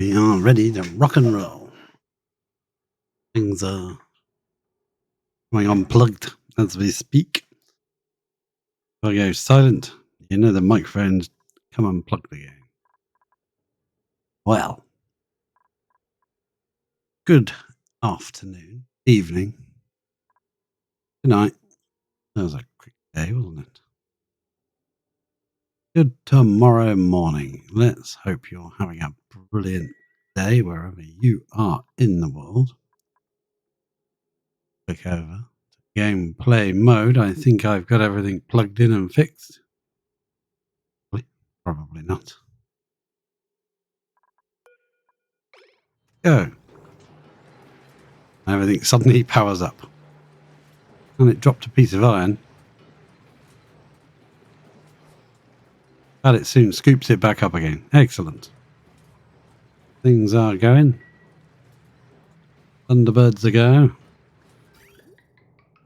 We are ready to rock and roll. Things are going unplugged as we speak. If I go silent, you know the microphones come unplugged again. Well, good afternoon, evening, good night. That was a quick day, wasn't it? Good tomorrow morning. Let's hope you're having a brilliant day wherever you are in the world. Click over to gameplay mode. I think I've got everything plugged in and fixed. Probably not. Go. Everything suddenly powers up. And it dropped a piece of iron. But it soon scoops it back up again. Excellent. Things are going. Thunderbirds are go.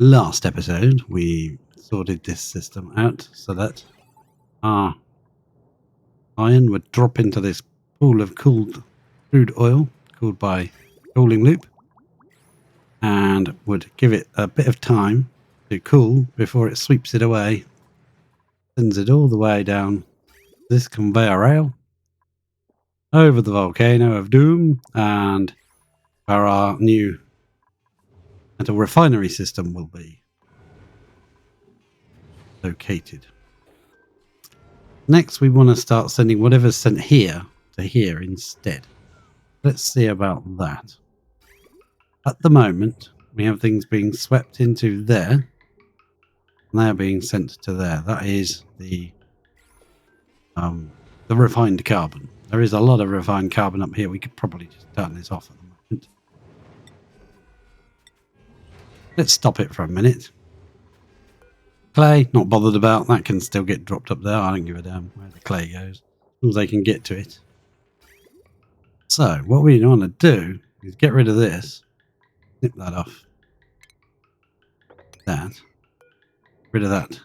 Last episode, we sorted this system out so that our iron would drop into this pool of cooled crude oil, cooled by cooling loop, and would give it a bit of time to cool before it sweeps it away, sends it all the way down this conveyor rail over the volcano of Doom, and where our new metal refinery system will be located. Next, we want to start sending whatever's sent here to here instead. Let's see about that. At the moment, we have things being swept into there, and they're being sent to there. That is the refined carbon. There is a lot of refined carbon up here. We could probably just turn this off at the moment. Let's stop it for a minute. Clay, not bothered about. That can still get dropped up there. I don't give a damn where the clay goes, as long as they can get to it. So, what we want to do is get rid of this. Snip that off. That. Rid of that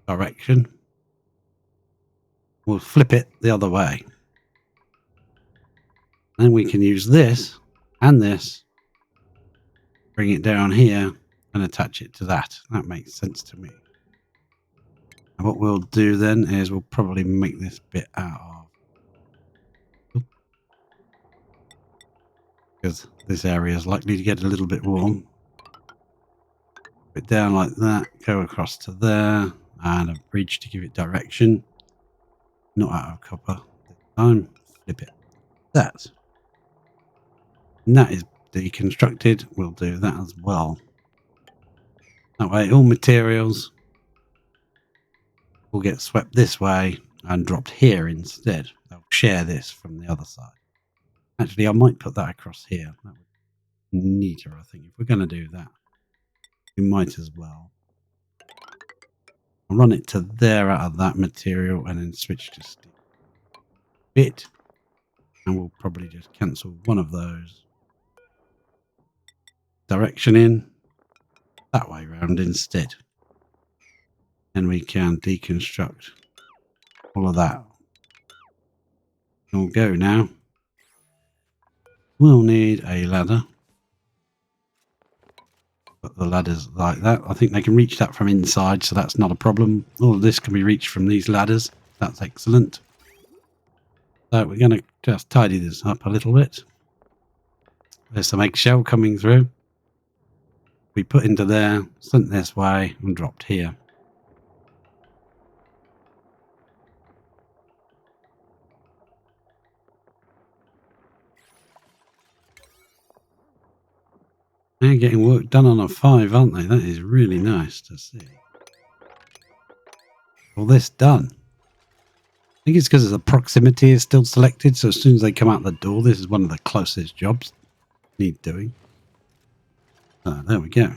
direction. We'll flip it the other way. Then we can use this and this. Bring it down here and attach it to that. That makes sense to me. And what we'll do then is we'll probably make this bit out of, because this area is likely to get a little bit warm. Put it down like that, go across to there, and a bridge to give it direction. Not out of copper this time. Flip it. That. And that is deconstructed. We'll do that as well. That way all materials will get swept this way and dropped here instead. They'll share this from the other side. Actually, I might put that across here. That would be neater, I think. If we're going to do that, we might as well. I'll run it to there out of that material and then switch to steel. Bit. And we'll probably just cancel one of those. Direction in. That way round instead. And we can deconstruct all of that. We'll go now. We'll need a ladder. Put the ladders like that. I think they can reach that from inside, so that's not a problem. All of this can be reached from these ladders. That's excellent. So we're going to just tidy this up a little bit. There's some eggshell coming through. We put into there, sent this way, and dropped here. They're getting work done on a 5, aren't they? That is really nice to see. All this done. I think it's because the proximity is still selected, so as soon as they come out the door, this is one of the closest jobs need doing. There we go.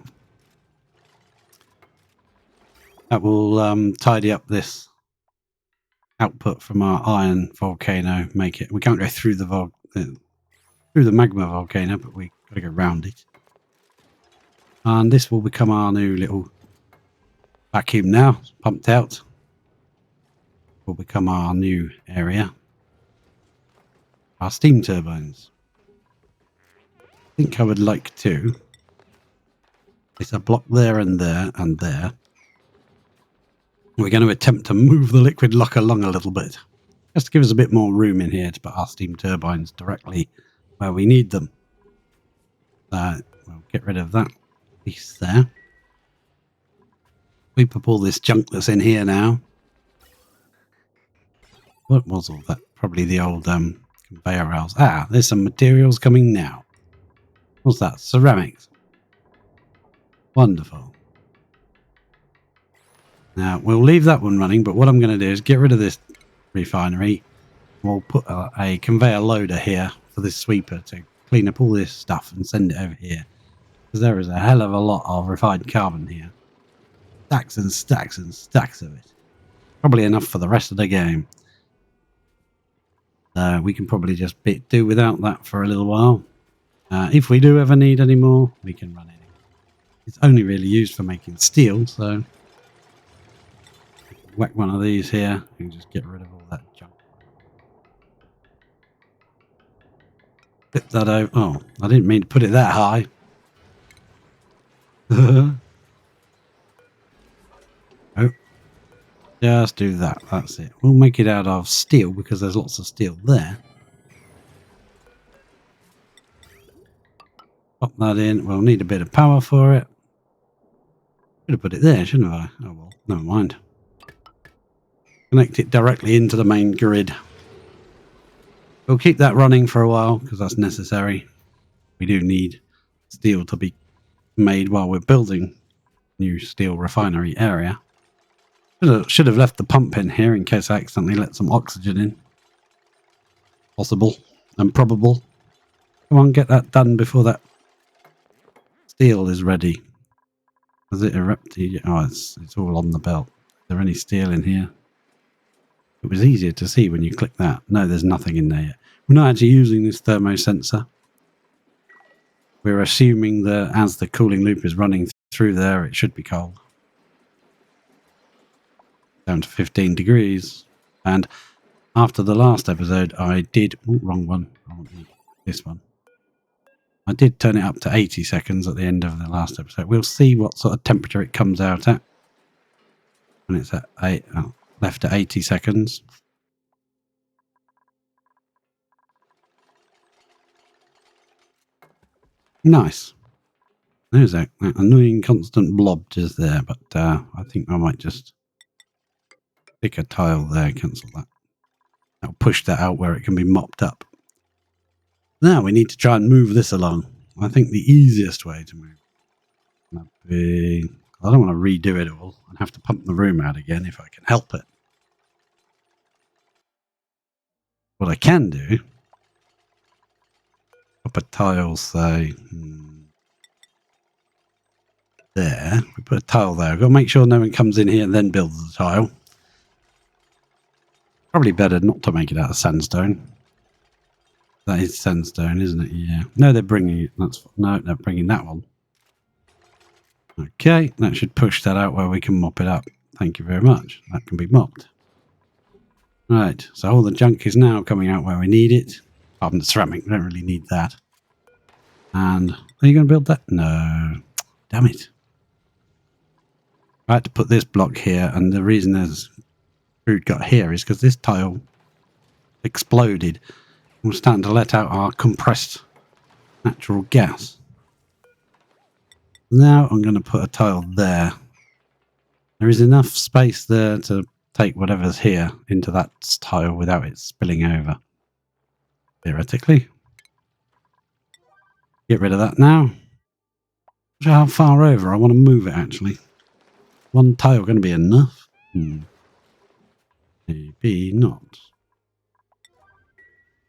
That will tidy up this output from our iron volcano. Make it. We can't go through the magma volcano, but we got to go round it. And this will become our new little vacuum now. It's pumped out. Will become our new area. our steam turbines. I think I would like to place a block there and there and there. We're going to attempt to move the liquid lock along a little bit, just to give us a bit more room in here to put our steam turbines directly where we need them. We'll get rid of that piece there. Sweep up all this junk that's in here now. What was all that? Probably the old conveyor rails. Ah, there's some materials coming now. What's that? Ceramics. Wonderful. Now, we'll leave that one running, but what I'm going to do is get rid of this refinery. We'll put a conveyor loader here for this sweeper to clean up all this stuff and send it over here. Because there is a hell of a lot of refined carbon here. Stacks and stacks and stacks of it. Probably enough for the rest of the game. We can probably just do without that for a little while. If we do ever need any more, we can run it. It's only really used for making steel, so whack one of these here and just get rid of all that junk. Flip that over. Oh, I didn't mean to put it that high. Oh, just do that. That's it. We'll make it out of steel because there's lots of steel there. Pop that in. We'll need a bit of power for it. Should have put it there, shouldn't I? Oh well, never mind. Connect it directly into the main grid. We'll keep that running for a while because that's necessary. We do need steel to be made while we're building new steel refinery area. Should have left the pump in here in case I accidentally let some oxygen in. Possible and probable. Come on, get that done before that steel is ready. Has it erupted? Oh, it's all on the belt. Is there any steel in here? It was easier to see when you click that. No, there's nothing in there yet. We're not actually using this thermosensor. We're assuming that as the cooling loop is running through there, it should be cold. Down to 15 degrees. And after the last episode, I did... Oh, wrong one. I want this one. I did turn it up to 80 seconds at the end of the last episode. We'll see what sort of temperature it comes out at. And it's at left at 80 seconds. Nice. There's that annoying constant blob just there, but I think I might just stick a tile there, cancel that. I'll push that out where it can be mopped up. Now we need to try and move this along. I think the easiest way to move would be... I don't want to redo it all and have to pump the room out again if I can help it. What I can do... Pop a tile, say... there. We put a tile there. I've got to make sure no one comes in here and then builds the tile. Probably better not to make it out of sandstone. That is sandstone, isn't it? Yeah. No, they're bringing it. No, they're bringing that one. Okay, that should push that out where we can mop it up. Thank you very much. That can be mopped. Right, so all the junk is now coming out where we need it. Apart from the ceramic, we don't really need that. And are you going to build that? No. Damn it. I had to put this block here, and the reason there's food got here is because this tile exploded. We're starting to let out our compressed natural gas. Now I'm going to put a tile there. There is enough space there to take whatever's here into that tile without it spilling over. Theoretically. Get rid of that now. How far over? I want to move it actually. One tile going to be enough? Maybe not.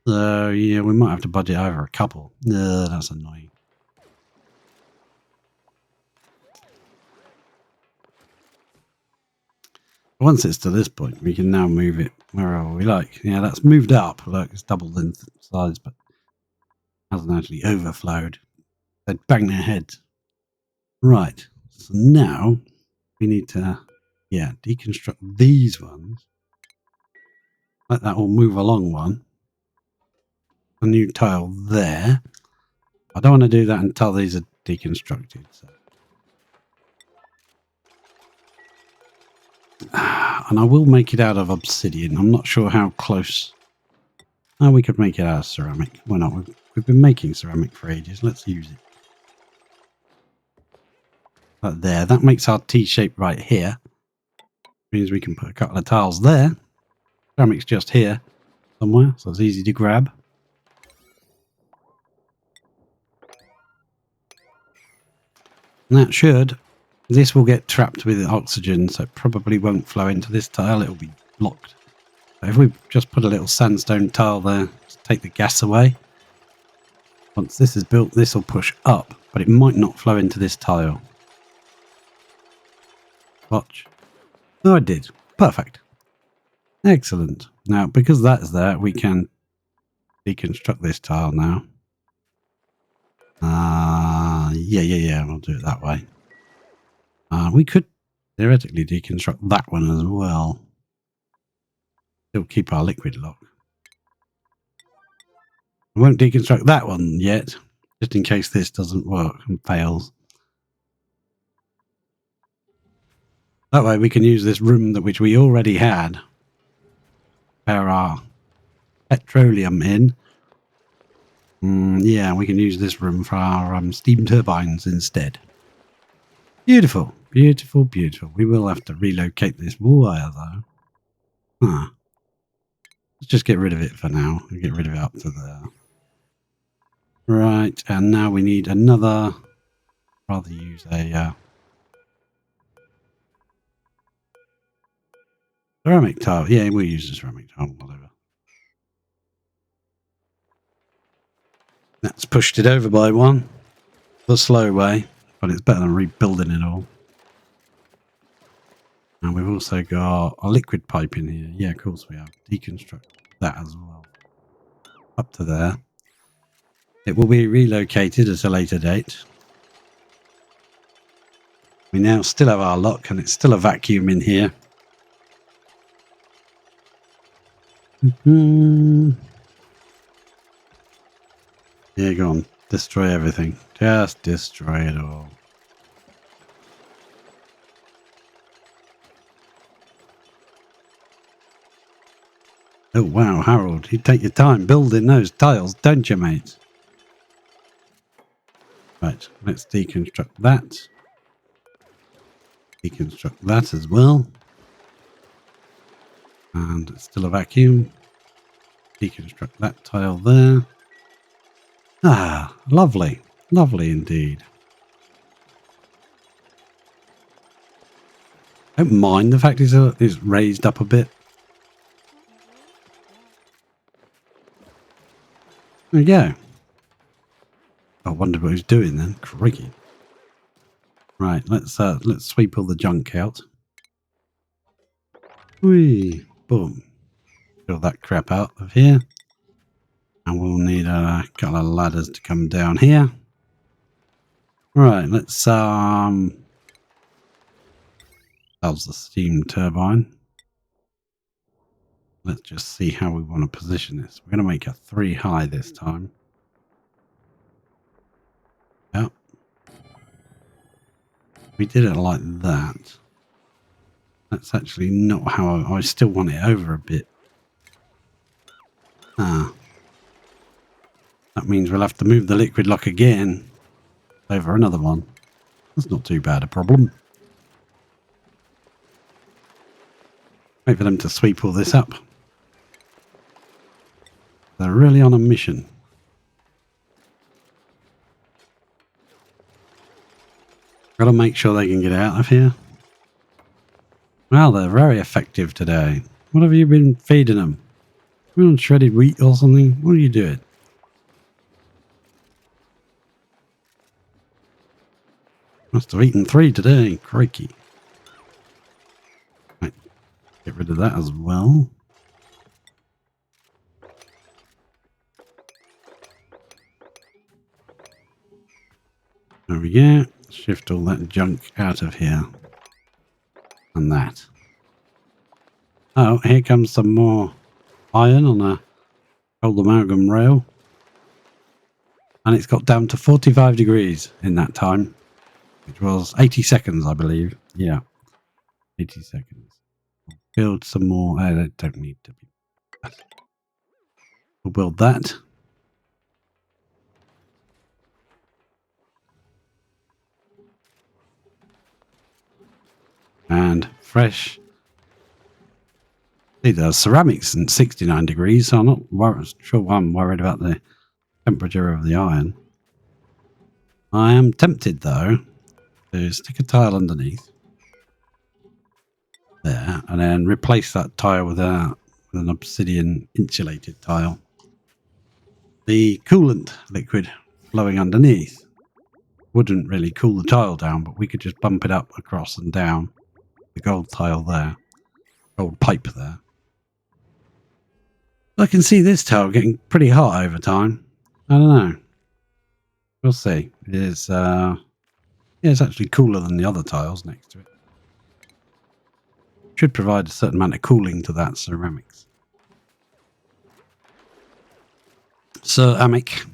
So yeah, we might have to budget over a couple. That's annoying. Once it's to this point, we can now move it wherever we like. Yeah, that's moved up. Look, it's doubled in size, but hasn't actually overflowed. They'd bang their heads. Right. So now we need to, deconstruct these ones. Let that all move along one. a new tile there. I don't want to do that until these are deconstructed. So. And I will make it out of obsidian. I'm not sure how close. Oh, we could make it out of ceramic. Why not? We've been making ceramic for ages. Let's use it. Right there. That makes our T shape right here. Means we can put a couple of tiles there. Ceramic's just here somewhere, so it's easy to grab. And that should. This will get trapped with oxygen, so it probably won't flow into this tile. It'll be blocked. So if we just put a little sandstone tile there to take the gas away, once this is built, this will push up, but it might not flow into this tile. Watch. Oh, I did. Perfect. Excellent. Now, because that's there, we can deconstruct this tile now. Yeah. We'll do it that way. We could theoretically deconstruct that one as well. Still keep our liquid lock. I won't deconstruct that one yet, just in case this doesn't work and fails. That way we can use this room which we already had. Pair our petroleum in. Yeah, we can use this room for our steam turbines instead. Beautiful, beautiful, beautiful. We will have to relocate this wire though. Let's just get rid of it for now. We'll get rid of it up to there. Right, and now we need another. Rather use a ceramic tile. Yeah, we'll use the ceramic tile, whatever. That's pushed it over by one. The slow way, but it's better than rebuilding it all. And we've also got a liquid pipe in here. Yeah, of course we have. Deconstruct that as well. Up to there. It will be relocated at a later date. We now still have our lock and it's still a vacuum in here. Yeah, go on. Destroy everything. Just destroy it all. Oh, wow, Harold. You take your time building those tiles, don't you, mate? Right, let's deconstruct that. Deconstruct that as well. And it's still a vacuum. Deconstruct that tile there. Ah, lovely. Lovely indeed. I don't mind the fact it's raised up a bit. There we go. I wonder what he's doing then. Crikey. Right, let's sweep all the junk out. Whee! Boom. Get all that crap out of here. And we'll need a couple of ladders to come down here. Right, let's how's the steam turbine? Let's just see how we want to position this. We're going to make a 3 high this time. Yep. We did it like that. That's actually not how I still want it over a bit. That means we'll have to move the liquid lock again over another one. That's not too bad a problem. Wait for them to sweep all this up. They're really on a mission. Got to make sure they can get out of here. Well, they're very effective today. What have you been feeding them? You on shredded wheat or something? What are you doing? Must have eaten 3 today. Crikey. Right. Get rid of that as well. There we go. Shift all that junk out of here. And that. Oh, here comes some more iron on a old amalgam rail. And it's got down to 45 degrees in that time, which was 80 seconds, I believe. Yeah, 80 seconds. Build some more. They don't need to be. We'll build that. And fresh. See, there's ceramics in 69 degrees, so I'm not sure why I'm worried about the temperature of the iron. I am tempted, though, to stick a tile underneath there and then replace that tile with an obsidian insulated tile. The coolant liquid flowing underneath wouldn't really cool the tile down, but we could just bump it up across and down the gold tile there, gold pipe there. I can see this tile getting pretty hot over time. I don't know. We'll see. It is, yeah, it's actually cooler than the other tiles next to it. Should provide a certain amount of cooling to that ceramics. Ceramic.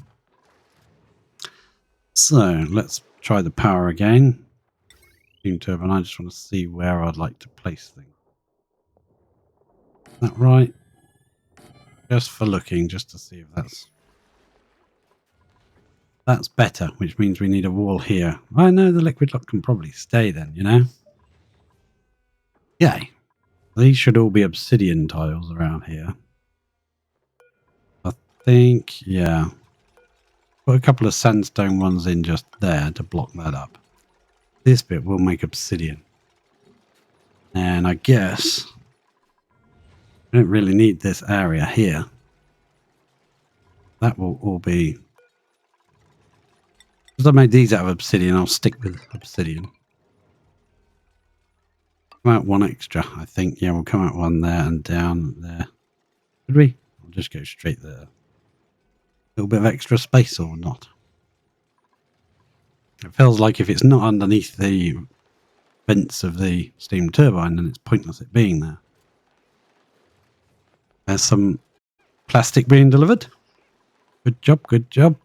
So let's try the power again. Steam turbine. I just want to see where I'd like to place things. Is that right? Just for looking, just to see if that's better, which means we need a wall here. I know the liquid lock can probably stay then, you know? Yay. These should all be obsidian tiles around here. I think, yeah. Put a couple of sandstone ones in just there to block that up. This bit will make obsidian. And I guess I don't really need this area here. That will all be... Because I made these out of obsidian, I'll stick with obsidian. Come out one extra, I think. Yeah, we'll come out one there and down there. Could we? I'll just go straight there. A little bit of extra space or not. It feels like if it's not underneath the vents of the steam turbine, then it's pointless it being there. There's some plastic being delivered. Good job, good job.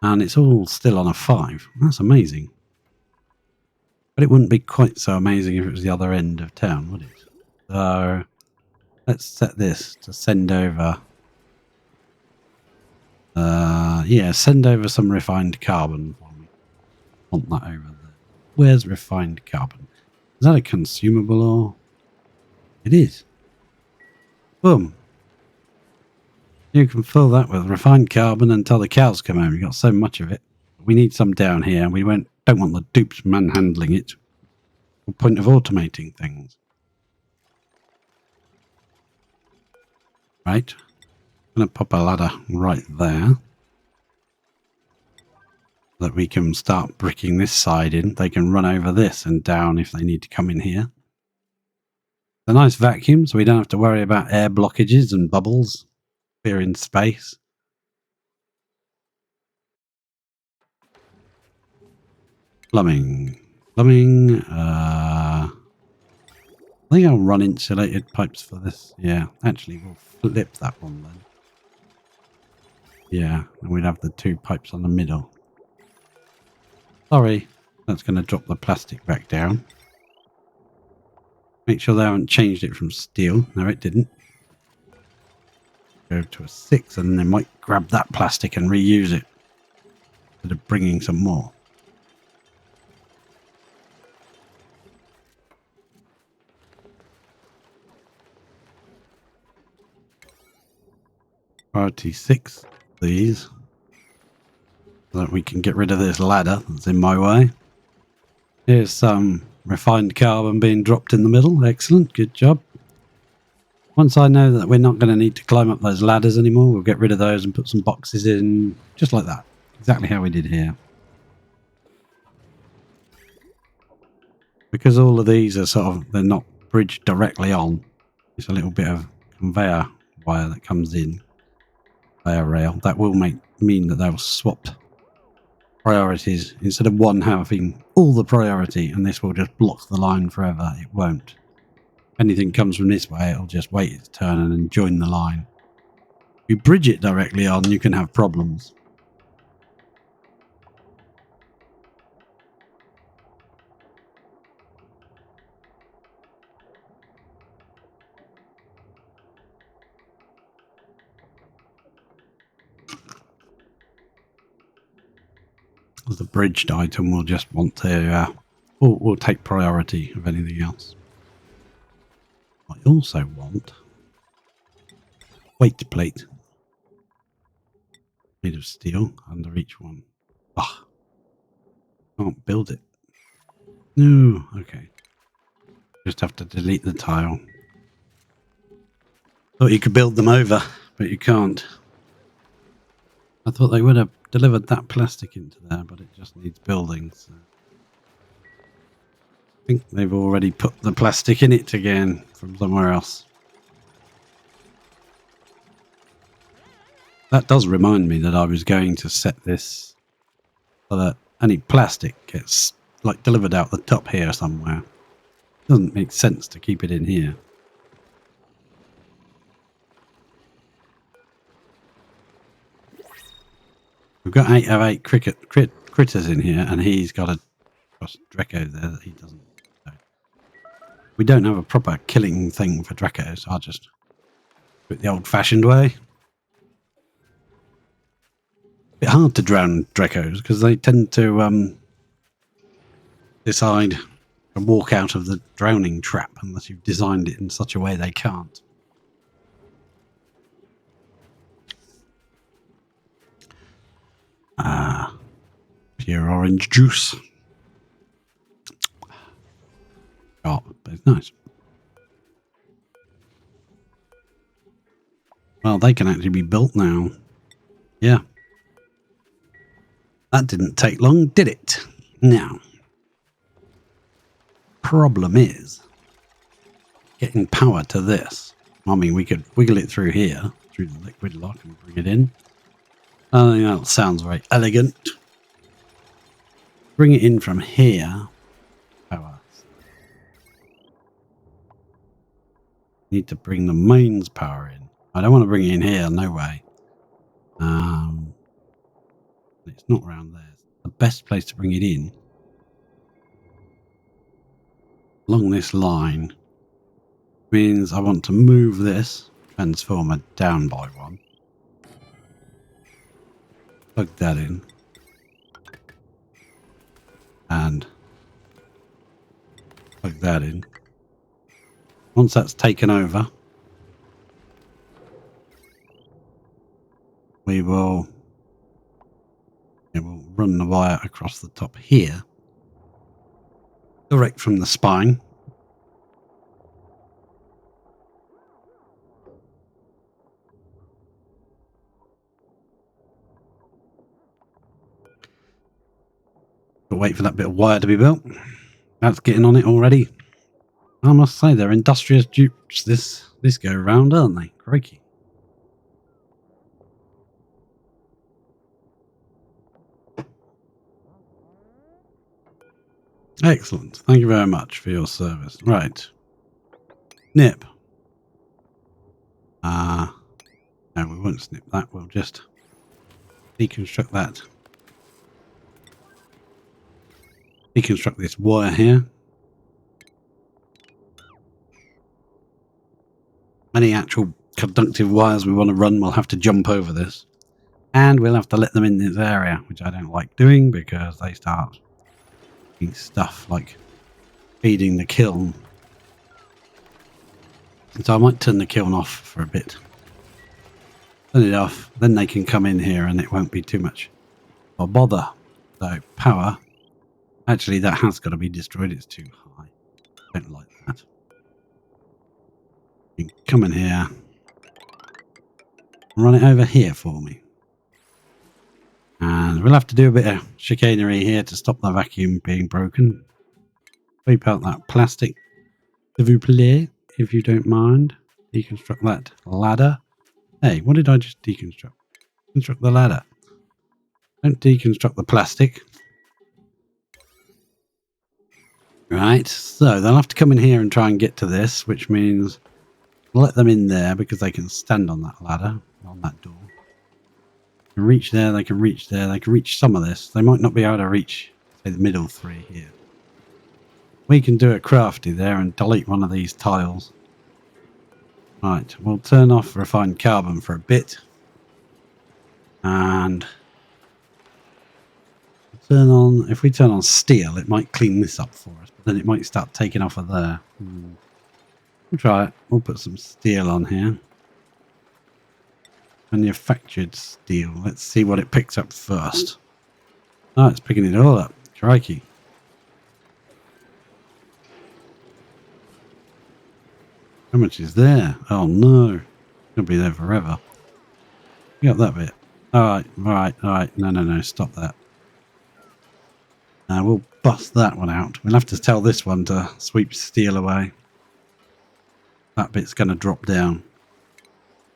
And it's all still on a 5. That's amazing. But it wouldn't be quite so amazing if it was the other end of town, would it? So let's set this to send over. Yeah, send over some refined carbon for me. Want that over there. Where's refined carbon? Is that a consumable or? It is. Boom. You can fill that with refined carbon until the cows come home. You've got so much of it. We need some down here. We don't want the dupes manhandling it. The point of automating things. Right. I'm going to pop a ladder right there. So that we can start bricking this side in. They can run over this and down if they need to come in here. A nice vacuum, so we don't have to worry about air blockages and bubbles. We're in space. Plumbing. I think I'll run insulated pipes for this. Yeah, actually we'll flip that one then. Yeah, and we'd have the 2 pipes on the middle. Sorry, that's going to drop the plastic back down. Make sure they haven't changed it from steel. No, it didn't. Go to a 6 and they might grab that plastic and reuse it instead of bringing some more. Priority 6, please. So that we can get rid of this ladder that's in my way. Here's some refined carbon being dropped in the middle. Excellent, good job. Once I know that we're not going to need to climb up those ladders anymore, we'll get rid of those and put some boxes in, just like that. Exactly how we did here. Because all of these are sort of, they're not bridged directly on. It's a little bit of conveyor wire that comes in. Conveyor rail. That will mean that they'll swap priorities. Instead of one having all the priority, and this will just block the line forever, it won't. Anything comes from this way, it'll just wait its turn and then join the line. If you bridge it directly on, you can have problems. as a bridged item, we'll just want to, we'll take priority of anything else. I also want weight plate made of steel under each one. Ah, can't build it. No, okay. Just have to delete the tile. Thought you could build them over, but you can't. I thought they would have delivered that plastic into there, but it just needs building. So. I think they've already put the plastic in it again from somewhere else. That does remind me that I was going to set this so that any plastic gets like delivered out the top here somewhere. Doesn't make sense to keep it in here. We've got 8 of 8 critters in here, and he's got a Draco there that he doesn't. So. We don't have a proper killing thing for Draco, so I'll just do it the old-fashioned way. A bit hard to drown Dracos because they tend to decide to walk out of the drowning trap unless you've designed it in such a way they can't. Pure orange juice. Oh, but it's nice. Well, they can actually be built now. Yeah. That didn't take long, did it? Now. Problem is getting power to this. I mean, we could wiggle it through here, through the liquid lock and bring it in. I think that sounds very elegant. Bring it in from here. Power. Need to bring the mains power in. I don't want to bring it in here, no way. It's not around there. The best place to bring it in along this line means I want to move this transformer down by one. Plug that in. And plug that in. Once that's taken over, we will run the wire across the top here, direct from the spine. But wait for that bit of wire to be built. That's getting on it already. I must say they're industrious dupes this go round, aren't they? Crikey. Excellent. Thank you very much for your service. Right. Snip. No, we won't snip that. We'll just deconstruct that. Deconstruct this wire here. Any actual conductive wires we want to run, we'll have to jump over this. And we'll have to let them in this area, which I don't like doing because they start doing stuff like feeding the kiln. And so I might turn the kiln off for a bit. Turn it off, then they can come in here and it won't be too much of a bother. So power, actually that has got to be destroyed, it's too high. Don't like that. You can come in here, run it over here for me. And we'll have to do a bit of chicanery here to stop the vacuum being broken. Sweep out that plastic, s'il vous plaît, if you don't mind. Deconstruct that ladder. Hey, what did I just deconstruct? Construct the ladder. Don't deconstruct the plastic. Right, so they'll have to come in here and try and get to this, which means let them in there because they can stand on that ladder, on that door. They can reach there, they can reach there, they can reach some of this. They might not be able to reach, say, the middle three here. We can do it crafty there and delete one of these tiles. Right, we'll turn off refined carbon for a bit. And turn on, if we turn on steel, it might clean this up for us, but then it might start taking off of there. We'll try it. We'll put some steel on here. Manufactured steel. Let's see what it picks up first. Oh, it's picking it all up. Crikey. How much is there? Oh no. It'll be there forever. You got that bit. Alright, alright. No. Stop that. We'll bust that one out. We'll have to tell this one to sweep steel away. That bit's going to drop down.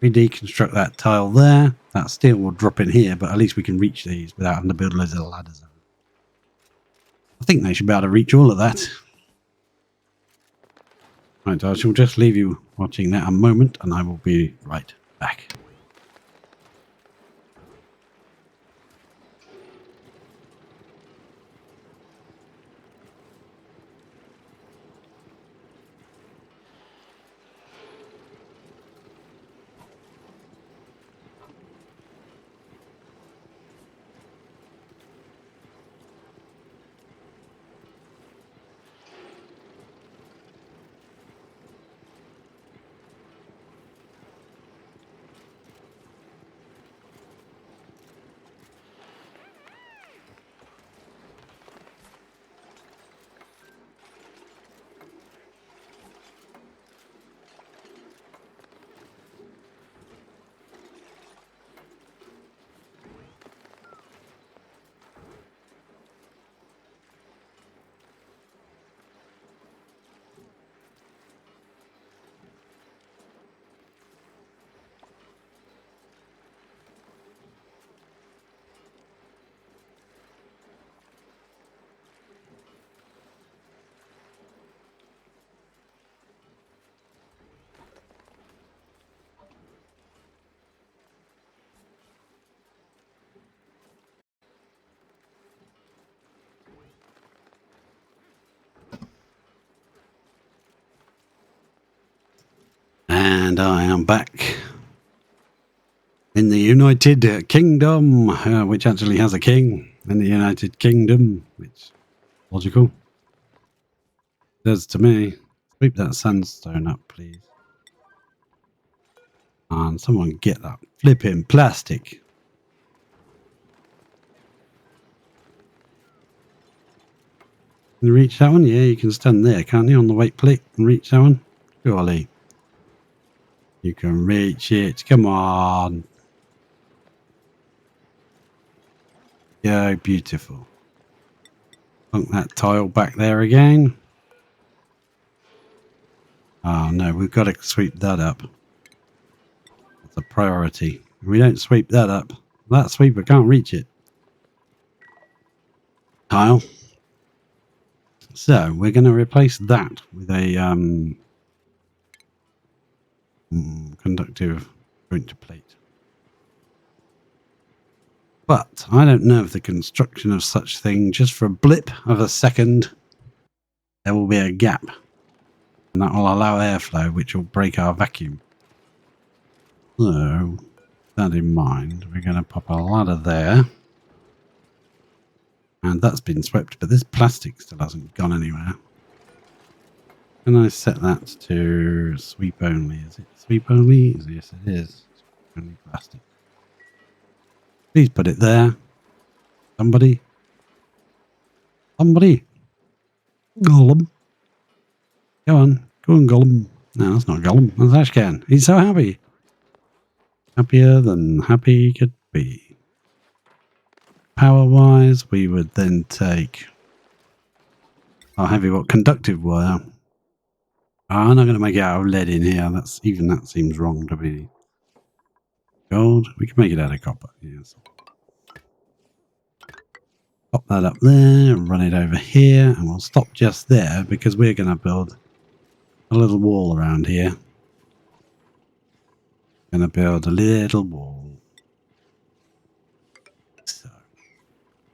We deconstruct that tile there. That steel will drop in here, but at least we can reach these without having to build loads of ladders. I think they should be able to reach all of that. Right, I shall just leave you watching that a moment, and I will be right back. And I am back in the United Kingdom, which actually has a king in the United Kingdom, which is logical. Does to me. Sweep that sandstone up, please. And someone get that flipping plastic. Can you reach that one? Yeah, you can stand there, can't you, on the weight plate and reach that one? Surely. You can reach it. Come on. Yeah, beautiful. Plunk that tile back there again. Oh no, we've got to sweep that up. That's a priority. If we don't sweep that up, that sweeper can't reach it. Tile. So we're going to replace that with a conductive joint plate. But I don't know if the construction of such thing, just for a blip of a second, there will be a gap. And that will allow airflow, which will break our vacuum. So, with that in mind, we're going to pop a ladder there. And that's been swept, but this plastic still hasn't gone anywhere. Can I set that to sweep only? Is it sweep only? Yes, it is. Sweep only plastic. Please put it there. Somebody. Somebody. Gollum. Go on. Go on, Gollum. No, that's not Gollum. That's Ashcan. He's so happy. Happier than happy could be. Power-wise, we would then take our heavy conductive wire. Oh, I'm not going to make it out of lead in here. Even that seems wrong to me. Gold. We can make it out of copper. Yes. Pop that up there and run it over here, and we'll stop just there because we're going to build a little wall around here. Going to build a little wall. So,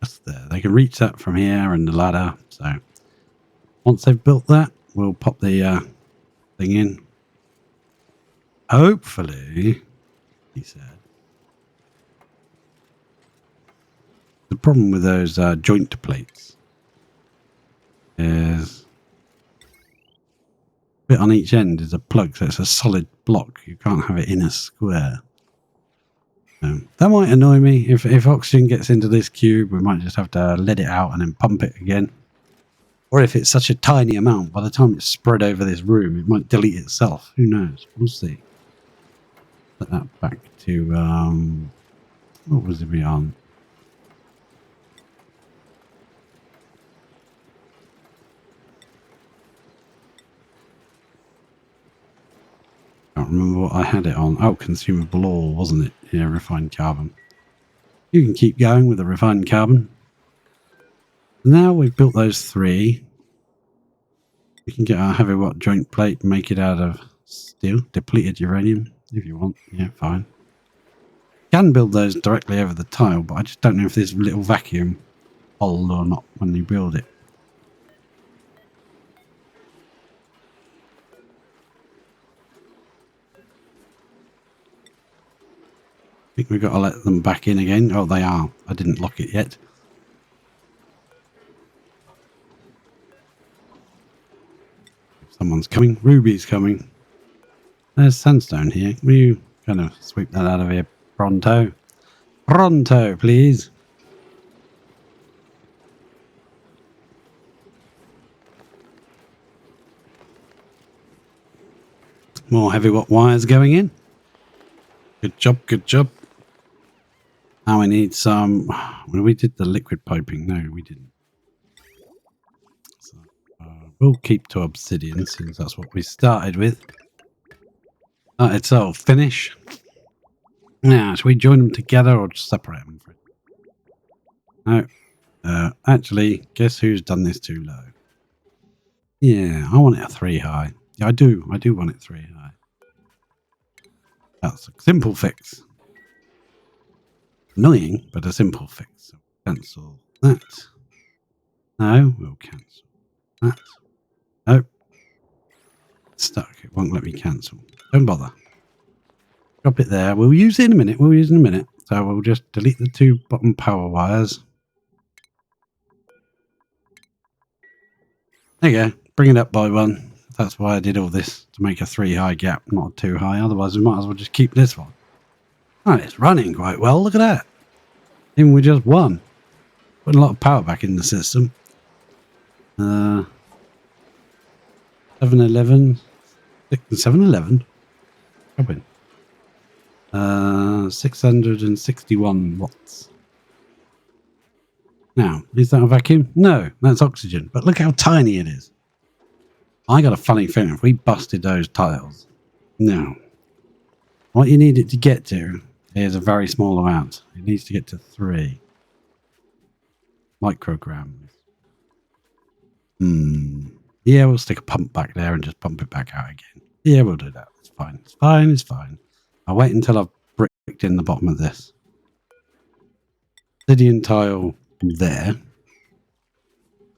just there. They can reach that from here and the ladder. So, once they've built that, we'll pop the thing in. Hopefully, he said. The problem with those joint plates is a bit on each end is a plug, so it's a solid block. You can't have it in a square. That might annoy me. If oxygen gets into this cube, we might just have to let it out and then pump it again. Or if it's such a tiny amount, by the time it's spread over this room, it might delete itself. Who knows? We'll see. Put that back to, what was it on? I can't remember what I had it on. Oh, consumable ore, wasn't it? Yeah, refined carbon. You can keep going with the refined carbon. Now we've built those 3. We can get our heavy watt joint plate, make it out of steel, depleted uranium, if you want. Yeah, fine. Can build those directly over the tile, but I just don't know if there's a little vacuum hole or not when you build it. I think we've got to let them back in again. Oh, they are. I didn't lock it yet. Someone's coming. Ruby's coming. There's sandstone here. Will you kind of sweep that out of here pronto? Pronto, please. More heavy watt wires going in. Good job, good job. Now we need some... Well, we did the liquid piping. No, we didn't. So, we'll keep to obsidian since that's what we started with. It's all finish. Now, should we join them together or just separate them? No. Actually, guess who's done this too low? Yeah, I want it a 3 high. Yeah, I do. I do want it 3 high. That's a simple fix. Annoying, but a simple fix. So cancel that. No, we'll cancel that. No. It's stuck. It won't let me cancel. Don't bother. Drop it there. We'll use it in a minute. We'll use it in a minute. So we'll just delete the 2 bottom power wires. There you go. Bring it up by 1. That's why I did all this, to make a 3 high gap, not a 2 high. Otherwise, we might as well just keep this one. Oh, it's running quite well. Look at that. Even with just 1. Putting a lot of power back in the system. 711. 711? 661 watts. Now, is that a vacuum? No, that's oxygen. But look how tiny it is. I got a funny feeling if we busted those tiles. No. What you need it to get to is a very small amount. It needs to get to 3 micrograms. Yeah, we'll stick a pump back there and just pump it back out again. Yeah, we'll do that. It's fine. It's fine. It's fine. I'll wait until I've bricked in the bottom of this. Obsidian tile there.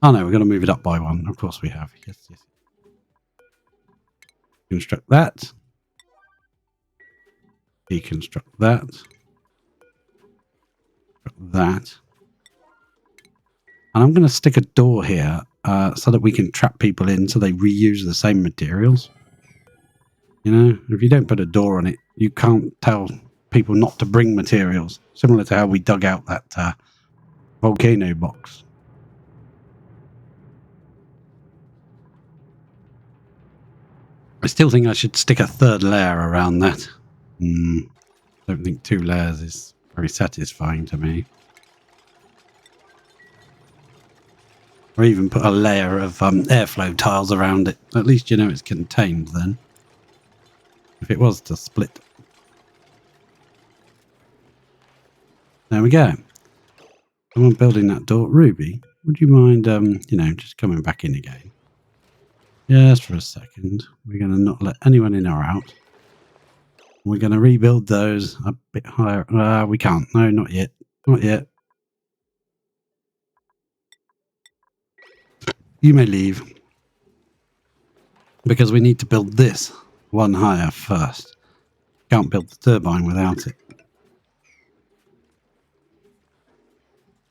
Oh no, we're going to move it up by 1. Of course we have. Yes, yes. Construct that. Deconstruct that. That. And I'm going to stick a door here so that we can trap people in so they reuse the same materials. You know, if you don't put a door on it, you can't tell people not to bring materials. Similar to how we dug out that volcano box. I still think I should stick a 3rd layer around that. Don't think 2 layers is very satisfying to me. Or even put a layer of airflow tiles around it. At least you know it's contained then. If it was to split. There we go. Someone building that door. Ruby, would you mind, you know, just coming back in again? Just for a second. We're going to not let anyone in or out. We're going to rebuild those a bit higher. We can't. No, not yet. Not yet. You may leave. Because we need to build this 1 higher first. Can't build the turbine without it.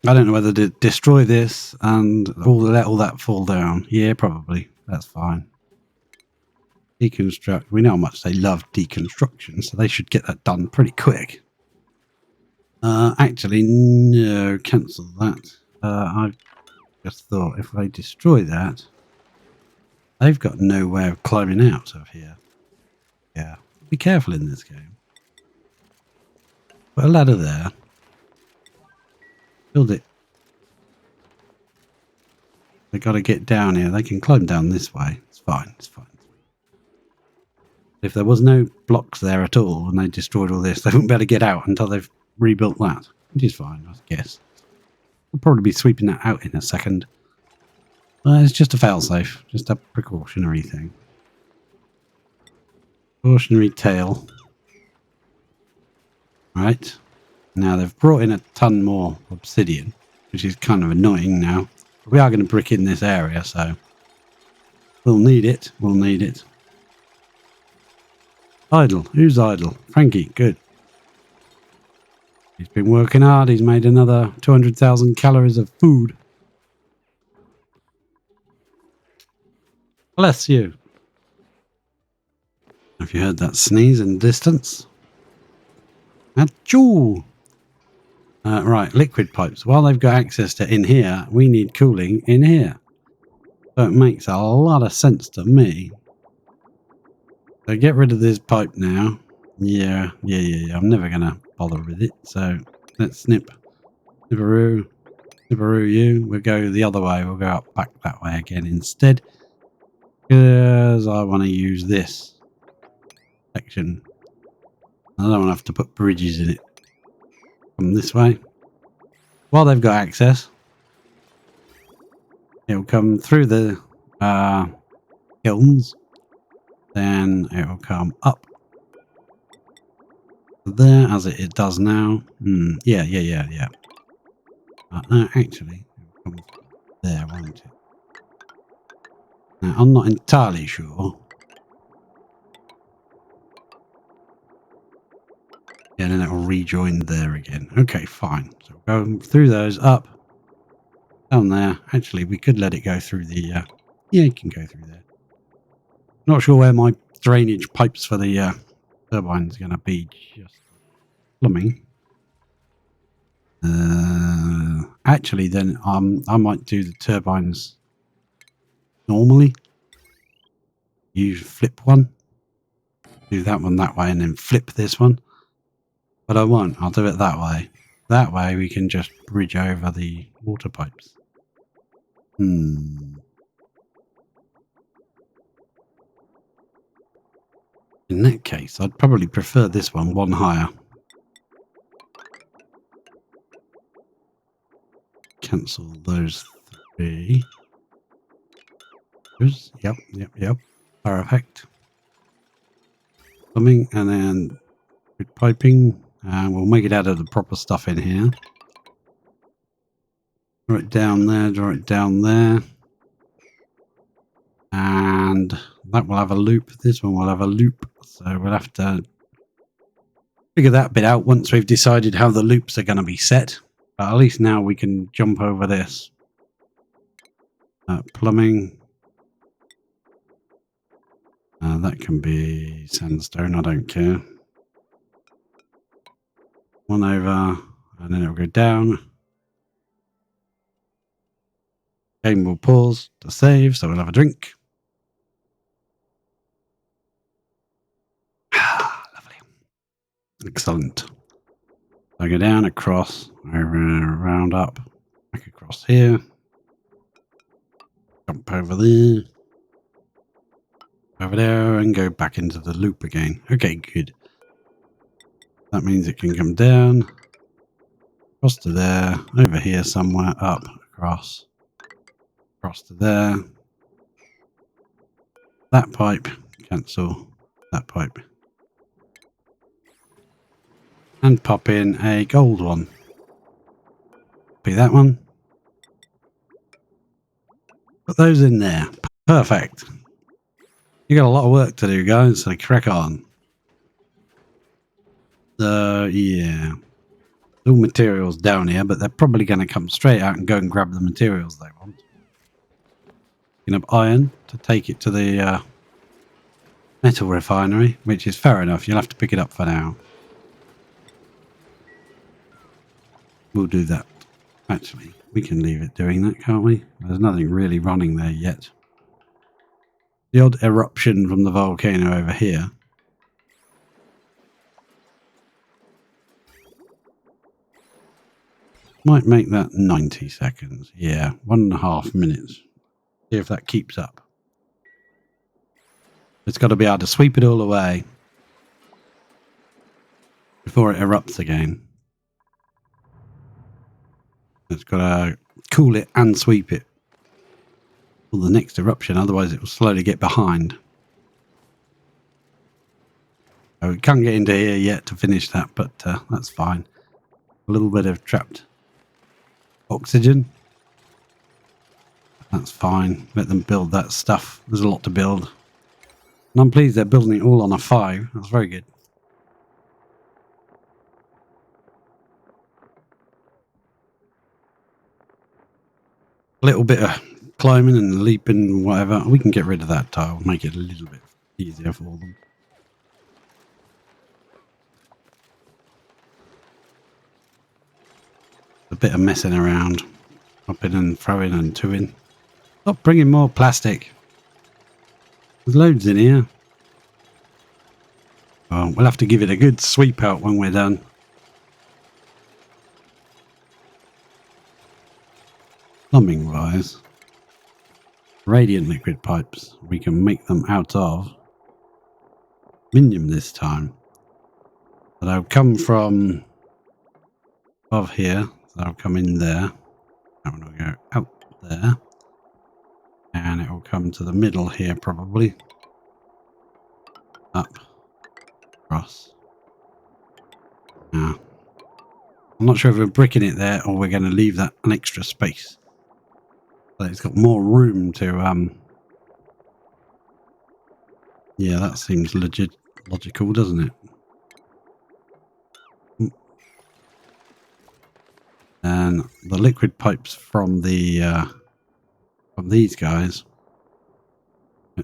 I don't know whether to destroy this and let all that fall down. Yeah, probably. That's fine. Deconstruct. We know how much they love deconstruction, so they should get that done pretty quick. Actually, no. Cancel that. I just thought if they destroy that, they've got no way of climbing out of here. Yeah. Be careful in this game. Put a ladder there. Build it. They got to get down here. They can climb down this way. It's fine. It's fine. If there was no blocks there at all and they destroyed all this, they wouldn't be able to get out until they've rebuilt that, which is fine, I guess. We'll probably be sweeping that out in a second. It's just a failsafe, just a precautionary thing. Precautionary tale. Right. Now they've brought in a ton more obsidian, which is kind of annoying now. We are going to brick in this area, so we'll need it. We'll need it. Idle. Who's idle? Frankie. Good. He's been working hard. He's made another 200,000 calories of food. Bless you. Have you heard that sneeze in the distance? Achoo! Right, liquid pipes. While they've got access to in here, we need cooling in here. So it makes a lot of sense to me. So get rid of this pipe now. Yeah. I'm never going to bother with it. So let's snipperoo you. We'll go the other way. We'll go up back that way again instead. Because I want to use this section. I don't want to have to put bridges in it. Come this way. While they've got access, it'll come through the kilns. Then it will come up there as it does now. Yeah. No, actually, it will come there, won't it? Now, I'm not entirely sure. Yeah, then it will rejoin there again. Okay, fine. So go through those, up, down there. Actually, we could let it go through the... yeah, it can go through there. Not sure where my drainage pipes for the turbine's going to be. Just plumbing. Actually, then I might do the turbines normally. You flip one. Do that one that way and then flip this one. But I won't. I'll do it that way. That way we can just bridge over the water pipes. In that case, I'd probably prefer this one higher. Cancel those 3. Yep. Perfect. Plumbing and then piping. And we'll make it out of the proper stuff in here. Draw it down there. And that will have a loop. This one will have a loop. So we'll have to figure that bit out once we've decided how the loops are going to be set. But at least now we can jump over this. Plumbing. That can be sandstone. I don't care. One over, and then it'll go down. Game will pause to save, so we'll have a drink. Lovely. Excellent. So I go down, across, over, round up, back across here. Jump over there. Over there, and go back into the loop again. Okay, good. That means it can come down, across to there, over here somewhere, up, across to there. That pipe, cancel that pipe. And pop in a gold one. Copy that one. Put those in there. Perfect. You got a lot of work to do, guys, so crack on. Yeah. All materials down here, but they're probably going to come straight out and go and grab the materials they want. Picking up iron to take it to the metal refinery, which is fair enough. You'll have to pick it up for now. We'll do that. Actually, we can leave it doing that, can't we? There's nothing really running there yet. The odd eruption from the volcano over here. Might make that 90 seconds. Yeah, 1.5 minutes. See if that keeps up. It's got to be able to sweep it all away before it erupts again. It's got to cool it and sweep it for the next eruption, otherwise it will slowly get behind. So we can't get into here yet to finish that, but that's fine. A little bit of trapped oxygen. That's fine. Let them build that stuff. There's a lot to build. And I'm pleased they're building it all on a 5. That's very good. A little bit of climbing and leaping and whatever. We can get rid of that tile. Make it a little bit easier for them. A bit of messing around. Hopping and throwing and toing. Stop bringing more plastic. There's loads in here. Well, we'll have to give it a good sweep out when we're done. Plumbing wise, radiant liquid pipes, we can make them out of aluminium this time. So they'll come from above here, so they'll come in there. That one will go out there. And it will come to the middle here probably. Up. Across. Now, I'm not sure if we're bricking it there or we're going to leave that an extra space. So it's got more room to yeah, that seems logical, doesn't it? And the liquid pipes from the from these guys.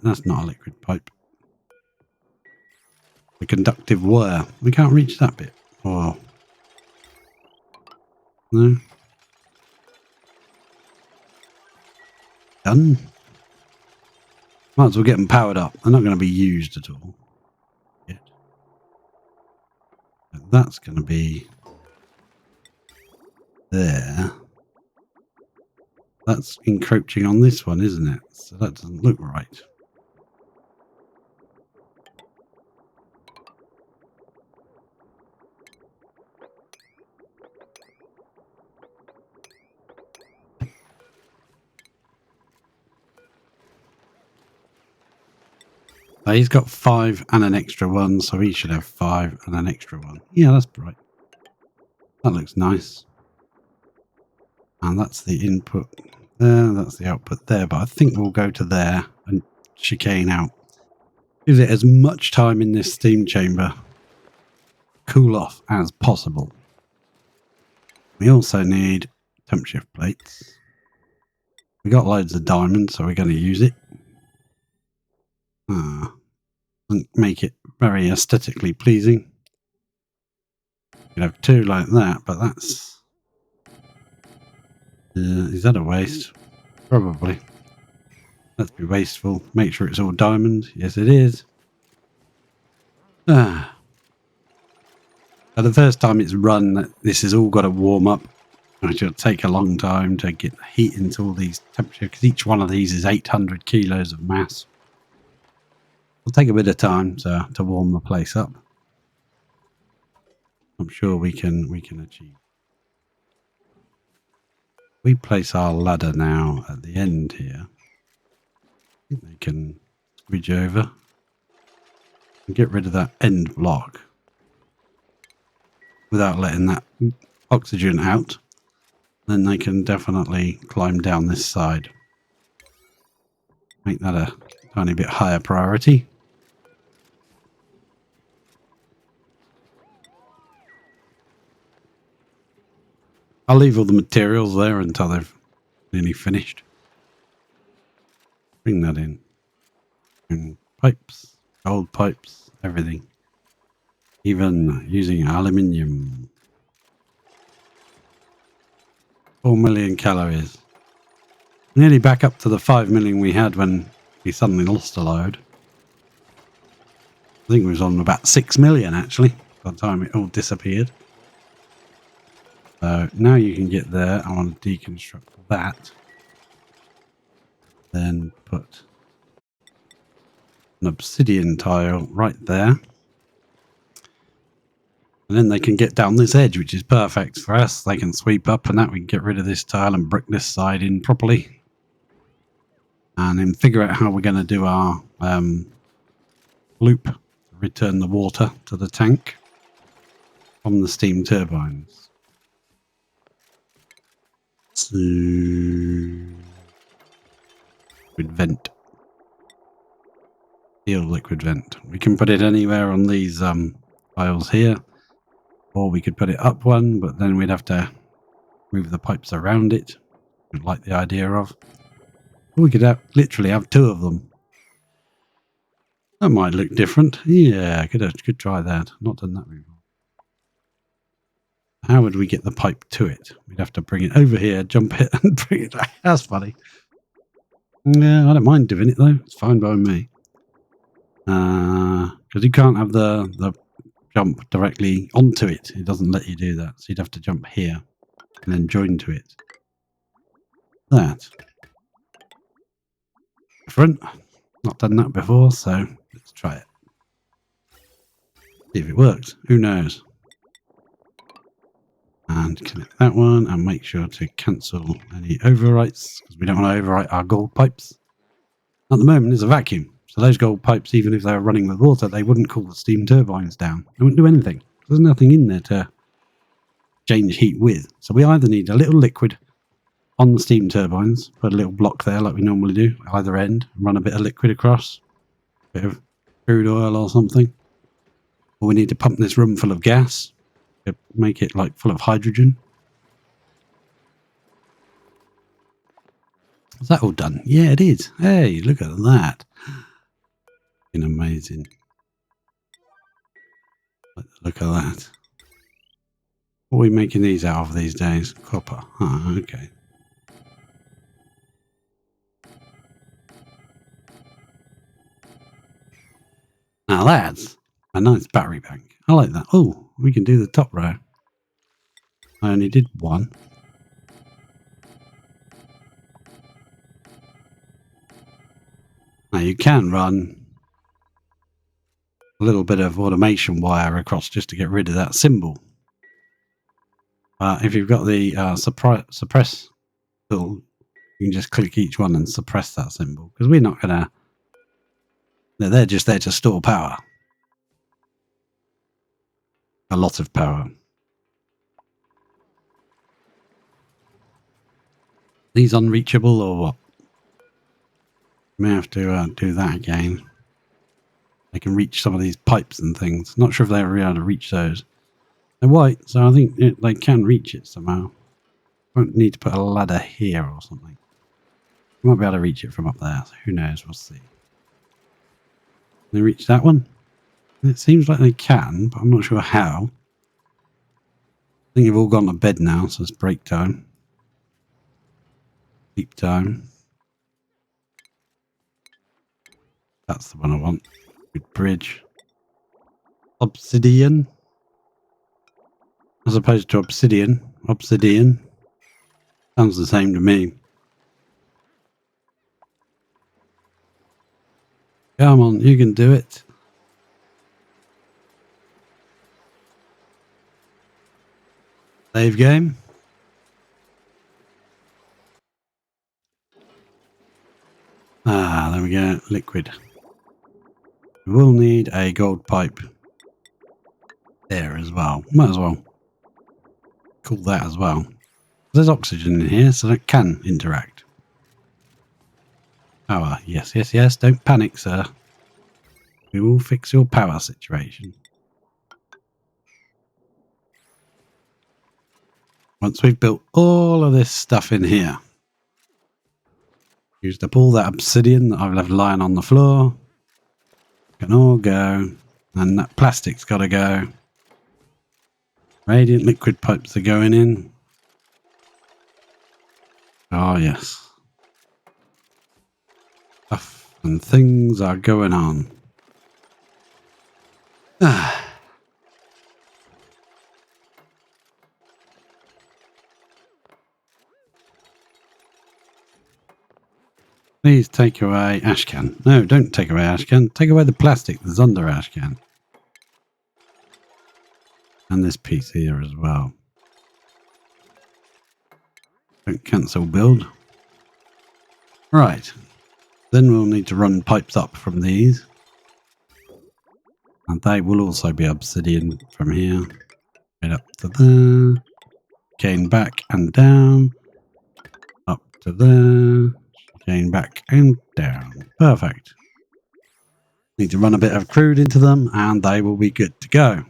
That's not a liquid pipe. The conductive wire. We can't reach that bit. Oh. No. Done. Might as well get them powered up. They're not going to be used at all yet. But that's going to be there. That's encroaching on this one, isn't it? So that doesn't look right. He's got 5 and an extra 1, so he should have 5 and an extra 1. Yeah, that's right. That looks nice. And that's the input there, that's the output there, but I think we'll go to there and chicane out. Gives it as much time in this steam chamber cool off as possible. We also need temp shift plates. We got loads of diamonds, so we're going to use it. Doesn't make it very aesthetically pleasing. You could have 2 like that, but that's... is that a waste? Probably. Let's be wasteful. Make sure it's all diamond. Yes, it is. So the first time it's run, this has all got to warm up, which will take a long time to get heat into all these temperatures, because each one of these is 800 kilos of mass. It'll take a bit of time to warm the place up. I'm sure we can achieve. We place our ladder now at the end here. I think they can squidge over and get rid of that end block without letting that oxygen out. Then they can definitely climb down this side. Make that a tiny bit higher priority. I'll leave all the materials there until they've nearly finished. Bring that in. And pipes, gold pipes, everything. Even using aluminium. 4 million calories. Nearly back up to the 5 million we had when we suddenly lost a load. I think it was on about 6 million actually by the time it all disappeared. So now you can get there. I want to deconstruct that. Then put an obsidian tile right there. And then they can get down this edge, which is perfect for us. They can sweep up and that we can get rid of this tile and brick this side in properly. And then figure out how we're going to do our loop to return the water to the tank from the steam turbines. So, liquid vent. Steel liquid vent. We can put it anywhere on these tiles here. Or we could put it up one, but then we'd have to move the pipes around it. I'd like the idea of. We could literally have 2 of them. That might look different. Yeah, could try that. Not done that before. How would we get the pipe to it? We'd have to bring it over here, jump it, and bring it back. That's funny. Yeah, I don't mind doing it though. It's fine by me. Because you can't have the jump directly onto it. It doesn't let you do that. So you'd have to jump here and then join to it. That. Different. Not done that before, so let's try it. See if it works. Who knows? And connect that one and make sure to cancel any overwrites because we don't want to overwrite our gold pipes. At the moment, there's a vacuum. So those gold pipes, even if they were running with water, they wouldn't cool the steam turbines down. They wouldn't do anything. There's nothing in there to change heat with. So we either need a little liquid on the steam turbines, put a little block there like we normally do, either end, run a bit of liquid across, a bit of crude oil or something. Or we need to pump this room full of gas to make it like full of hydrogen. Is that all done? Yeah, it is. Hey, look at that. Amazing. Look at that. What are we making these out of these days? Copper. Oh, okay. Now that's a nice battery bank. I like that. Oh, we can do the top row. I only did one. Now you can run a little bit of automation wire across just to get rid of that symbol. If you've got the suppress tool, you can just click each one and suppress that symbol because we're not going to. They're just there to store power. A lot of power. These unreachable or what? May have to do that again. They can reach some of these pipes and things. Not sure if they're able to reach those. They're white, so I think they can reach it somehow. Won't need to put a ladder here or something. You might be able to reach it from up there. So who knows? We'll see. Can they reach that one? It seems like they can, but I'm not sure how. I think you've all gone to bed now, so it's break time. Sleep time. That's the one I want. Good bridge. Obsidian. As opposed to obsidian. Obsidian. Sounds the same to me. Come on, you can do it. Save game. Ah, there we go. Liquid. We will need a gold pipe there as well. Might as well cool that as well. There's oxygen in here, so that can interact. Power. Yes, yes, yes. Don't panic, sir. We will fix your power situation. Once we've built all of this stuff in here, used up all that obsidian that I've left lying on the floor, can all go, and that plastic's got to go. Radiant liquid pipes are going in. Oh yes, stuff and things are going on. Please take away ashcan. No, don't take away ashcan. Take away the plastic that's under ashcan. And this piece here as well. Don't cancel build. Right. Then we'll need to run pipes up from these. And they will also be obsidian from here. Right up to there. Chicane back and down. Up to there. Chicane back and down. Perfect. Need to run a bit of crude into them and they will be good to go.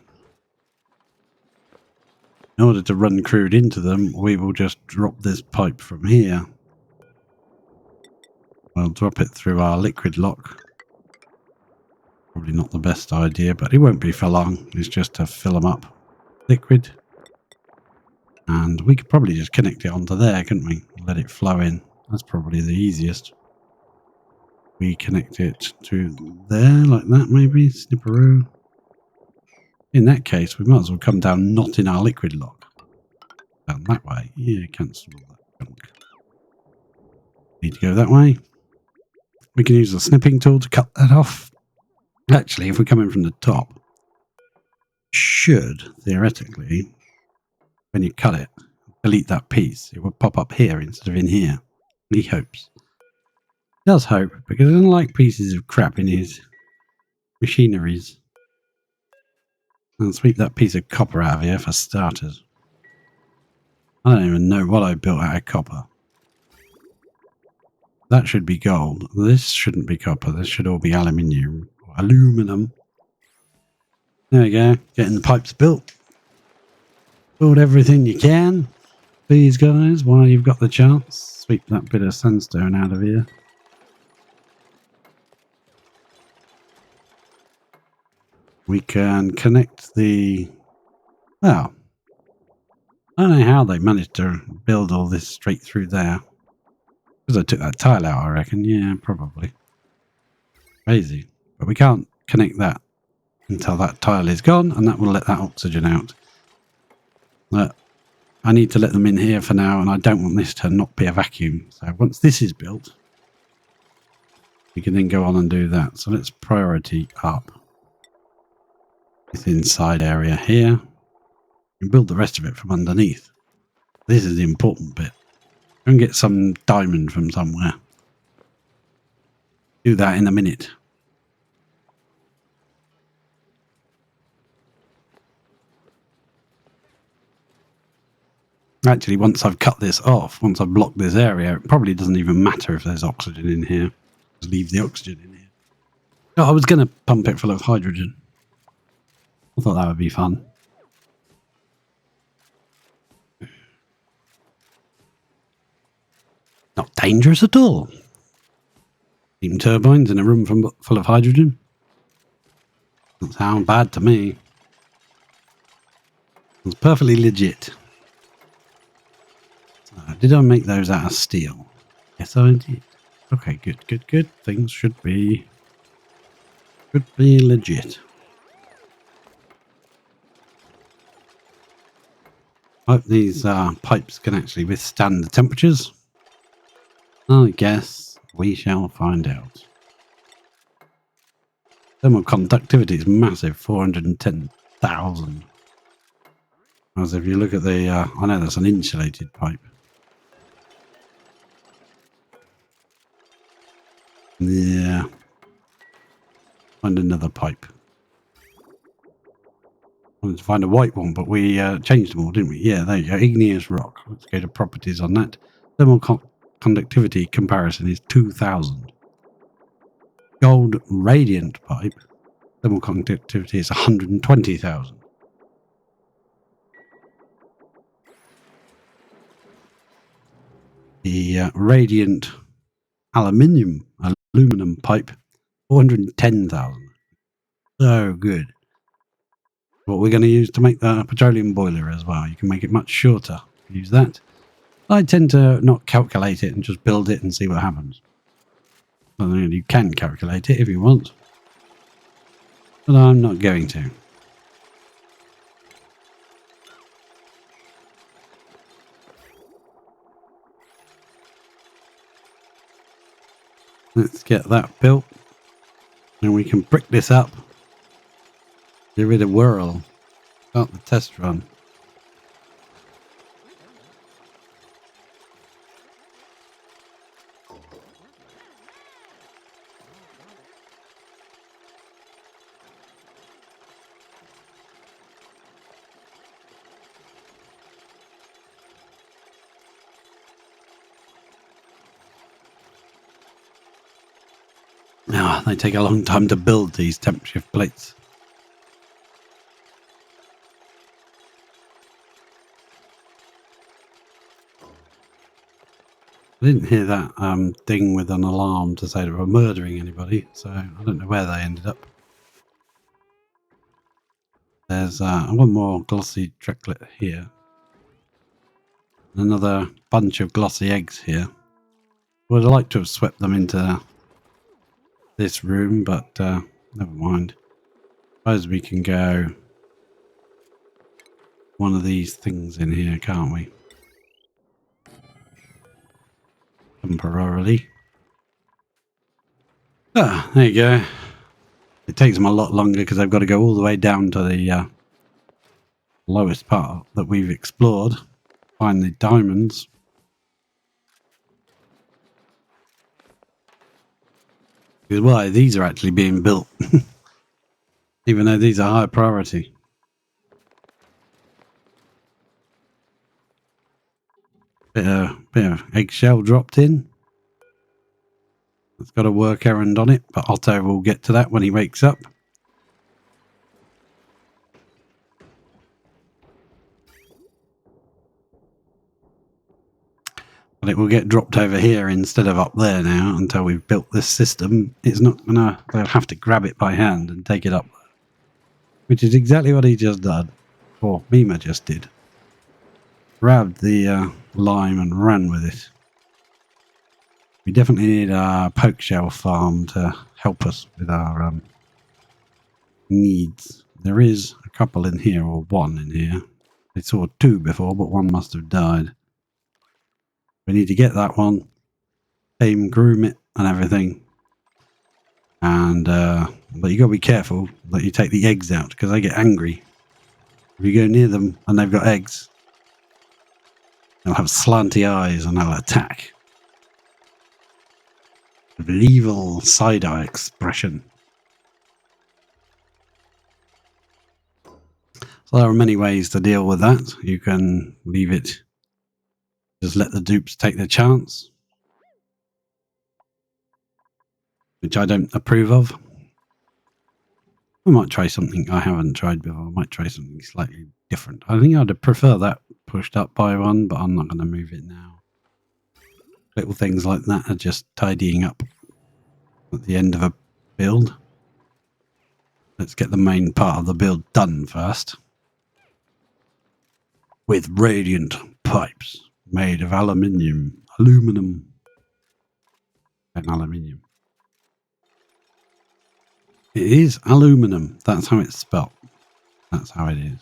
In order to run crude into them, we will just drop this pipe from here. We'll drop it through our liquid lock. Probably not the best idea, but it won't be for long. It's just to fill them up. Liquid. And we could probably just connect it onto there, couldn't we? Let it flow in. That's probably the easiest. We connect it to there, like that maybe. Snipperoo. In that case, we might as well come down not in our liquid lock. Down that way. Yeah, cancel all that junk. Need to go that way. We can use the snipping tool to cut that off. Actually, if we come in from the top, should, theoretically, when you cut it, delete that piece, it will pop up here instead of in here. He hopes. He does hope, because he doesn't like pieces of crap in his machineries. And sweep that piece of copper out of here for starters. I don't even know what I built out of copper. That should be gold. This shouldn't be copper. This should all be aluminium. Or aluminum. There we go. Getting the pipes built. Build everything you can. Please, guys, while you've got the chance. Sweep that bit of sandstone out of here. We can connect the... Well, I don't know how they managed to build all this straight through there. Because I took that tile out, I reckon. Yeah, probably. Crazy. But we can't connect that until that tile is gone, and that will let that oxygen out. But I need to let them in here for now, and I don't want this to not be a vacuum. So once this is built, we can then go on and do that. So let's priority up this inside area here. And build the rest of it from underneath. This is the important bit. Go and get some diamond from somewhere. Do that in a minute. Actually, once I've cut this off, once I've blocked this area, it probably doesn't even matter if there's oxygen in here. Just leave the oxygen in here. Oh, I was going to pump it full of hydrogen. I thought that would be fun. Not dangerous at all. Steam turbines in a room full of hydrogen. Doesn't sound bad to me. It's perfectly legit. Did I make those out of steel? Yes, I did. Okay, good. Things should be legit. I hope these pipes can actually withstand the temperatures. I guess we shall find out. Thermal conductivity is massive, 410,000. Whereas if you look at the, I know that's an insulated pipe. Yeah. Find another pipe. I wanted to find a white one, but we changed them all, didn't we? Yeah, there you go. Igneous rock. Let's go to properties on that. Thermal conductivity comparison is 2,000. Gold radiant pipe. Thermal conductivity is 120,000. the radiant aluminum pipe, 410,000. So good. What we're going to use to make the petroleum boiler as well. You can make it much shorter. Use that. I tend to not calculate it and just build it and see what happens. Well, you can calculate it if you want, but I'm not going to. Let's get that built, and we can brick this up. Get rid of whirl. Start the test run. They take a long time to build these temp shift plates. I didn't hear that ding with an alarm to say they were murdering anybody, so I don't know where they ended up. There's one more glossy tricklet here. Another bunch of glossy eggs here. Would have liked to have swept them into this room, but never mind. Suppose we can go one of these things in here, can't we? Temporarily. Ah, there you go. It takes them a lot longer because I've got to go all the way down to the lowest part that we've explored. Find the diamonds. Because why? These are actually being built. Even though these are high priority. Bit of eggshell dropped in. It's got a work errand on it, but Otto will get to that when he wakes up. But it will get dropped over here instead of up there now until we've built this system. It's not gonna, they'll have to grab it by hand and take it up. Which is exactly what he just did. Or Mima just did. Grabbed the lime and ran with it. We definitely need a poke shell farm to help us with our needs. There is a couple in here, or one in here. I saw two before, but one must have died. We need to get that one, tame, groom it, and everything. And but you got to be careful that you take the eggs out because they get angry. If you go near them and they've got eggs, they'll have slanty eyes and they'll attack. With an evil side-eye expression. So there are many ways to deal with that. You can leave it, just let the dupes take their chance, which I don't approve of. I might try something I haven't tried before. I might try something slightly different. I think I'd prefer that pushed up by one, but I'm not going to move it now. Little things like that are just tidying up at the end of a build. Let's get the main part of the build done first. With radiant pipes made of aluminum, and aluminium. It is aluminum. That's how it's spelt. That's how it is.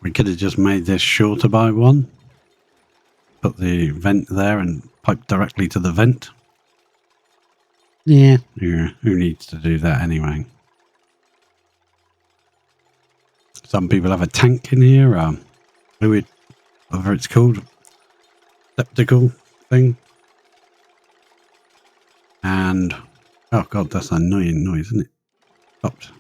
We could have just made this shorter by one. Put the vent there and pipe directly to the vent. Yeah, who needs to do that anyway? Some people have a tank in here, fluid, whatever it's called, receptacle thing. And, oh god, that's an annoying noise, isn't it? Stopped.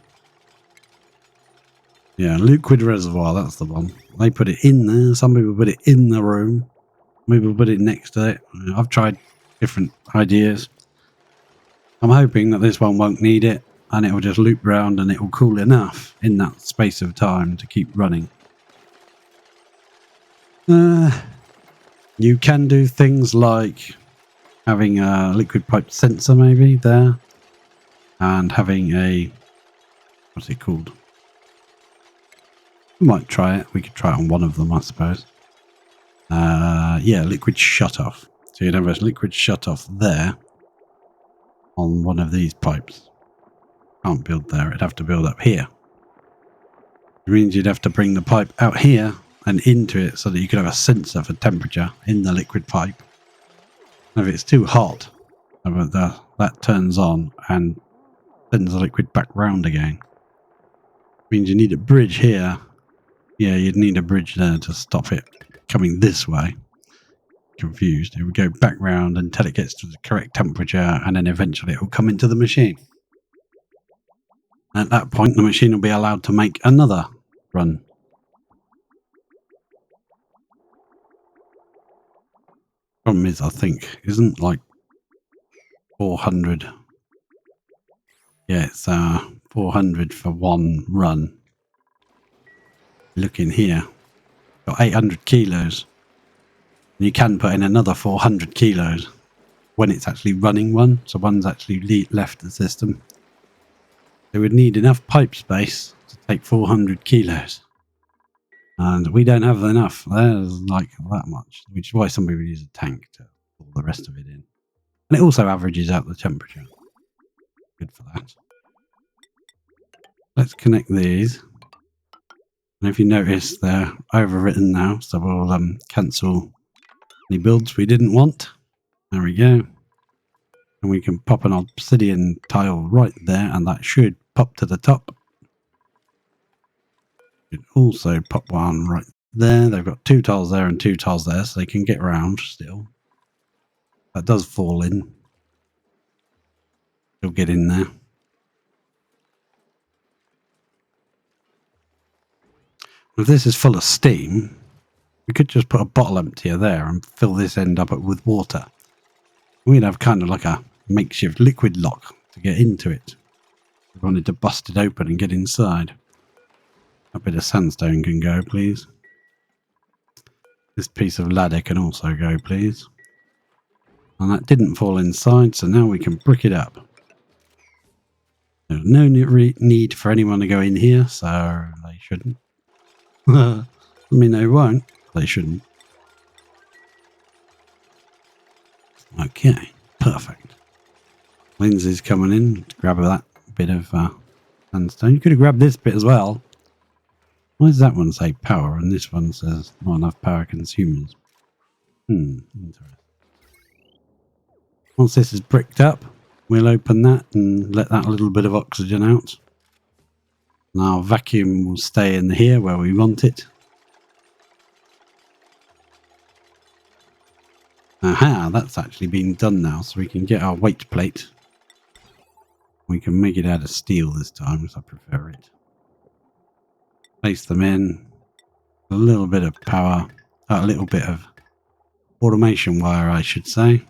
Yeah, liquid reservoir, that's the one. They put it in there, some people put it in the room, some people put it next to it. I've tried different ideas. I'm hoping that this one won't need it, and it will just loop round and it will cool enough in that space of time to keep running. You can do things like having a liquid pipe sensor maybe there, and having a, what's it called? We might try it. We could try it on one of them, I suppose. Yeah, liquid shutoff. So you'd have a liquid shutoff there on one of these pipes. Can't build there. It'd have to build up here. It means you'd have to bring the pipe out here and into it so that you could have a sensor for temperature in the liquid pipe. And if it's too hot, that turns on and sends the liquid back round again. It means you need a bridge here. Yeah, you'd need a bridge there to stop it coming this way. Confused. It would go back round until it gets to the correct temperature, and then eventually it will come into the machine. At that point, the machine will be allowed to make another run. Problem is, I think, isn't like 400. Yeah, it's 400 for one run. Look in here. Got 800 kilos. And you can put in another 400 kilos when it's actually running one. So one's actually left the system. They would need enough pipe space to take 400 kilos. And we don't have enough. There's like that much, which is why somebody would use a tank to pull the rest of it in. And it also averages out the temperature. Good for that. Let's connect these. And if you notice, they're overwritten now, so we'll cancel any builds we didn't want. There we go. And we can pop an obsidian tile right there, and that should pop to the top. You can also pop one right there. They've got 2 tiles there and 2 tiles there, so they can get around still. That does fall in. They'll get in there. If this is full of steam, we could just put a bottle emptier there and fill this end up with water. We'd have kind of like a makeshift liquid lock to get into it. We wanted to bust it open and get inside. A bit of sandstone can go, please. This piece of ladder can also go, please. And that didn't fall inside, so now we can brick it up. There's no need for anyone to go in here, so they shouldn't. I mean, they won't. They shouldn't. Okay, perfect. Lindsay's coming in to grab that bit of sandstone. You could have grabbed this bit as well. Why does that one say power and this one says not enough power consumers? Interesting. Once this is bricked up, we'll open that and let that little bit of oxygen out. Now vacuum will stay in here where we want it. Aha, that's actually been done now, so we can get our weight plate. We can make it out of steel this time, because I prefer it. Place them in. A little bit of power, a little bit of automation wire, I should say.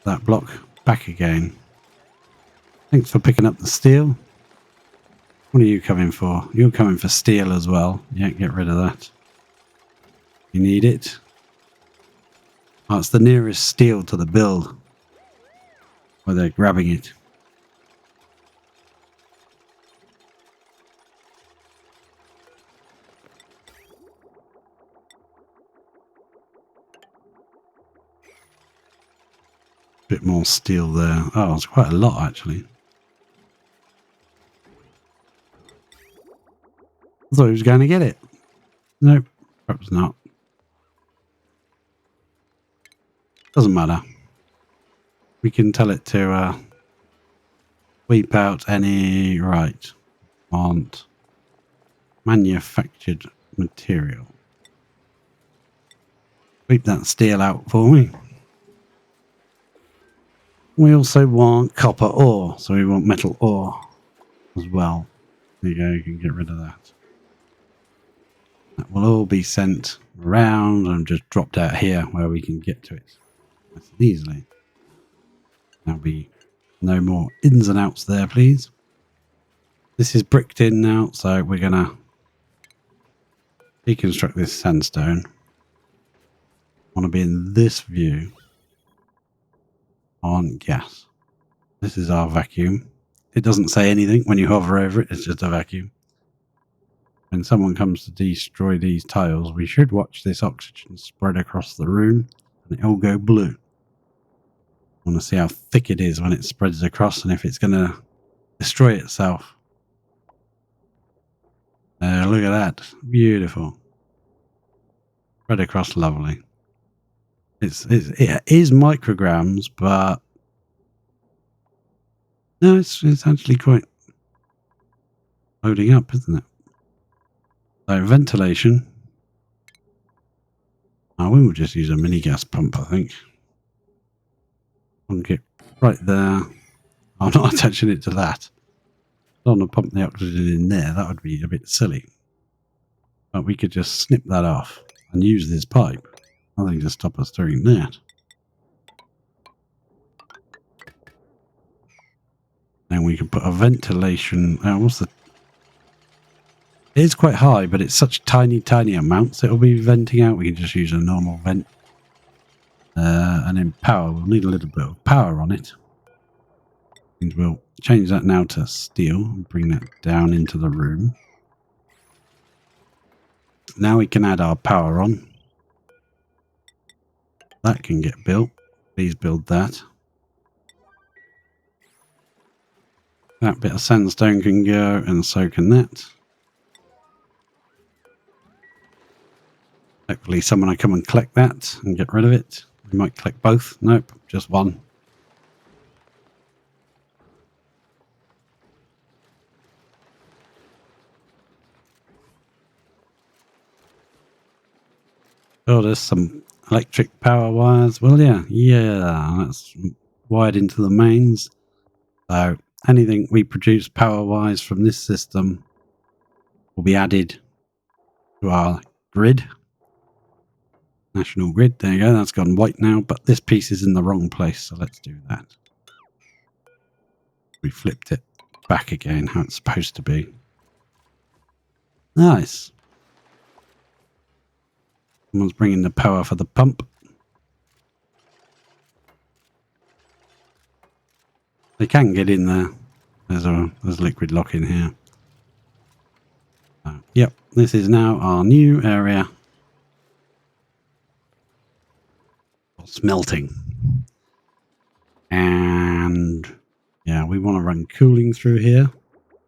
That block back again. Thanks for picking up the steel. What are you coming for? You're coming for steel as well. Yeah, get rid of that. You need it. Oh, it's the nearest steel to the build where they're grabbing it. Bit more steel there. Oh, it's quite a lot actually. I thought he was going to get it. Nope, perhaps not. Doesn't matter. We can tell it to sweep out any... Right. Want manufactured material. Sweep that steel out for me. We also want copper ore, so we want metal ore as well. There you go, you can get rid of that. That will all be sent around and just dropped out here where we can get to it nice and easily. There'll be no more ins and outs there, please. This is bricked in now, so we're going to deconstruct this sandstone. I want to be in this view on gas. This is our vacuum. It doesn't say anything when you hover over it, it's just a vacuum. When someone comes to destroy these tiles, we should watch this oxygen spread across the room and it'll go blue. I want to see how thick it is when it spreads across and if it's going to destroy itself. Look at that. Beautiful. Spread across lovely. It is micrograms, but no, it's actually quite loading up, isn't it? So ventilation. We will just use a mini gas pump, I think. Plunk it right there. I'm not attaching it to that. I don't want to pump the oxygen in there. That would be a bit silly. But we could just snip that off and use this pipe. Nothing to stop us doing that. Then we can put a ventilation. What's the? It is quite high, but it's such tiny amounts. It'll be venting out. We can just use a normal vent. And then power. We'll need a little bit of power on it. And we'll change that now to steel and bring that down into the room. Now we can add our power on. That can get built. Please build that. That bit of sandstone can go, and so can that. Hopefully someone will come and collect that and get rid of it. We might collect both. Nope, just one. Oh, there's some electric power wires. Well, yeah, that's wired into the mains. So anything we produce power-wise from this system will be added to our grid. National grid. There you go. That's gone white now, but this piece is in the wrong place, so let's do that. We flipped it back again, how it's supposed to be. Nice. Someone's bringing the power for the pump. They can get in there. There's liquid lock in here. Yep, this is now our new area. Smelting. And yeah, we want to run cooling through here.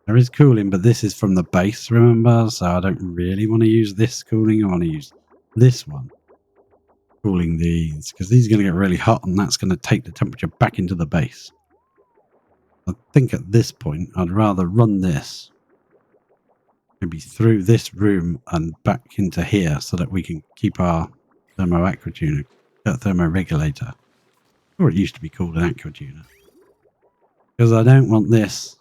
There is cooling, but this is from the base, remember? So I don't really want to use this cooling. I want to use this one. Cooling these, because these are going to get really hot and that's going to take the temperature back into the base. I think at this point, I'd rather run this maybe through this room and back into here so that we can keep our thermoregulator. Or it used to be called an aquatuner. Because I don't want this.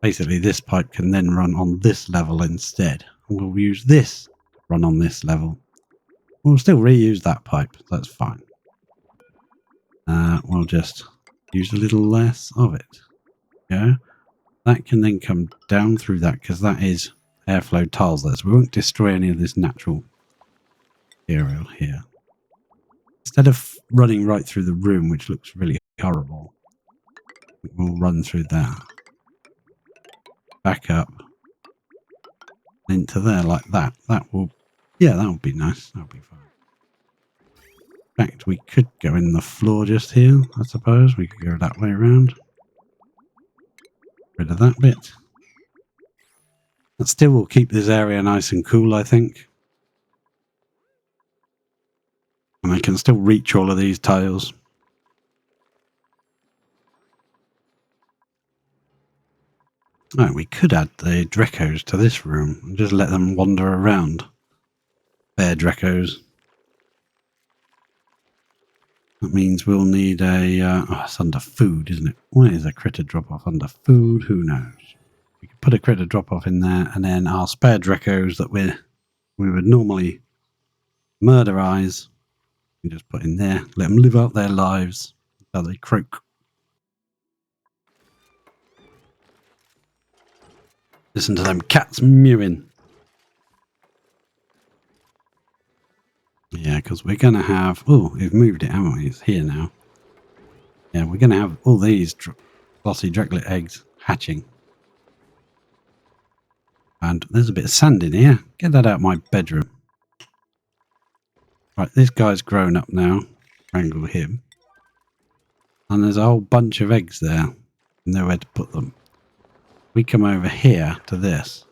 Basically, this pipe can then run on this level instead. We'll use this to run on this level. We'll still reuse that pipe. That's fine. We'll just use a little less of it. Yeah. That can then come down through that because that is airflow tiles there. So we won't destroy any of this natural material here. Instead of running right through the room, which looks really horrible, we'll run through that. Back up. Into there like that. That will be nice. That'll be fine. In fact, we could go in the floor just here, I suppose. We could go that way around. Rid of that bit. That still will keep this area nice and cool, I think. And I can still reach all of these tiles. Oh, we could add the Drecos to this room and just let them wander around. Bear Drecos. That means we'll need a... it's under food, isn't it? Why is a critter drop-off under food? Who knows? We could put a critter drop-off in there, and then our spare Drecos that we're we would normally murderize and just put in there, let them live out their lives until they croak. Listen to them cats mewing. Yeah, because we're going to have... Oh, we've moved it, haven't we? It's here now. Yeah, we're going to have all these glossy Drecklet eggs hatching. And there's a bit of sand in here. Get that out of my bedroom. Right, this guy's grown up now. Wrangle him. And there's a whole bunch of eggs there. Nowhere to put them. We come over here to this.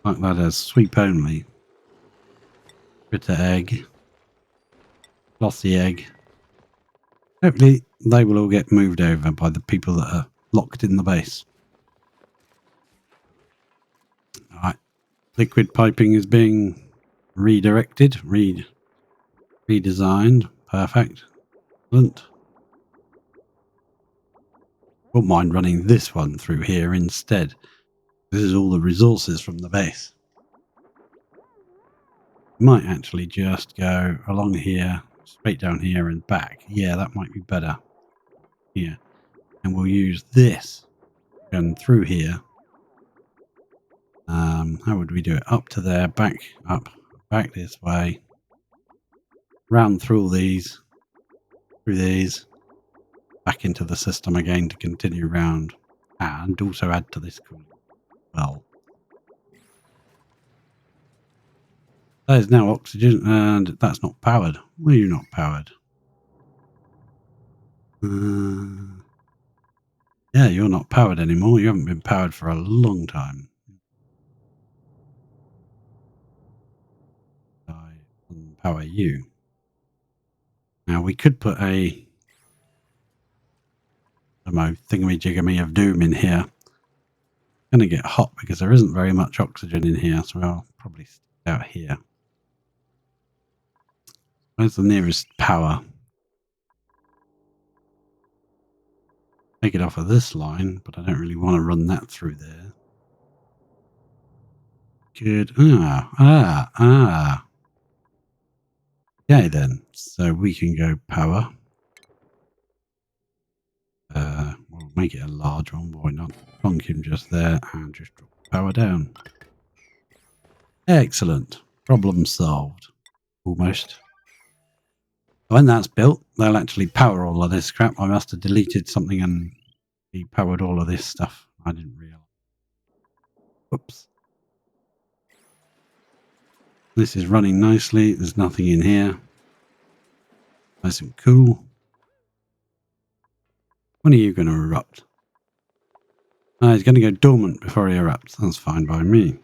Like that as sweep only. Critter egg. Glossy egg. Hopefully they will all get moved over by the people that are locked in the base. Alright. Liquid piping is being redirected. Redesigned. Perfect. Excellent. Won't mind running this one through here instead. This is all the resources from the base. Might actually just go along here, straight down here and back. Yeah, that might be better. Here. And we'll use this going through here. How would we do it? Up to there, back, up, back this way. Round through all these. Through these. Back into the system again to continue round. And also add to this cooling well. That is now oxygen, and that's not powered. Why are you not powered? Yeah, you're not powered anymore. You haven't been powered for a long time. I unpower you. Now, we could put a thingamajigamy of doom in here. It's going to get hot because there isn't very much oxygen in here, so I'll probably stick it out here. Where's the nearest power? Take it off of this line, but I don't really want to run that through there. Good. Okay then, so we can go power. We'll make it a large one, why not? Plonk him just there and just drop power down. Excellent. Problem solved. Almost. When that's built, they'll actually power all of this crap. I must have deleted something and he powered all of this stuff. I didn't realize. Whoops. This is running nicely. There's nothing in here. Nice and cool. When are you going to erupt? He's going to go dormant before he erupts. That's fine by me.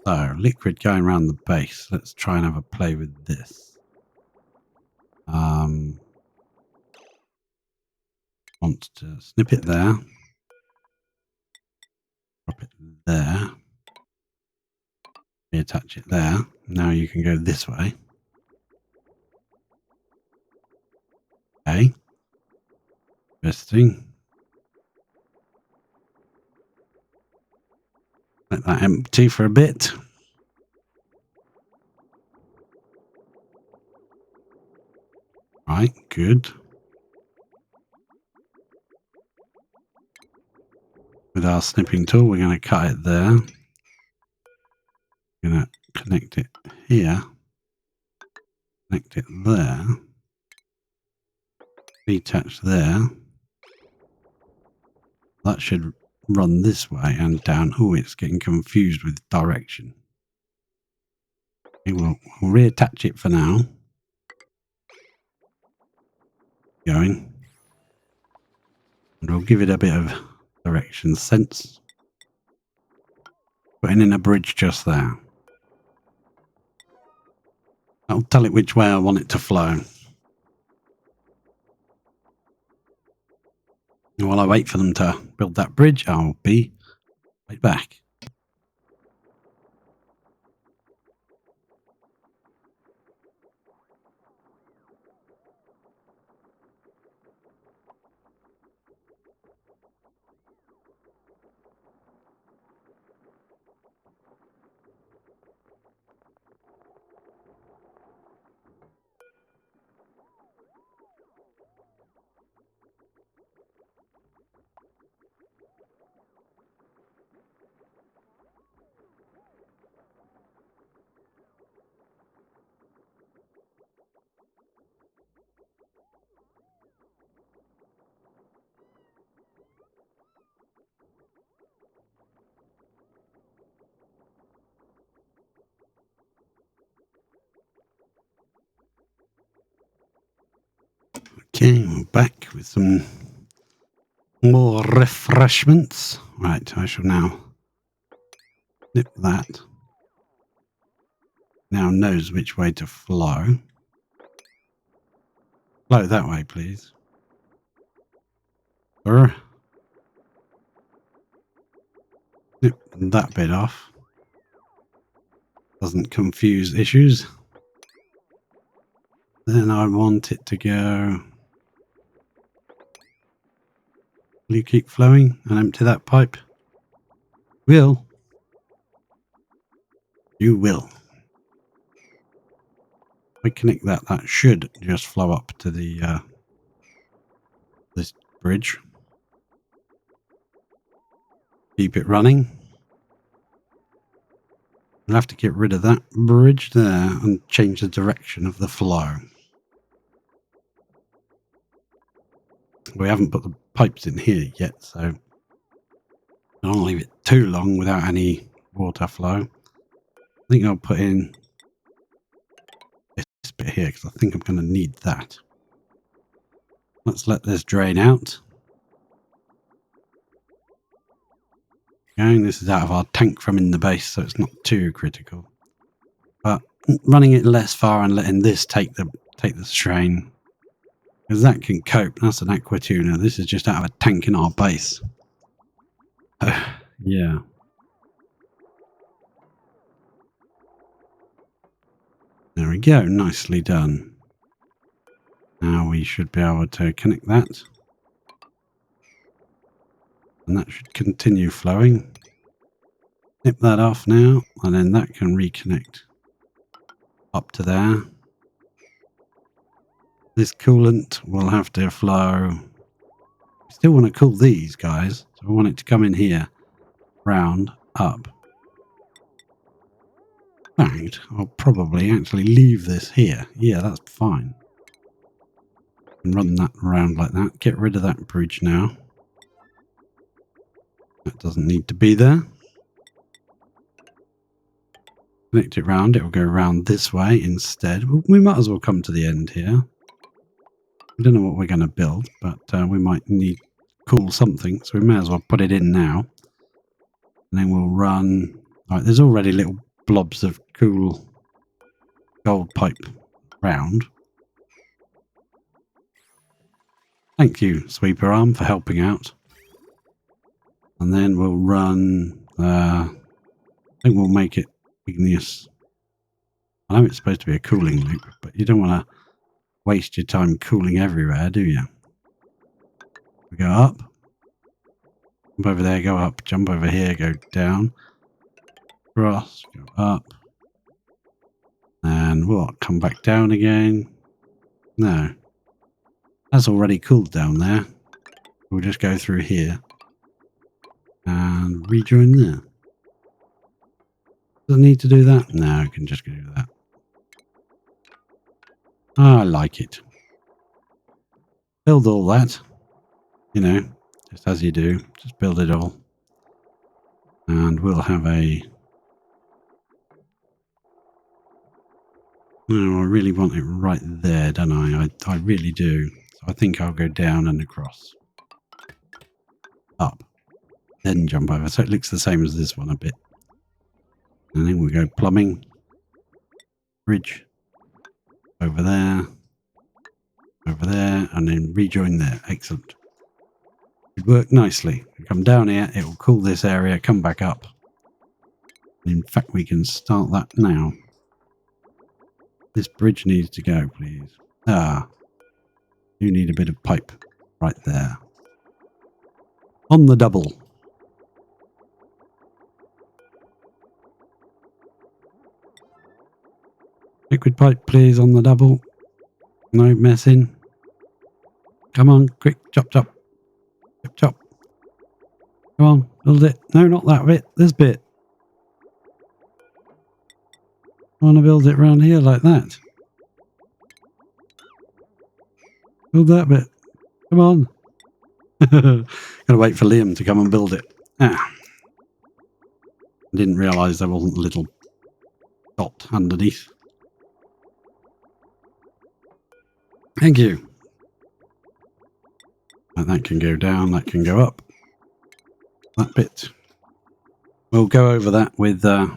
So, liquid going around the base. Let's try and have a play with this. Want to snip it there. Drop it there. Reattach it there. Now you can go this way. Okay. Interesting. Let that empty for a bit. Right, good. With our snipping tool, we're going to cut it there. We're going to connect it here. Connect it there. Detach there. That should run this way and down. Oh, it's getting confused with direction. Okay, we'll reattach it for now. Going. And we'll give it a bit of direction sense. Putting in a bridge just there. I'll tell it which way I want it to flow. And while I wait for them to build that bridge, I'll be right back. Okay, we're back with some more refreshments. Right, I shall now nip that. Now knows which way to flow. Flow that way, please. Nip that bit off. Doesn't confuse issues. Then I want it to go. Will you keep flowing and empty that pipe? Will. You will. If I connect that, that should just flow up to the this bridge. Keep it running. We'll have to get rid of that bridge there and change the direction of the flow. We haven't put the pipes in here yet, so I don't leave it too long without any water flow. I think I'll put in this bit here because I think I'm going to need that. Let's let this drain out. Okay, this is out of our tank from in the base, so it's not too critical. But running it less far and letting this take the strain, because that can cope. That's an aqua tuner. This is just out of a tank in our base. Yeah. There we go. Nicely done. Now we should be able to connect that. And that should continue flowing. Nip that off now, and then that can reconnect up to there. This coolant will have to flow. We still want to cool these guys, so we want it to come in here, round, up. In fact, I'll probably actually leave this here. Yeah, that's fine. And run that around like that. Get rid of that bridge now. That doesn't need to be there. Connect it round. It will go around this way instead. We might as well come to the end here. I don't know what we're going to build, but we might need cool something, so we may as well put it in now. And then we'll run. All right, there's already little blobs of cool gold pipe round. Thank you, Sweeper Arm, for helping out. And then we'll run. I think we'll make it igneous. I know it's supposed to be a cooling loop, but you don't want to waste your time cooling everywhere, do you? We go up. Jump over there, go up. Jump over here, go down. Cross, go up. And what? Come back down again? No. That's already cooled down there. We'll just go through here. And rejoin there. Does it need to do that? No, it can just do that. I like it. Build all that. You know, just as you do. Just build it all. And we'll have a... No, I really want it right there, don't I? I really do. So I think I'll go down and across. Up. Then jump over. So it looks the same as this one a bit. And then we go plumbing. Bridge. Over there. Over there. And then rejoin there. Excellent. It worked nicely. We come down here. It will cool this area. Come back up. In fact, we can start that now. This bridge needs to go, please. Ah. You need a bit of pipe right there. On the double. Liquid pipe, please, on the double. No messing. Come on, quick, chop, chop. Chop, chop. Come on, build it. No, not that bit. This bit. I want to build it around here like that. Build that bit. Come on. Gotta wait for Liam to come and build it. Ah. I didn't realise there wasn't a little dot underneath. Thank you. And that can go down, that can go up. That bit. We'll go over that with... Oh,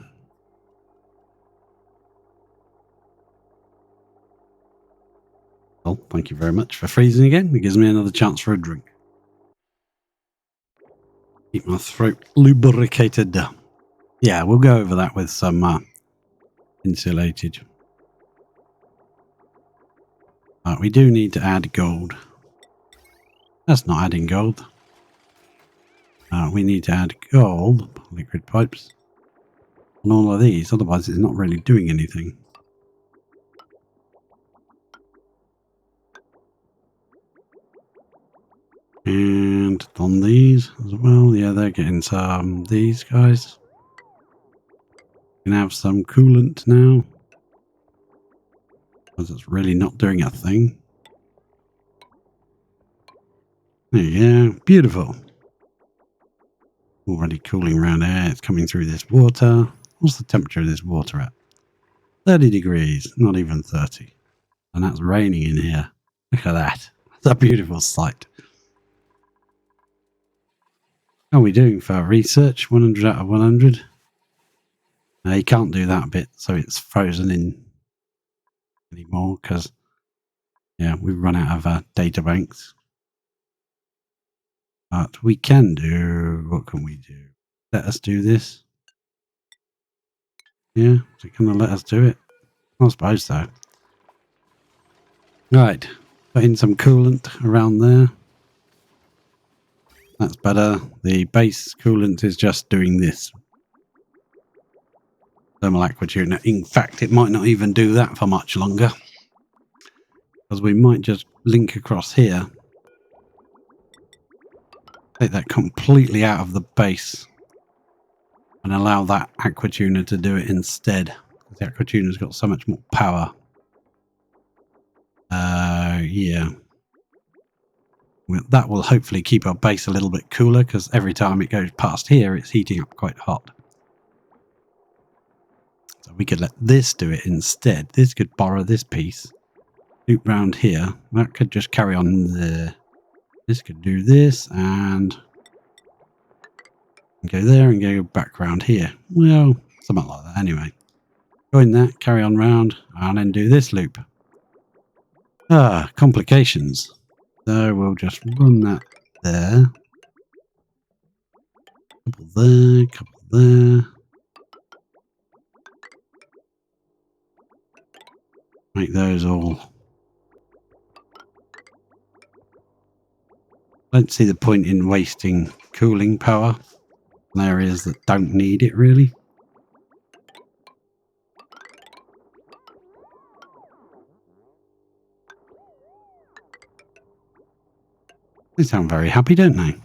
thank you very much for freezing again. It gives me another chance for a drink. Keep my throat lubricated. Yeah, we'll go over that with some insulated. We do need to add gold. That's not adding gold. We need to add gold, liquid pipes, on all of these. Otherwise, it's not really doing anything. And on these as well. Yeah, they're getting some. These guys can have some coolant now. Because it's really not doing a thing. There you go. Beautiful. Already cooling around there. It's coming through this water. What's the temperature of this water at? 30 degrees. Not even 30. And that's raining in here. Look at that. It's a beautiful sight. How are we doing for our research? 100 out of 100. No, you can't do that bit, so it's frozen in anymore because, yeah, we've run out of data banks. But we can do... What can we do? Let us do this. Yeah, is it going to let us do it? I suppose so. Right, put in some coolant around there. That's better. The base coolant is just doing this. Thermal aqua tuner. In fact, it might not even do that for much longer. Because we might just link across here. Take that completely out of the base. And allow that aqua tuner to do it instead. The aqua tuner's got so much more power. Yeah. Well, that will hopefully keep our base a little bit cooler because every time it goes past here, it's heating up quite hot. So we could let this do it instead. This could borrow this piece. Loop round here. That could just carry on there. This could do this and go there and go back round here. Well, something like that anyway. Go in that, carry on round, and then do this loop. Complications. So we'll just run that there. Couple there, couple there. Make those all. Don't see the point in wasting cooling power on areas that don't need it really. They sound very happy, don't they?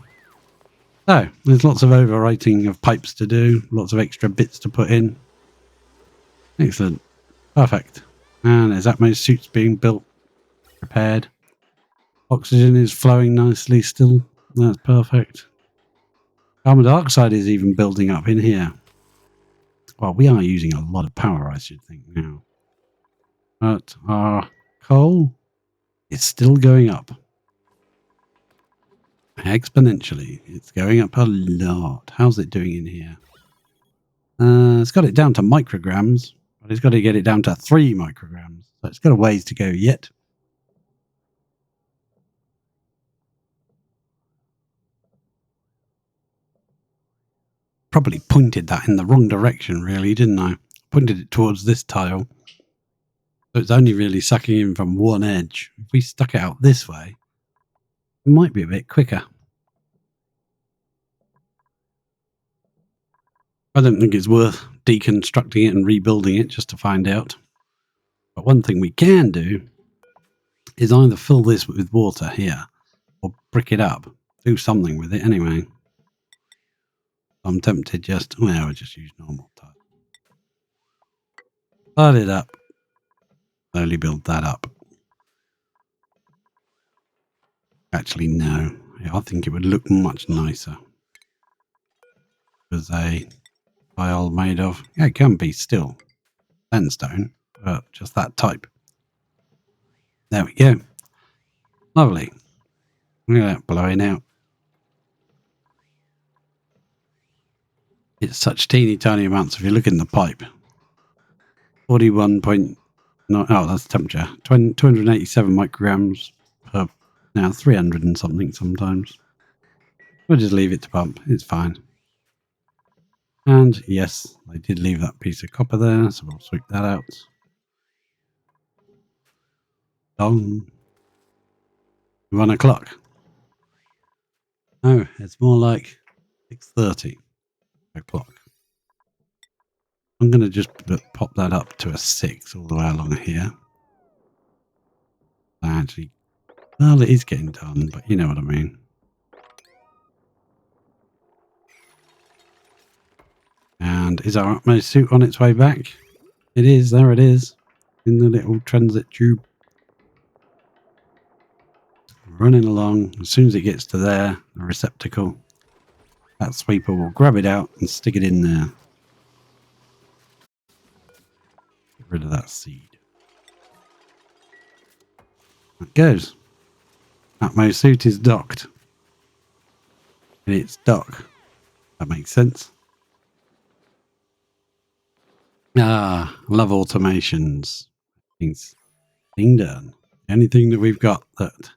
So, there's lots of overwriting of pipes to do, lots of extra bits to put in. Excellent. Perfect. And there's Atmos suits being built, prepared. Oxygen is flowing nicely still. That's perfect. Carbon dioxide is even building up in here. Well, we are using a lot of power, I should think, now. But our coal is still going up. Exponentially. It's going up a lot. How's it doing in here? It's got it down to micrograms, but it's got to get it down to 3 micrograms. So it's got a ways to go yet. Probably pointed that in the wrong direction, really, didn't I? Pointed it towards this tile. So it's only really sucking in from one edge. If we stuck it out this way, it might be a bit quicker. I don't think it's worth deconstructing it and rebuilding it just to find out. But one thing we can do is either fill this with water here or brick it up. Do something with it anyway. I'm tempted just, well, I'll just use normal tile. Start it up. Slowly build that up. Actually, no. I think it would look much nicer. As a tile made of, yeah, it can be still sandstone, but just that type. There we go. Lovely. Look at that blowing out. It's such teeny tiny amounts if you look in the pipe. 41.9, oh, that's temperature. 287 micrograms per, now 300 and something sometimes. We'll just leave it to pump. It's fine. And yes, I did leave that piece of copper there, so we'll sweep that out. Dong. 1 o'clock. Oh, it's more like 6:30 o'clock. I'm going to just pop that up to a 6 all the way along here. Actually, well, it is getting done, but you know what I mean. And is our utmost suit on its way back? It is. There it is. In the little transit tube. Running along. As soon as it gets to there, the receptacle, that sweeper will grab it out and stick it in there. Get rid of that seed. It goes. Utmost suit is docked. And it's dock. That makes sense. Ah, love automations. Things being done. The only thing that we've got that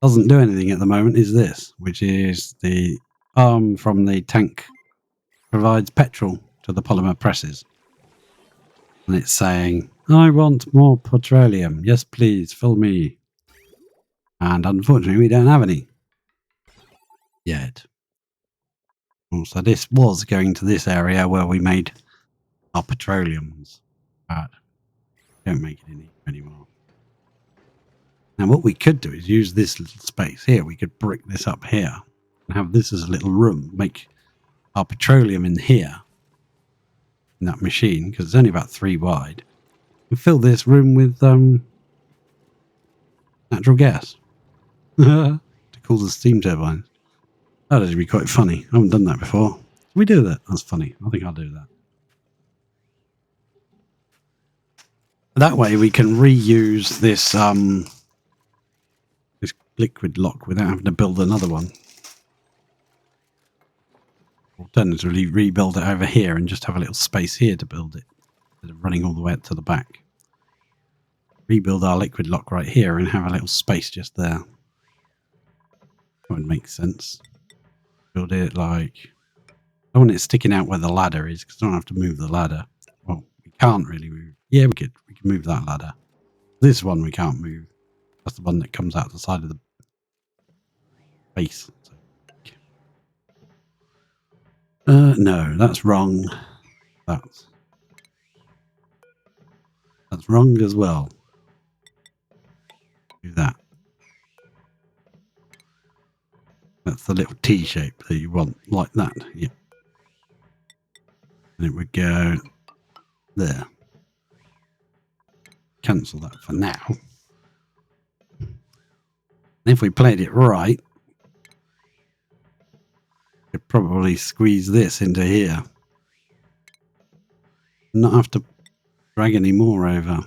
doesn't do anything at the moment is this, which is the arm from the tank provides petrol to the polymer presses. And it's saying, I want more petroleum. Yes, please, fill me. And unfortunately, we don't have any yet. So this was going to this area where we made our petroleums, but don't make it in anymore. Now what we could do is use this little space here. We could brick this up here and have this as a little room. Make our petroleum in here, in that machine, because it's only about 3 wide. And fill this room with natural gas to cool the steam turbines. That would be quite funny. I haven't done that before. Can we do that? That's funny. I think I'll do that. That way we can reuse this this liquid lock without having to build another one. Alternatively, rebuild it over here and just have a little space here to build it instead of running all the way up to the back. Rebuild our liquid lock right here and have a little space just there. That would make sense. Build it like... I want it sticking out where the ladder is because I don't have to move the ladder. Well, we can't really move. Yeah, we could. We can move that ladder. This one we can't move. That's the one that comes out the side of the base. No, that's wrong. That's wrong as well. Do that. That's the little T shape that you want, like that. Yeah. And it would go there. Cancel that for now. And if we played it right, we could probably squeeze this into here. Not have to drag any more over.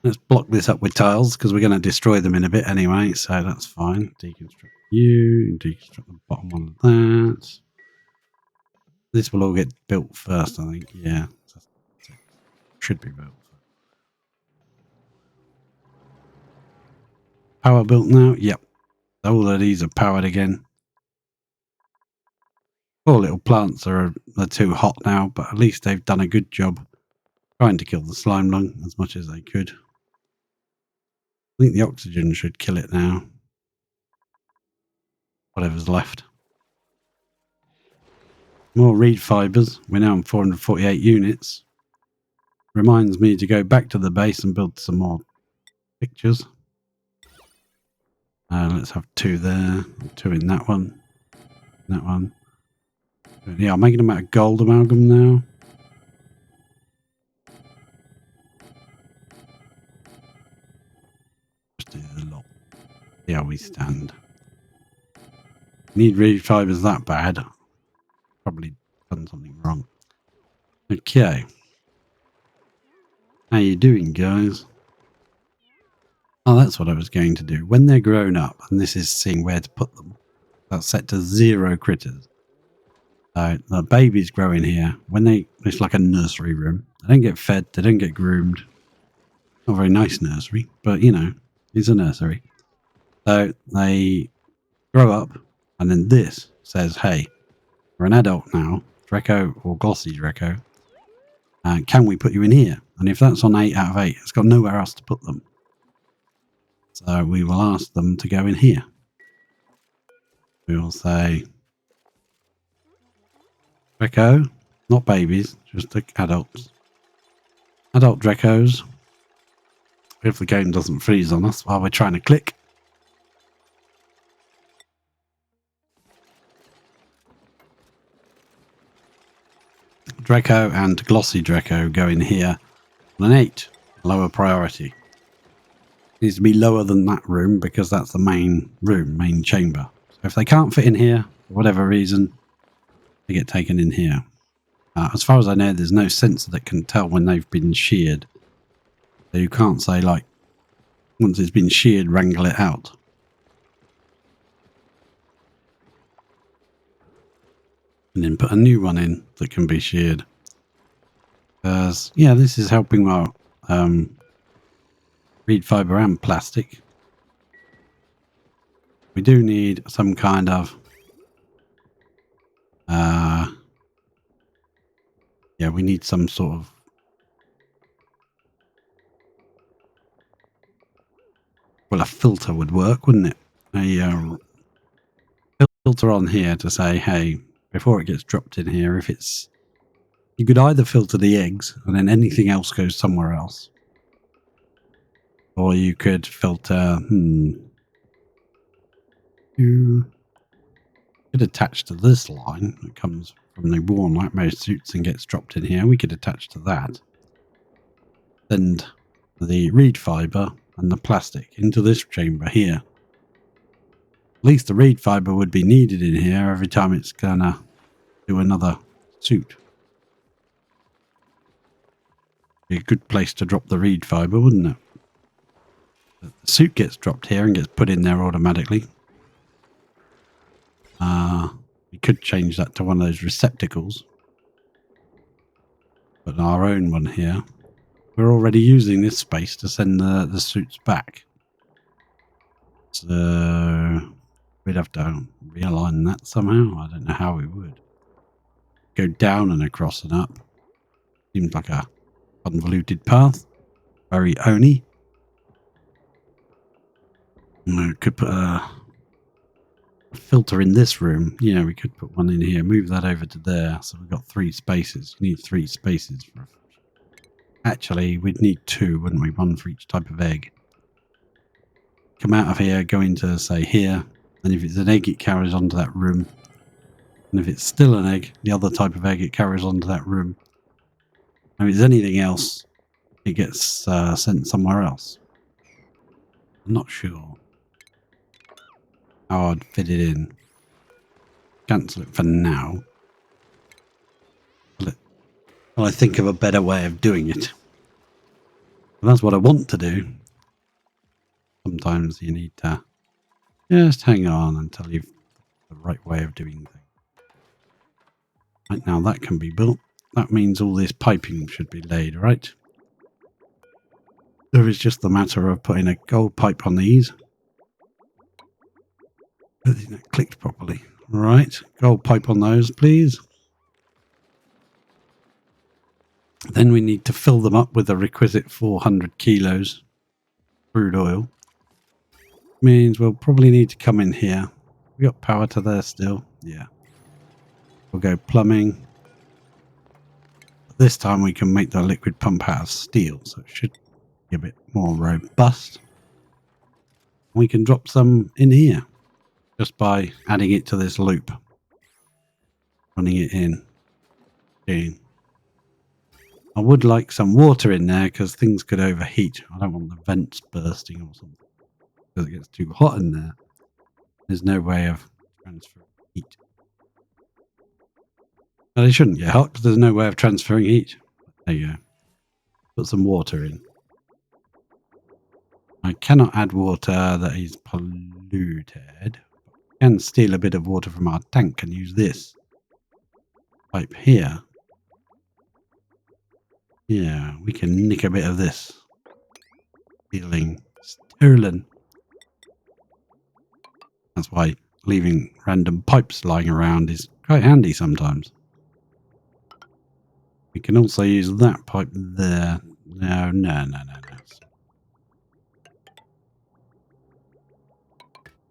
Let's block this up with tiles because we're going to destroy them in a bit anyway, so that's fine. Deconstruct you, deconstruct the bottom one of that. This will all get built first, I think. Yeah, should be built. Power built now? Yep. All of these are powered again. Poor little plants are too hot now, but at least they've done a good job trying to kill the slime lung as much as they could. I think the oxygen should kill it now. Whatever's left. More reed fibres. We're now on 448 units. Reminds me to go back to the base and build some more pictures. Let's have 2 there, 2 in that one, that one. Yeah, I'm making them out of gold amalgam now. Just do the lot. See how we stand. Need reed fibres that bad. Probably done something wrong. Okay. How you doing, guys? Oh, that's what I was going to do. When they're grown up, and this is seeing where to put them, that's set to 0 critters. So the babies grow in here. It's like a nursery room. They don't get fed. They don't get groomed. Not a very nice nursery, but it's a nursery. So they grow up, and then this says, hey, we're an adult now, Dreco or Glossy Dreco. Can we put you in here? And if that's on 8 out of 8, it's got nowhere else to put them. So we will ask them to go in here. We will say, Dreco, not babies, just the adults. Adult Drecos. If the game doesn't freeze on us while we're trying to click. Dreco and Glossy Dreco go in here on an 8, lower priority. It needs to be lower than that room because that's the main room, main chamber. So if they can't fit in here, for whatever reason, they get taken in here. As far as I know, there's no sensor that can tell when they've been sheared. So you can't say, like, once it's been sheared, wrangle it out. And then put a new one in that can be sheared. Because, yeah, this is helping our reed fiber and plastic. We do need some kind of yeah, we need some sort of a filter would work, wouldn't it? A filter on here to say, hey, before it gets dropped in here, if it's, you could either filter the eggs and then anything else goes somewhere else, or you could filter you could attach to this line that comes from the worn like most suits and gets dropped in here. We could attach to that, send the reed fiber and the plastic into this chamber here. At least the reed fiber would be needed in here every time it's gonna do another suit. Be a good place to drop the reed fiber, wouldn't it? The suit gets dropped here and gets put in there automatically. We could change that to one of those receptacles. But our own one here, we're already using this space to send the suits back. So we'd have to realign that somehow. I don't know how we would. Go down and across and up. Seems like a convoluted path. Very Oni. We could put a filter in this room. Yeah, we could put one in here. Move that over to there. So we've got 3 spaces. You need 3 spaces. Actually, we'd need 2, wouldn't we? 1 for each type of egg. Come out of here, go into, say, here. And if it's an egg, it carries onto that room. And if it's still an egg, the other type of egg, it carries onto that room. And if it's anything else, it gets sent somewhere else. I'm not sure how I'd fit it in. Cancel it for now. Well, I think of a better way of doing it. And that's what I want to do. Sometimes you need to just hang on until you've the right way of doing things. Right now that can be built. That means all this piping should be laid, right? There is just the matter of putting a gold pipe on these. I think that clicked properly. Right, gold pipe on those, please. Then we need to fill them up with the requisite 400 kilos crude oil. Means we'll probably need to come in here. We got power to there still? Yeah. We'll go plumbing. This time we can make the liquid pump out of steel, so it should be a bit more robust. We can drop some in here just by adding it to this loop. Running it in. Okay. I would like some water in there because things could overheat. I don't want the vents bursting or something because it gets too hot in there. There's no way of transferring heat. No, they shouldn't get hot because there's no way of transferring heat. There you go. Put some water in. I cannot add water that is polluted. We can steal a bit of water from our tank and use this pipe here. Yeah, we can nick a bit of this. Stolen. That's why leaving random pipes lying around is quite handy sometimes. We can also use that pipe there. No.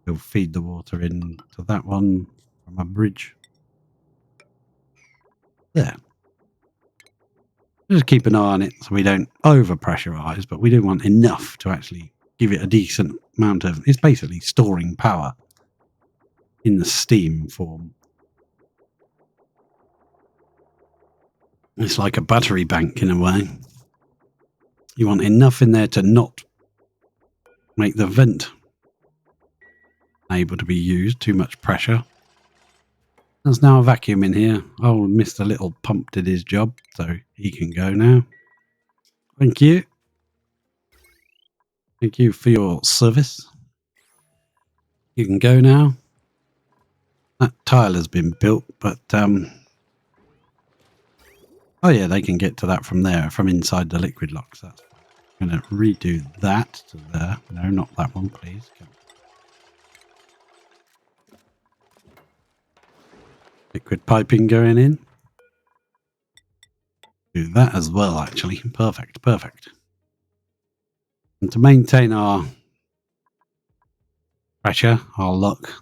We'll feed the water into that one from a bridge. There. Just keep an eye on it so we don't over pressurize, but we do want enough to actually give it a decent amount of. It's basically storing power in the steam form. It's like a battery bank in a way. You want enough in there to not make the vent able to be used, too much pressure. There's now a vacuum in here. Oh, Mr. Little Pump did his job, so he can go now. Thank you. Thank you for your service. You can go now. That tile has been built, but oh yeah, they can get to that from there, from inside the liquid locks. That's fine. I'm going to redo that to there. No, not that one, please. Liquid piping going in. Do that as well, actually. Perfect. And to maintain our pressure, our lock,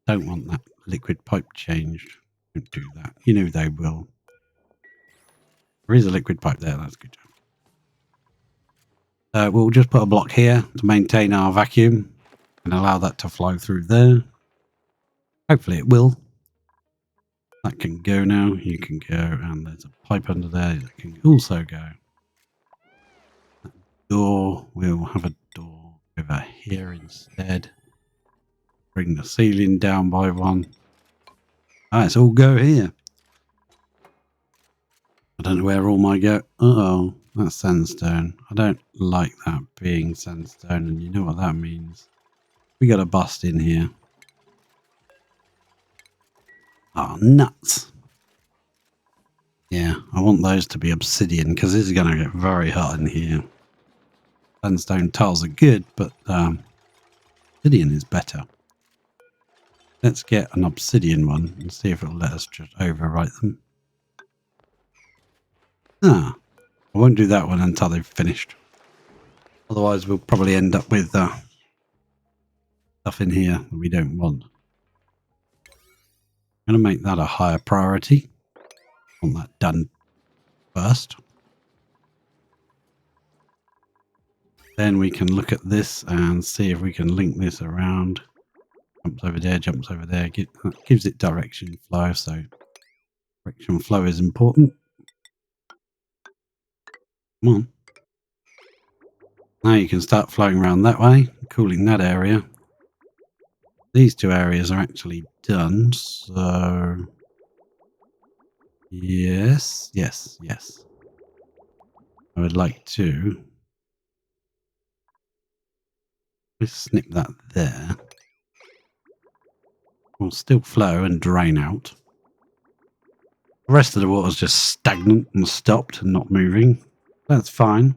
don't want that liquid pipe changed. Don't do that. You know they will. There is a liquid pipe there. That's good. We'll just put a block here to maintain our vacuum and allow that to flow through there. Hopefully it will. That can go now. You can go, and there's a pipe under there that can also go. That door, we'll have a door over here instead. Bring the ceiling down by one. It's all go here. I don't know where all my go. Uh-oh, that's sandstone. I don't like that being sandstone, and you know what that means. We got a bust in here. Oh, nuts. Yeah, I want those to be obsidian because this is going to get very hot in here. Sandstone tiles are good, but obsidian is better. Let's get an obsidian one and see if it'll let us just overwrite them. I won't do that one until they've finished. Otherwise, we'll probably end up with stuff in here that we don't want. I'm going to make that a higher priority. I want that done first. Then we can look at this and see if we can link this around. Jumps over there, gives it direction flow, so direction flow is important. Come on. Now you can start flowing around that way, cooling that area. These two areas are actually done, so yes. I would like to just snip that there. Will still flow and drain out. The rest of the water's just stagnant and stopped and not moving. That's fine.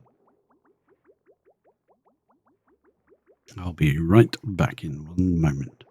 I'll be right back in one moment.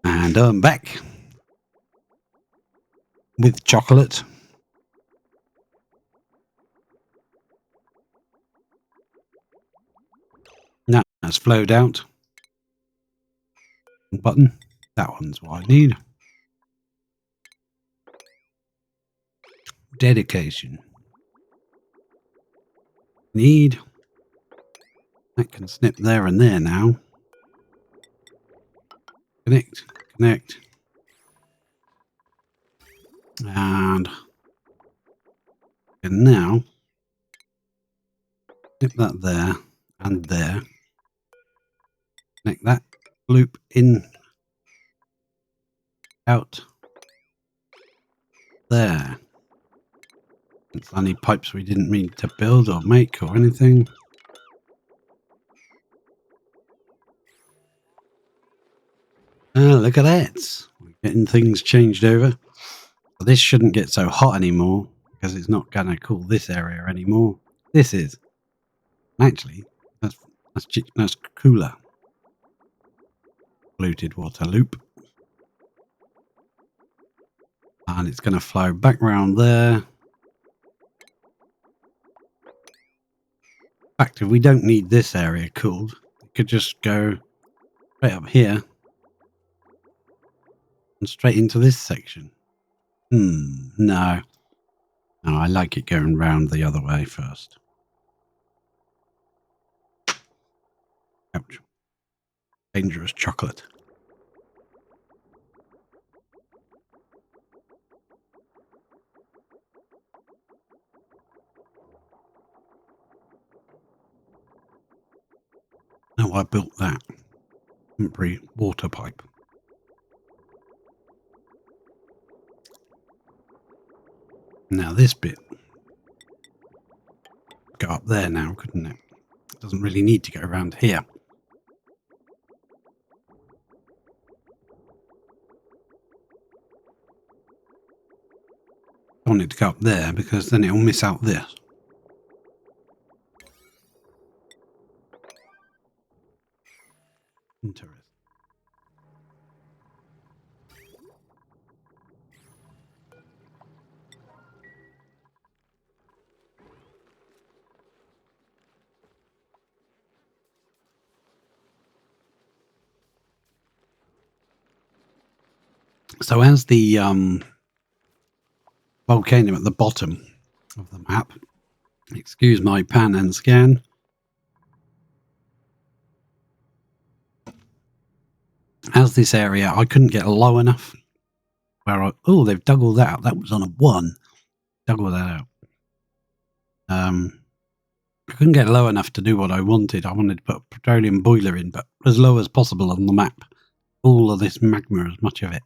And I'm back. with chocolate. Now that's flowed out. Button. That one's what I need. Dedication. Need. That can snip there and there now. Connect. Connect. And now snip that there and there. Connect that loop in, out, there. It's any pipes we didn't mean to build or make or anything. Look at that. We're getting things changed over. So this shouldn't get so hot anymore because it's not going to cool this area anymore. This is. Actually, that's cooler. Polluted water loop. And it's going to flow back round there. In fact, if we don't need this area cooled, we could just go right up here and straight into this section. No. No, I like it going round the other way first. Ouch. Dangerous chocolate. Oh, I built that temporary water pipe. Now this bit go up there now, couldn't it? It doesn't really need to go around here. I want it to go up there because then it'll miss out this. Interesting. So as the volcano at the bottom of the map, excuse my pan and scan, as this area, I couldn't get low enough where oh, they've dug all that out. That was on a 1. Dug all that out. I couldn't get low enough to do what I wanted. I wanted to put a petroleum boiler in, but as low as possible on the map. All of this magma, as much of it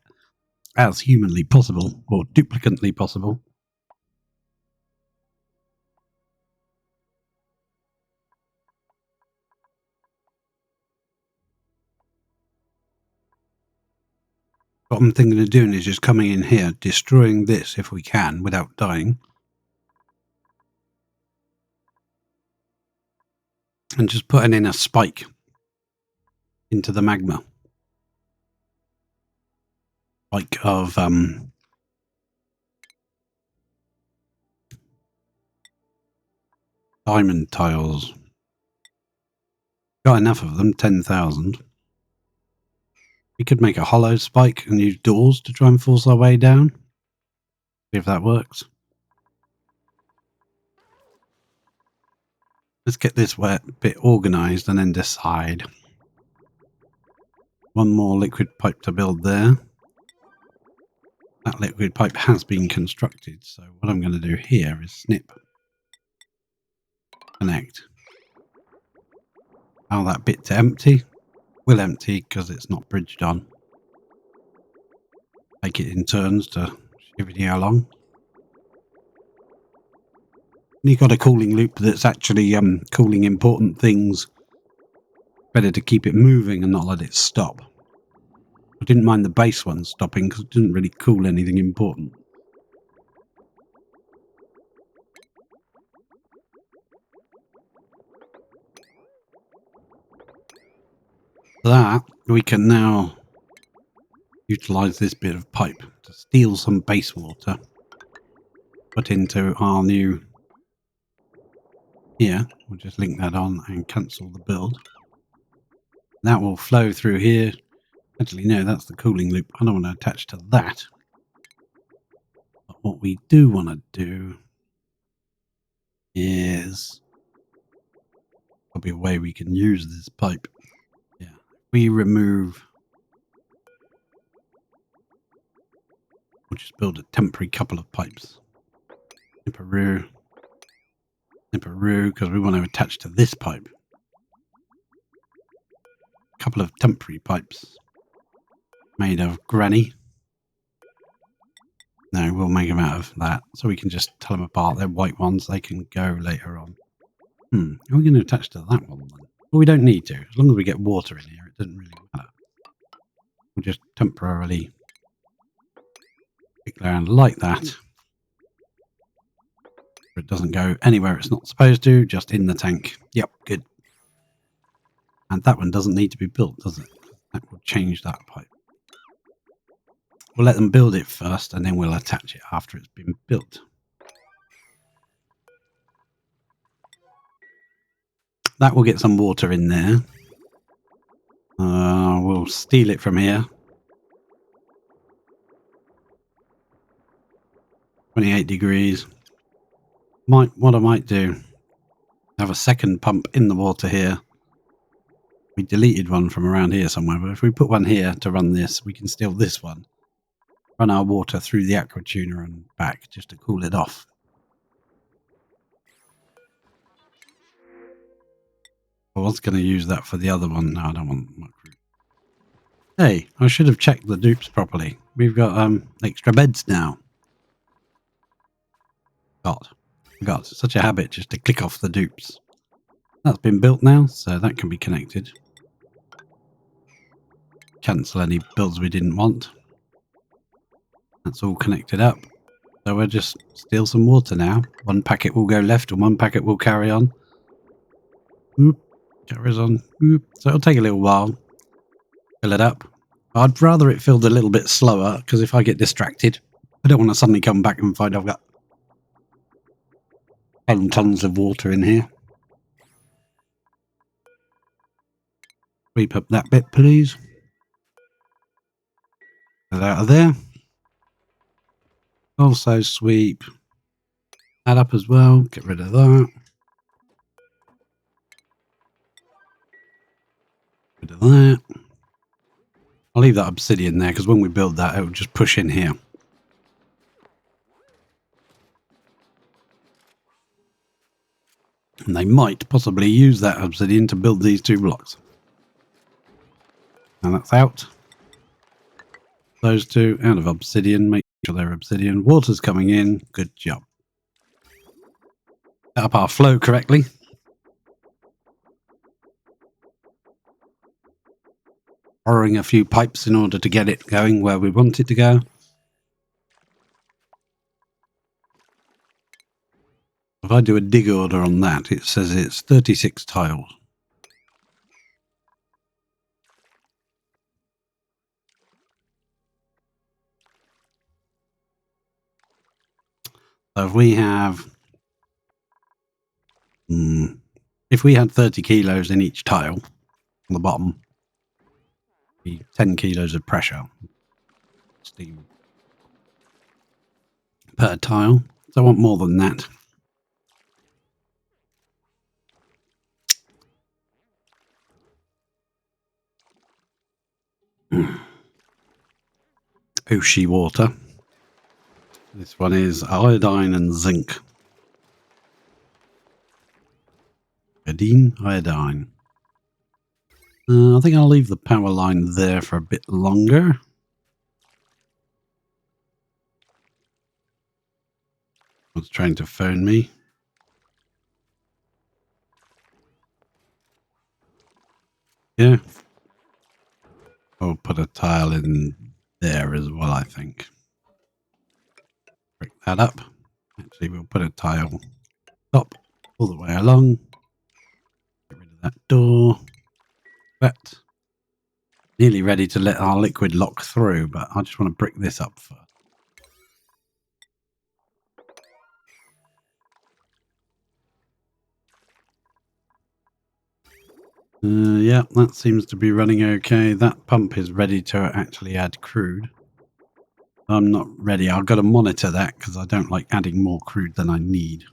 as humanly possible, or duplicately possible. What I'm thinking of doing is just coming in here, destroying this if we can without dying. And just putting in a spike into the magma. Spike of diamond tiles. Got enough of them, 10,000. We could make a hollow spike and use doors to try and force our way down. See if that works. Let's get this bit organised and then decide. One more liquid pipe to build there. That liquid pipe has been constructed, so what I'm going to do here is snip. Connect. Allow that bit to empty. Will empty because it's not bridged on. Take it in turns to shift it along. You've got a cooling loop that's actually cooling important things. Better to keep it moving and not let it stop. I didn't mind the base one stopping because it didn't really cool anything important. That we can now utilize this bit of pipe to steal some base water, put into our new here. We'll just link that on and cancel the build. That will flow through here. Actually, no, that's the cooling loop. I don't want to attach to that. But what we do want to do is probably a way we can use this pipe. Yeah, we remove. We'll just build a temporary couple of pipes. Nipperoo, because we want to attach to this pipe. A couple of temporary pipes made of granny. No, we'll make them out of that, so we can just tell them apart. They're white ones. They can go later on. Are we going to attach to that one then? Well, we don't need to. As long as we get water in here, it doesn't really matter. We'll just temporarily stick around like that. It doesn't go anywhere it's not supposed to, just in the tank. Yep, good. And that one doesn't need to be built, does it? That will change that pipe. We'll let them build it first, and then we'll attach it after it's been built. That will get some water in there. We'll steal it from here. 28 degrees. What I might do, have a second pump in the water here. We deleted one from around here somewhere, but if we put one here to run this, we can steal this one. Run our water through the aqua tuner and back just to cool it off. I was going to use that for the other one. No, I don't want my crew. Hey, I should have checked the dupes properly. We've got extra beds now. Forgot. It's such a habit just to click off the dupes. That's been built now, so that can be connected. Cancel any builds we didn't want. That's all connected up. So we'll just steal some water now. One packet will go left and one packet will carry on. Oop, carries on. Oop. So it'll take a little while. Fill it up. I'd rather it filled a little bit slower, because if I get distracted, I don't want to suddenly come back and find I've got 10 tons of water in here. Sweep up that bit, please. Get out of there. Also sweep that up as well. Get rid of that. Rid of that. I'll leave that obsidian there because when we build that, it will just push in here. And they might possibly use that obsidian to build these 2 blocks. And that's out. Those 2 out of obsidian. Make sure they're obsidian. Water's coming in. Good job. Set up our flow correctly. Borrowing a few pipes in order to get it going where we want it to go. If I do a dig order on that, it says it's 36 tiles. So if we have, if we had 30 kilos in each tile on the bottom, 10 kilos of pressure steam per tile. So I want more than that. Oshi water. This one is iodine and zinc. Iodine. I think I'll leave the power line there for a bit longer. Someone's trying to phone me. Yeah. I'll put a tile in there as well, I think. Break that up. Actually, we'll put a tile top all the way along. Get rid of that door. That. Nearly ready to let our liquid lock through, but I just want to brick this up first. Yeah, that seems to be running okay. That pump is ready to actually add crude. I'm not ready. I've got to monitor that because I don't like adding more crude than I need.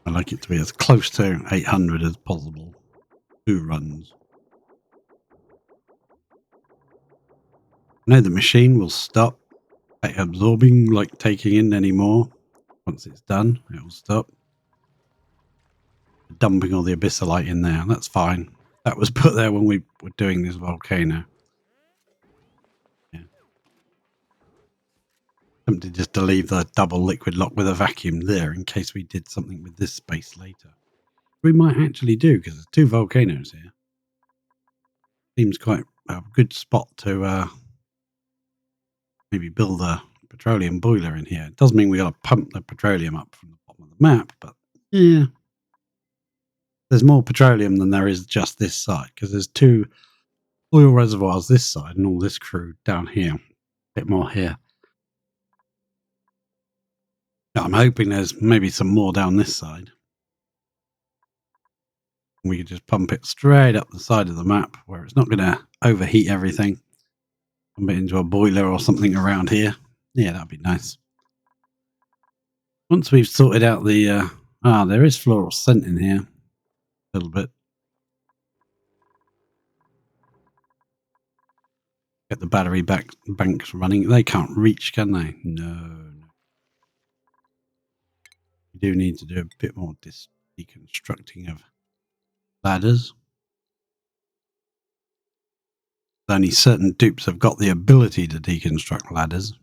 I like it to be as close to 800 as possible. 2 runs. Now the machine will stop absorbing, like taking in any more. Once it's done, it will stop. Dumping all the abyssalite in there. That's fine. That was put there when we were doing this volcano. Yeah. Tempted just to leave the double liquid lock with a vacuum there in case we did something with this space later. We might actually do because there's 2 volcanoes here. Seems quite a good spot to maybe build a petroleum boiler in here. It does mean we got to pump the petroleum up from the bottom of the map, but yeah. There's more petroleum than there is just this side because there's 2 oil reservoirs this side and all this crude down here. A bit more here. I'm hoping there's maybe some more down this side. We could just pump it straight up the side of the map where it's not going to overheat everything. Pump it into a boiler or something around here. Yeah, that'd be nice. Once we've sorted out the... there is fluorescent in here. A little bit. Get the battery banks running. They can't reach, can they? No. We do need to do a bit more deconstructing of ladders. Only certain dupes have got the ability to deconstruct ladders,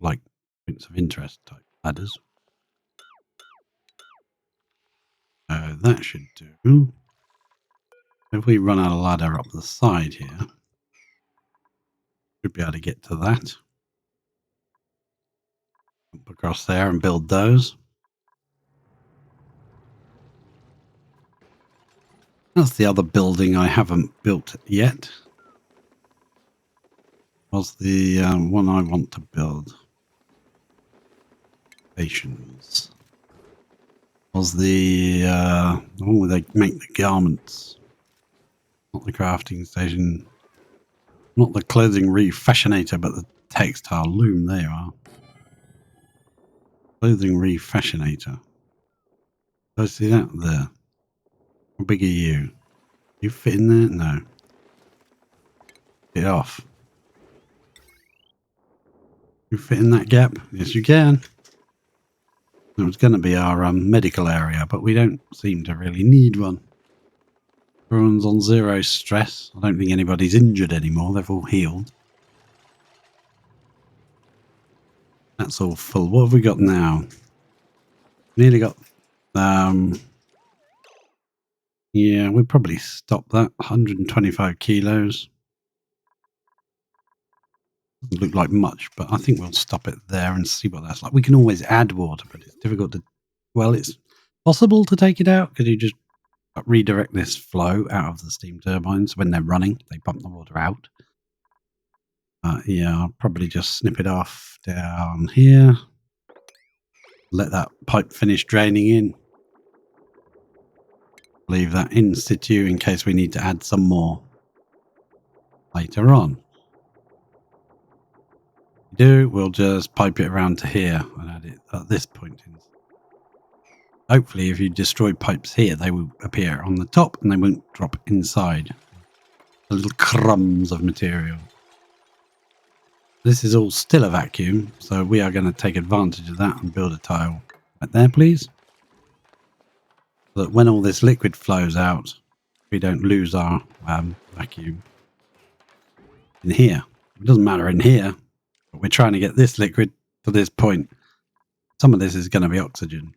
like points of interest type ladders. That should do. If we run a ladder up the side here, should be able to get to that. Jump across there and build those. That's the other building I haven't built yet. Was the one I want to build. Stations. Was the they make the garments. Not the crafting station. Not the clothing refashionator, but the textile loom. There you are. Clothing refashionator. Do I see that there? How big are you? You fit in there? No. Get off. You fit in that gap? Yes, you can. It was going to be our medical area, but we don't seem to really need one. Everyone's on 0 stress. I don't think anybody's injured anymore. They've all healed. That's all full. What have we got now? Nearly got... yeah, we'll probably stop that. 125 kilos. Doesn't look like much, but I think we'll stop it there and see what that's like. We can always add water, but it's difficult to... Well, it's possible to take it out. Could you just redirect this flow out of the steam turbines when they're running? They pump the water out. Yeah, I'll probably just snip it off down here. Let that pipe finish draining in. Leave that in situ in case we need to add some more later on. We'll just pipe it around to here and add it at this point. Hopefully, if you destroy pipes here, they will appear on the top and they won't drop inside. The little crumbs of material. This is all still a vacuum, so we are going to take advantage of that and build a tile right there, please. So that when all this liquid flows out, we don't lose our vacuum. In here. It doesn't matter in here, but we're trying to get this liquid to this point. Some of this is going to be oxygen.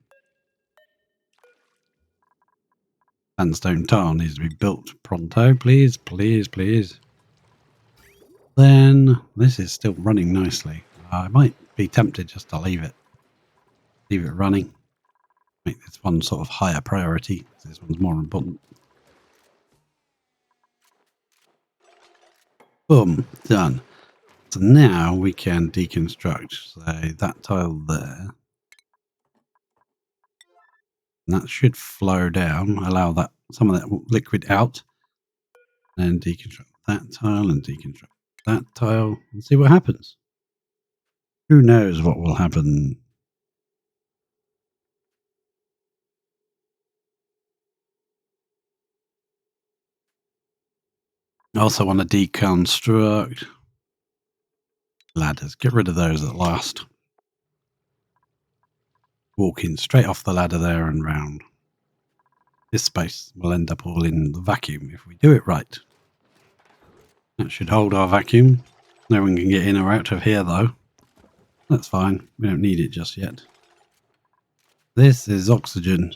Sandstone tile needs to be built pronto, please, please, please. Then this is still running nicely. I might be tempted just to leave it running. Make this one sort of higher priority. This one's more important. Boom, done. So now we can deconstruct, say, that tile there. And that should flow down, allow that some of that liquid out. And deconstruct that tile and deconstruct that tile and see what happens. Who knows what will happen? I also want to deconstruct ladders. Get rid of those at last. Walking straight off the ladder there and round. This space will end up all in the vacuum if we do it right. That should hold our vacuum. No one can get in or out of here though. That's fine. We don't need it just yet. This is oxygen.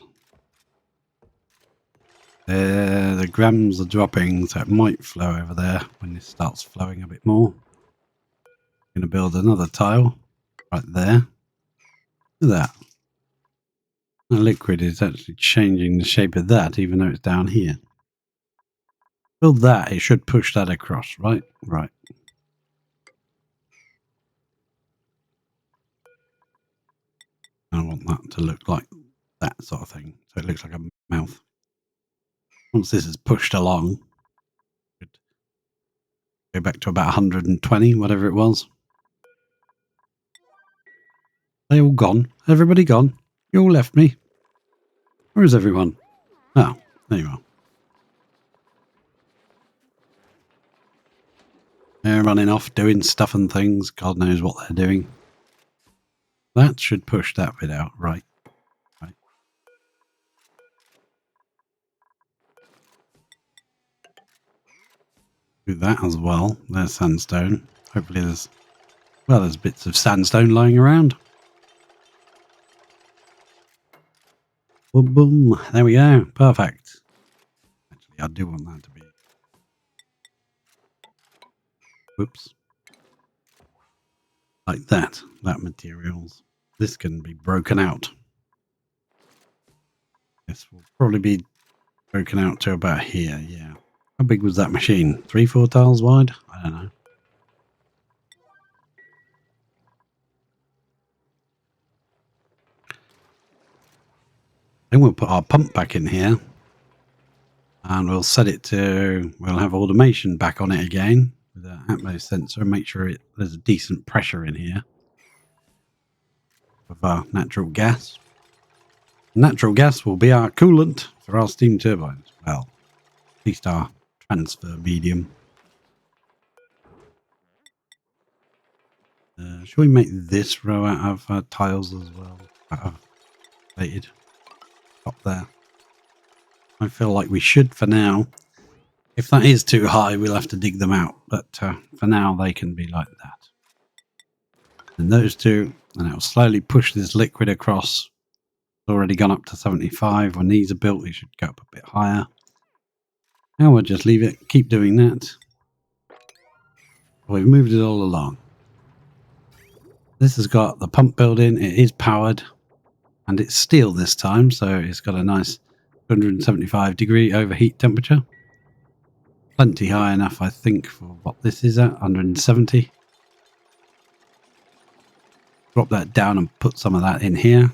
The grams are dropping, so it might flow over there when this starts flowing a bit more. I'm going to build another tile right there. Look at that. The liquid is actually changing the shape of that, even though it's down here. Build that, it should push that across, right? Right. I want that to look like that sort of thing, so it looks like a mouth. Once this is pushed along, go back to about 120, whatever it was. They all gone? Everybody gone? You all left me? Where is everyone? Oh, there you are. They're running off, doing stuff and things. God knows what they're doing. That should push that bit out. Right. Right. Do that as well. There's sandstone. Hopefully there's bits of sandstone lying around. Boom, boom. There we go. Perfect. Actually, I do want that to be. Whoops. Like that. That materials. This can be broken out. This will probably be broken out to about here, yeah. How big was that machine? 3-4 tiles wide? I don't know. Then we'll put our pump back in here. And we'll set it to, we'll have automation back on it again with the Atmos sensor and make sure there's a decent pressure in here of our natural gas. Natural gas will be our coolant for our steam turbines. Well, at least our transfer medium. Should we make this row out of tiles as well? Out of plated top there. I feel like we should for now. If that is too high, we'll have to dig them out. But for now, they can be like that. And those two, and it will slowly push this liquid across. It's already gone up to 75. When these are built, it should go up a bit higher. Now we'll just leave it, keep doing that. We've moved it all along. This has got the pump built-in. It is powered, and it's steel this time, so it's got a nice 175-degree overheat temperature. Plenty high enough, I think, for what this is at, 170. Drop that down and put some of that in here.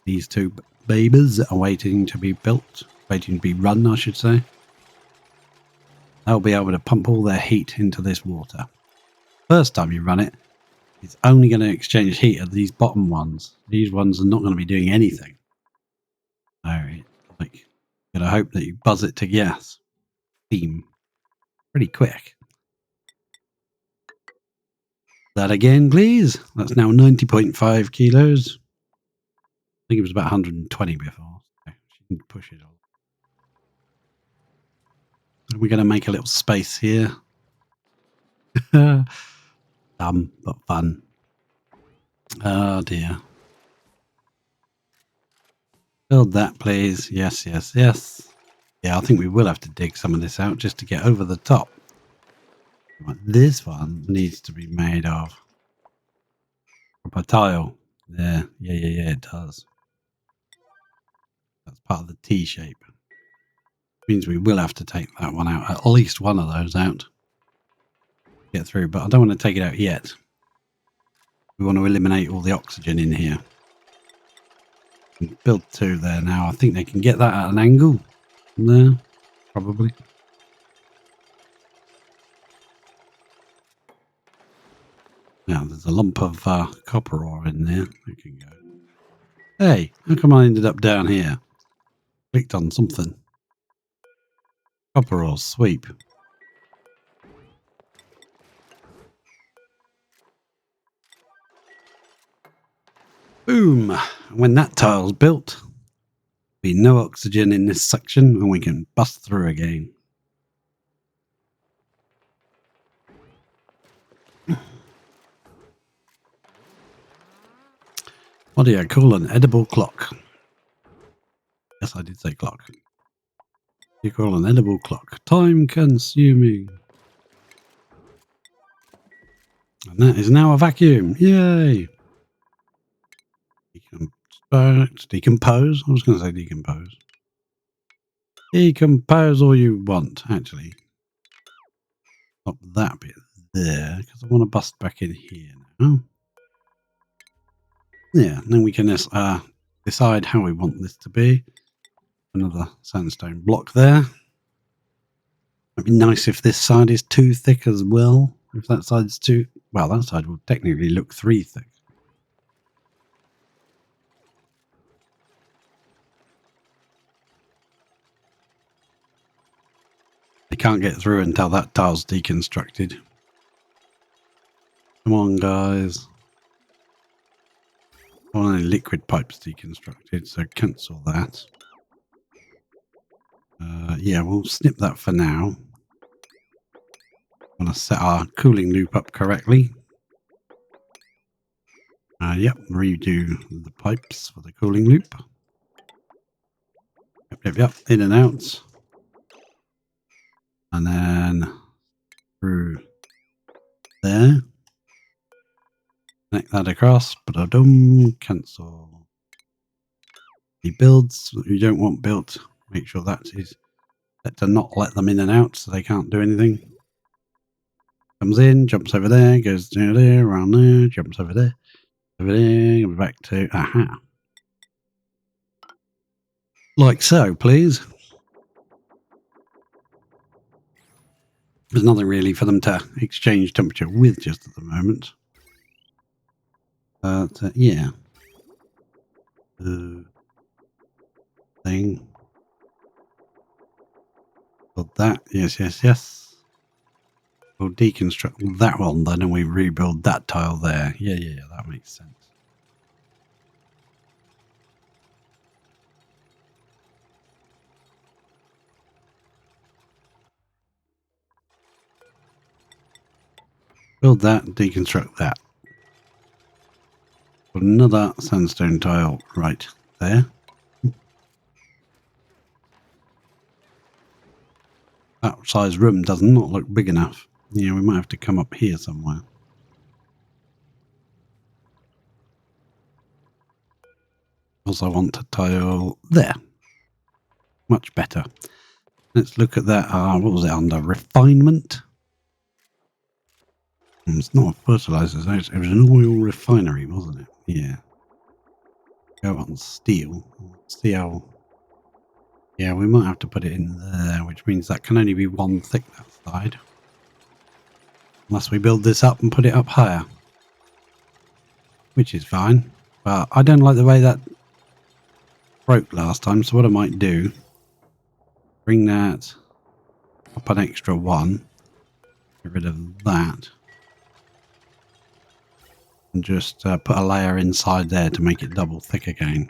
These two babies are waiting to be built, waiting to be run, I should say. They'll be able to pump all their heat into this water. First time you run it, it's only going to exchange heat at these bottom ones. These ones are not going to be doing anything. So, like, you gotta hope that you buzz it to gas. Steam. Pretty quick. That again, please. That's now 90.5 kilos. I think it was about 120 before. So she can push it all. We're going to make a little space here. Dumb, but fun. Oh dear. Build that, please. Yes, yes, yes. Yeah, I think we will have to dig some of this out just to get over the top. This one needs to be made of proper tile. There. Yeah, it does. That's part of the T shape. Means we will have to take that one out, at least one of those out. Get through, but I don't want to take it out yet. We want to eliminate all the oxygen in here. Build 2 there now. I think they can get that at an angle. There, probably. Now, there's a lump of copper ore in there. We can go. Hey, how come I ended up down here? Clicked on something. Copper ore sweep. Boom! When that tile's built, there'll be no oxygen in this section and we can bust through again. What do you call an edible clock? Yes, I did say clock. You call an edible clock. Time consuming. And that is now a vacuum. Yay! Decompose. I was going to say decompose. Decompose all you want, actually. Stop that bit there, because I want to bust back in here now. Yeah, and then we can decide how we want this to be. Another sandstone block there. It'd be nice if this side is too thick as well. If that side's too... Well, that side will technically look 3 thick. They can't get through until that tile's deconstructed. Come on, guys. I want any liquid pipes deconstructed, so cancel that. Yeah, we'll snip that for now. Want to set our cooling loop up correctly. Yep, redo the pipes for the cooling loop. Yep, in and out. And then through there. Connect that across. Ba-da-dum, cancel. The builds that you don't want built, make sure that is set to not let them in and out so they can't do anything. Comes in, jumps over there, goes down there, around there, jumps over there, goes back to, aha. Like so, please. There's nothing really for them to exchange temperature with just at the moment. Yeah. Thing. Build that. Yes. We'll deconstruct that one then and we rebuild that tile there. Yeah, that makes sense. Build that, deconstruct that. Put another sandstone tile right there. That size room does not look big enough. Yeah, we might have to come up here somewhere. Also, I want a tile there. Much better. Let's look at that. What was it under? Refinement? It's not a fertilizer. It was an oil refinery, wasn't it? Yeah. Go on steel. See how... Yeah, we might have to put it in there, which means that can only be 1 thick, that side. Unless we build this up and put it up higher. Which is fine. But I don't like the way that broke last time, so what I might do, bring that up an extra 1. Get rid of that. And just put a layer inside there to make it double thick again.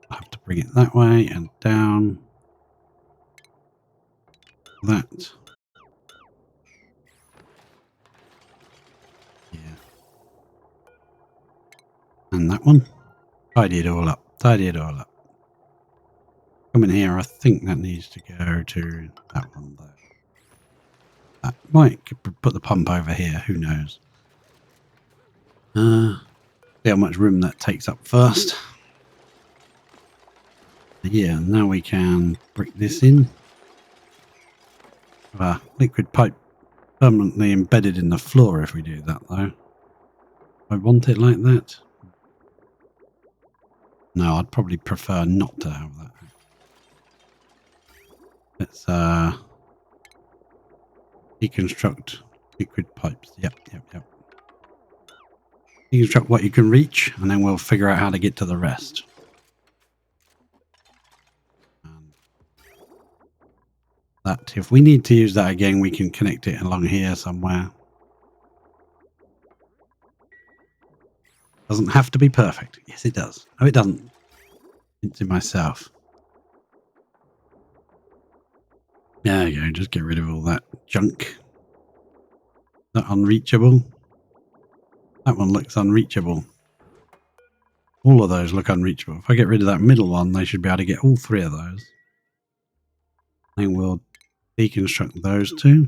I have to bring it that way and down. That. Yeah. And that one. Tidy it all up. Tidy it all up. Come in here. I think that needs to go to that one there. That might put the pump over here. Who knows? See how much room that takes up first. Yeah, now we can brick this in. Liquid pipe permanently embedded in the floor if we do that, though. I want it like that. No, I'd probably prefer not to have that. Let's deconstruct liquid pipes. Yep. Deconstruct what you can reach, and then we'll figure out how to get to the rest. That if we need to use that again, we can connect it along here somewhere. Doesn't have to be perfect. Yes, it does. No, it doesn't. It's in myself. There you go. Just get rid of all that junk. That unreachable. That one looks unreachable. All of those look unreachable. If I get rid of that middle one, they should be able to get all three of those. Then we'll deconstruct those two.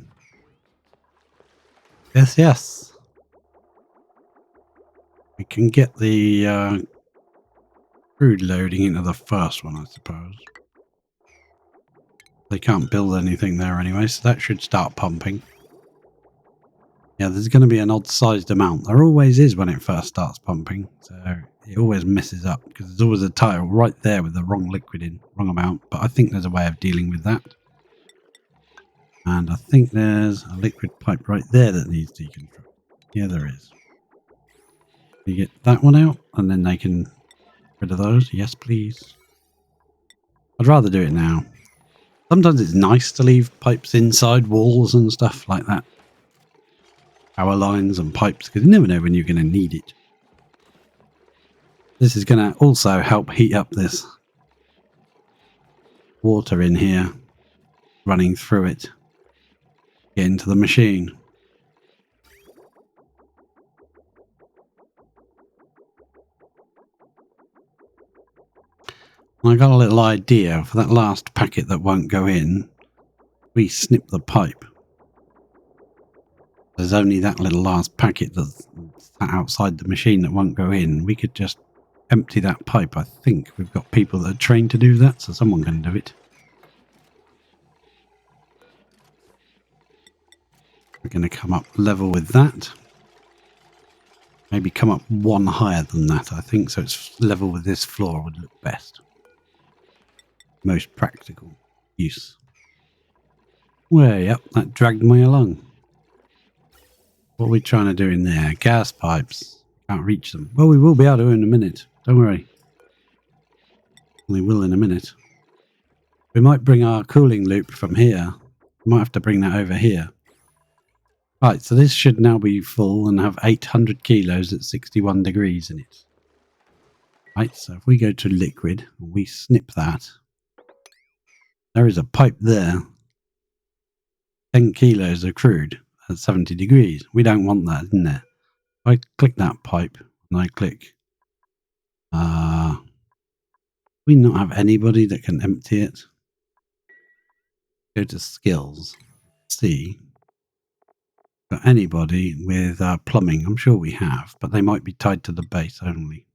Yes. We can get the crude loading into the first one, I suppose. They can't build anything there anyway, so that should start pumping. Yeah, there's going to be an odd-sized amount. There always is when it first starts pumping, so it always messes up because there's always a tile right there with the wrong liquid in, wrong amount. But I think there's a way of dealing with that. And I think there's a liquid pipe right there that needs deconstruct. Yeah, there is. You get that one out, and then they can get rid of those. Yes, please. I'd rather do it now. Sometimes it's nice to leave pipes inside walls and stuff like that. Power lines and pipes, because you never know when you're going to need it. This is going to also help heat up this water in here, running through it, get into the machine. I got a little idea for that last packet that won't go in. We snip the pipe. There's only that little last packet that's outside the machine that won't go in. We could just empty that pipe. I think we've got people that are trained to do that, so someone can do it. We're going to come up level with that. Maybe come up one higher than that, I think, so it's level with this floor would look best. Most practical use. Way up, that dragged me along. What are we trying to do in there? Gas pipes. Can't reach them. Well, we will be able to in a minute. Don't worry. We will in a minute. We might bring our cooling loop from here. We might have to bring that over here. Right, so this should now be full and have 800 kilos at 61 degrees in it. Right, so if we go to liquid, we snip that. There is a pipe there. 10 kilos of crude at 70 degrees. We don't want that in there. I click that pipe and I click we not have anybody that can empty it. Go to skills. See. Got anybody with plumbing? I'm sure we have, but they might be tied to the base only.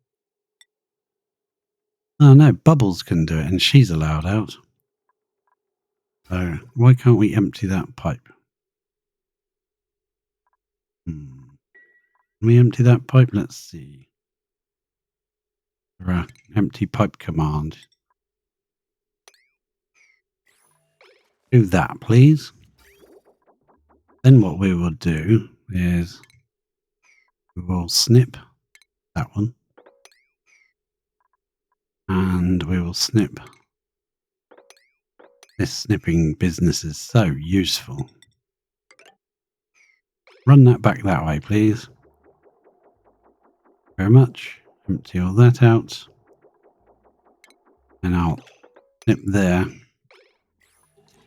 Oh no, Bubbles can do it and she's allowed out. So why can't we empty that pipe? Can we empty that pipe? Let's see. Empty pipe command. Do that, please. Then what we will do is we will snip that one. And we will snip. This snipping business is so useful. Run that back that way, please. Very much. Empty all that out. And I'll snip there.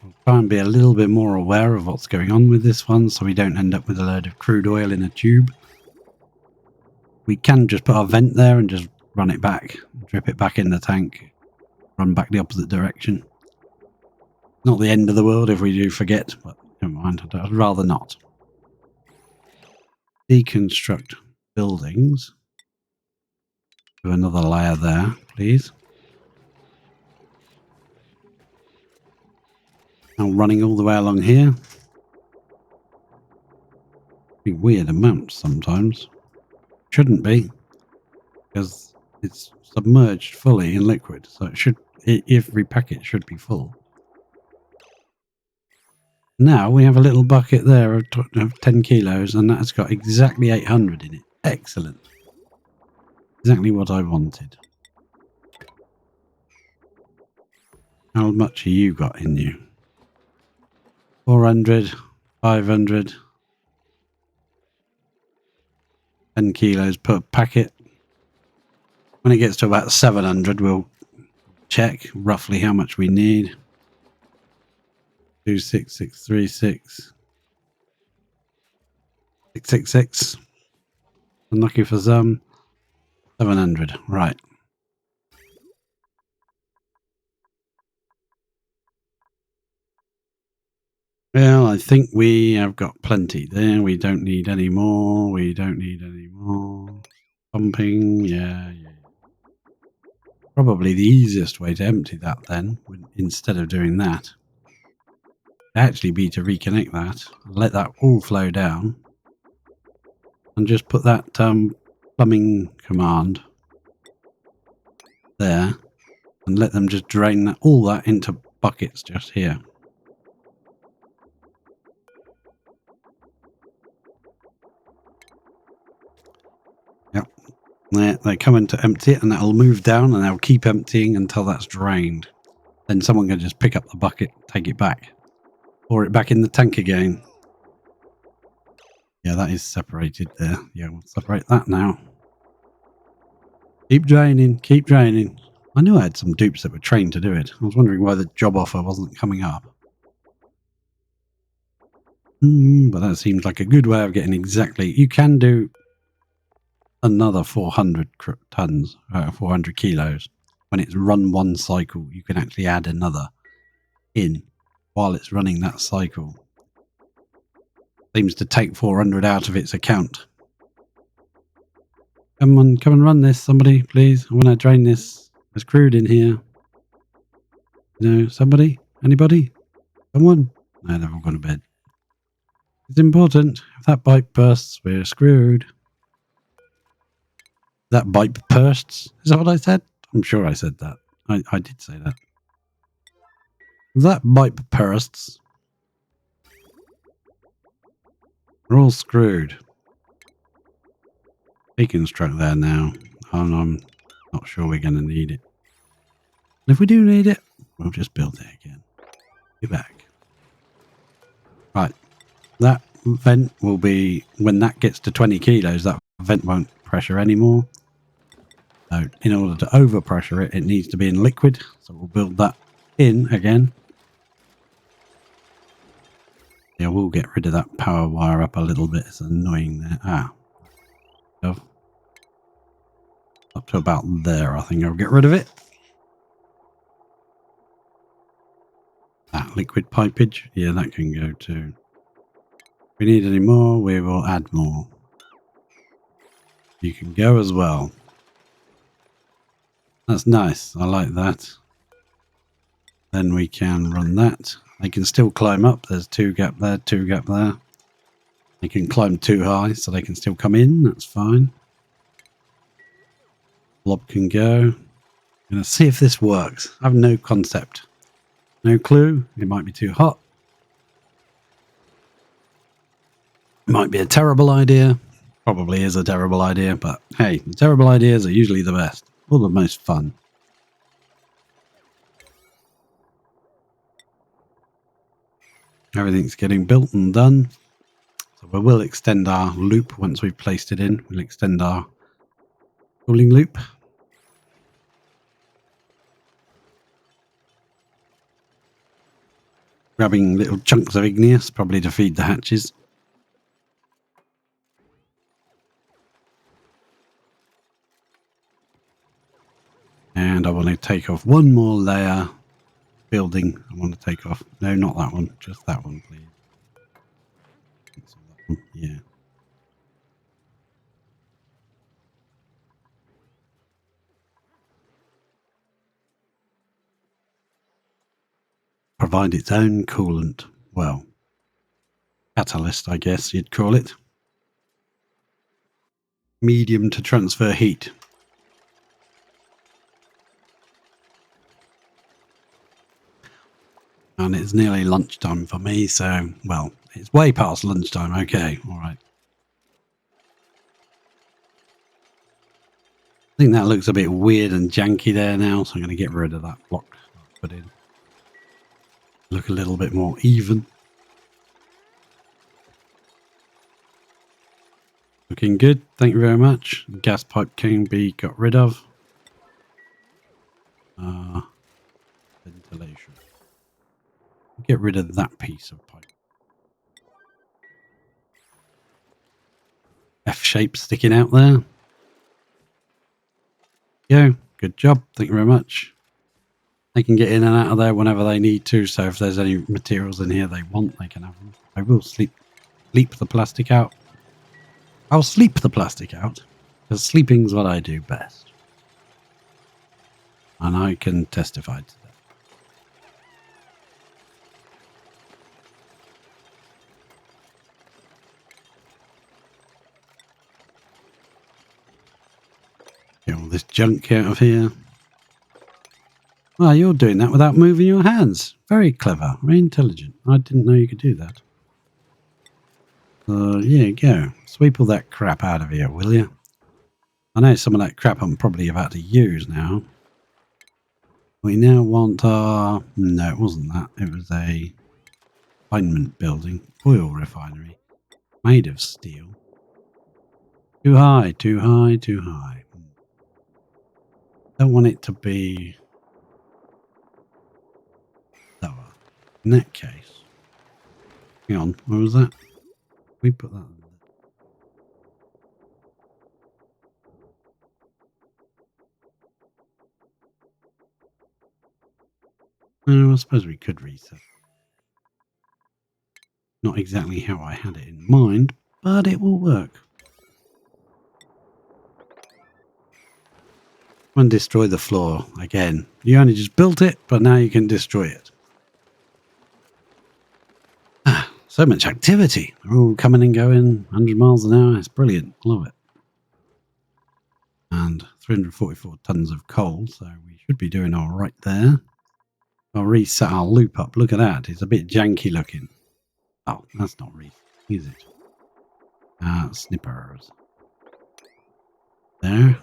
I'll try and be a little bit more aware of what's going on with this one so we don't end up with a load of crude oil in a tube. We can just put our vent there and just run it back, drip it back in the tank, run back the opposite direction. Not the end of the world if we do forget, but never mind, I'd rather not. Deconstruct buildings. Do another layer there, please. Now running all the way along here. Be weird amounts sometimes. Shouldn't be, because it's submerged fully in liquid, so it should, every packet should be full. Now we have a little bucket there of 10 kilos, and that's got exactly 800 in it. Excellent. Exactly what I wanted. How much have you got in you? 400, 500, 10 kilos per packet. When it gets to about 700, we'll check roughly how much we need. 26636. 666. Unlucky for some. 700. Right. Well, I think we have got plenty there. We don't need any more. We don't need any more. Pumping. Yeah. Probably the easiest way to empty that then, instead of doing that, actually be to reconnect that, let that all flow down, and just put that plumbing command there, and let them just drain that, all that into buckets just here. Yep. They're coming to empty it, and that'll move down, and they'll keep emptying until that's drained. Then someone can just pick up the bucket, take it back, pour it back in the tank again. Yeah, that is separated there. Yeah, we'll separate that now. Keep draining, keep draining. I knew I had some dupes that were trained to do it. I was wondering why the job offer wasn't coming up. But that seems like a good way of getting exactly... You can do another 400 tons, 400 kilos. When it's run one cycle, you can actually add another in while it's running that cycle. Seems to take 400 out of its account. Come on, come and run this, somebody, please. I want to drain this. There's crude in here. No, somebody? Anybody? Someone? No, they've all gone to bed. It's important. If that pipe bursts, we're screwed. That pipe bursts? Is that what I said? I'm sure I said that. I did say that. That pipe bursts. We're all screwed. Deconstruct there now. I'm not sure we're going to need it. And if we do need it, we'll just build it again. Get back. Right. That vent will be, when that gets to 20 kilos, that vent won't pressure anymore. So in order to overpressure it, it needs to be in liquid. So we'll build that in again. Yeah, we'll get rid of that power wire up a little bit. It's annoying there. Up to about there, I think I'll get rid of it. That liquid pipage, yeah, that can go too. If we need any more, we will add more. You can go as well. That's nice. I like that. Then we can run that. They can still climb up. There's 2 gap there, 2 gap there. They can climb too high, so they can still come in. That's fine. Blob can go. I'm going to see if this works. I have no concept. No clue. It might be too hot. It might be a terrible idea. Probably is a terrible idea, but hey, the terrible ideas are usually the best. Or the most fun. Everything's getting built and done. So we will extend our loop once we've placed it in. We'll extend our cooling loop. Grabbing little chunks of igneous, probably to feed the hatches. And I want to take off one more layer. Building, I want to take off. No, not that one. Just that one, please. That one. Yeah. provide its own coolant. Well, catalyst, I guess you'd call it. Medium to transfer heat. And it's nearly lunchtime for me, so, well, it's way past lunchtime. Okay, all right. I think that looks a bit weird and janky there now, so I'm going to get rid of that block I put in. Look a little bit more even. Looking good, thank you very much. The gas pipe can be got rid of. Ventilation. Get rid of that piece of pipe. F shape sticking out there. Yeah, good job. Thank you very much. They can get in and out of there whenever they need to. So if there's any materials in here they want, they can have them. I will sleep the plastic out. I'll sleep the plastic out because sleeping's what I do best. And I can testify to that. Get all this junk out of here. Well, you're doing that without moving your hands. Very clever, very intelligent. I didn't know you could do that. Yeah, go. Sweep all that crap out of here, will you? I know some of that crap I'm probably about to use now. We now want our... No, it wasn't that. It was a refinement building. Oil refinery. Made of steel. Too high, too high, too high. Don't want it to be lower. In that case... Hang on, where was that? We put that... I suppose we could reset. Not exactly how I had it in mind, but it will work. And destroy the floor again. You only just built it, but now you can destroy it. Ah, so much activity. They're all coming and going 100 miles an hour. It's brilliant. Love it. And 344 tons of coal, so we should be doing all right there. I'll reset our loop up. Look at that. It's a bit janky looking. Oh, that's not reset, is it? Snippers. There.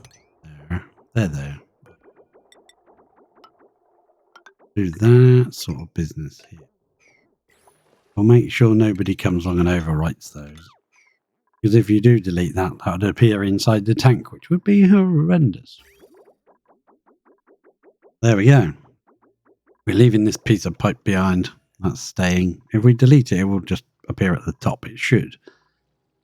There. Do that sort of business here. I'll make sure nobody comes along and overwrites those. Because if you do delete that, that would appear inside the tank, which would be horrendous. There we go. We're leaving this piece of pipe behind. That's staying. If we delete it, it will just appear at the top. It should.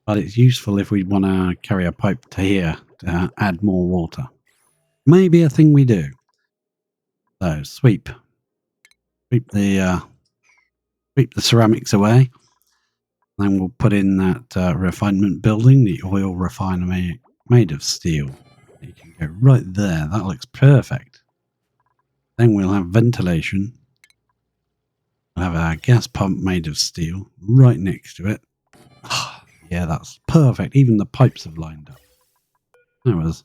But it's useful if we want to carry a pipe to here to add more water. Maybe a thing we do. So sweep the ceramics away. Then we'll put in that refinement building, the oil refinery made of steel. You can go right there. That looks perfect. Then we'll have ventilation. We'll have our gas pump made of steel right next to it. Yeah, that's perfect. Even the pipes have lined up. That was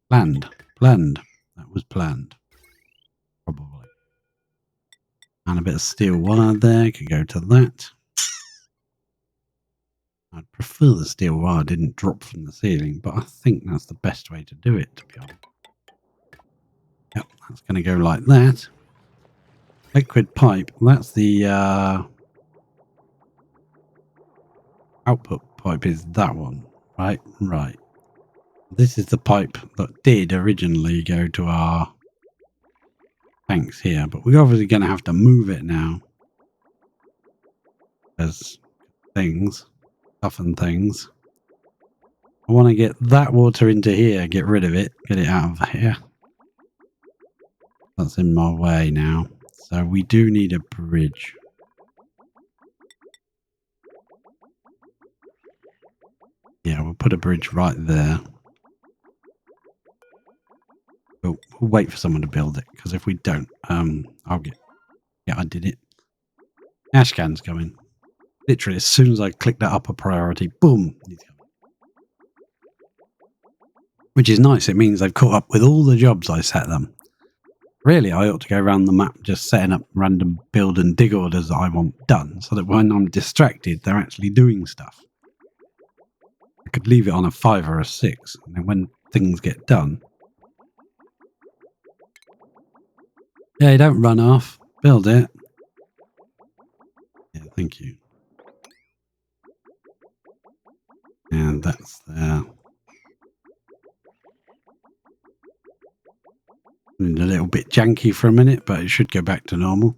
planned. That was planned. Probably. And a bit of steel wire there. Could go to that. I'd prefer the steel wire didn't drop from the ceiling, but I think that's the best way to do it, to be honest. Yep, that's going to go like that. Liquid pipe, that's the output pipe is that one, right? Right. This is the pipe that did originally go to our tanks here, but we're obviously going to have to move it now. There's things, stuff and things. I want to get that water into here, get rid of it, get it out of here. That's in my way now. So we do need a bridge. Yeah, we'll put a bridge right there. We'll wait for someone to build it, because if we don't, I'll get... Yeah, I did it. Ashcan's coming. Literally, as soon as I click that upper priority, boom, he's coming. Which is nice. It means they've caught up with all the jobs I set them. Really, I ought to go around the map just setting up random build and dig orders that I want done, so that when I'm distracted, they're actually doing stuff. I could leave it on a 5 or a 6, and then when things get done... Yeah, don't run off. Build it. Yeah, thank you. And that's there. A little bit janky for a minute, but it should go back to normal.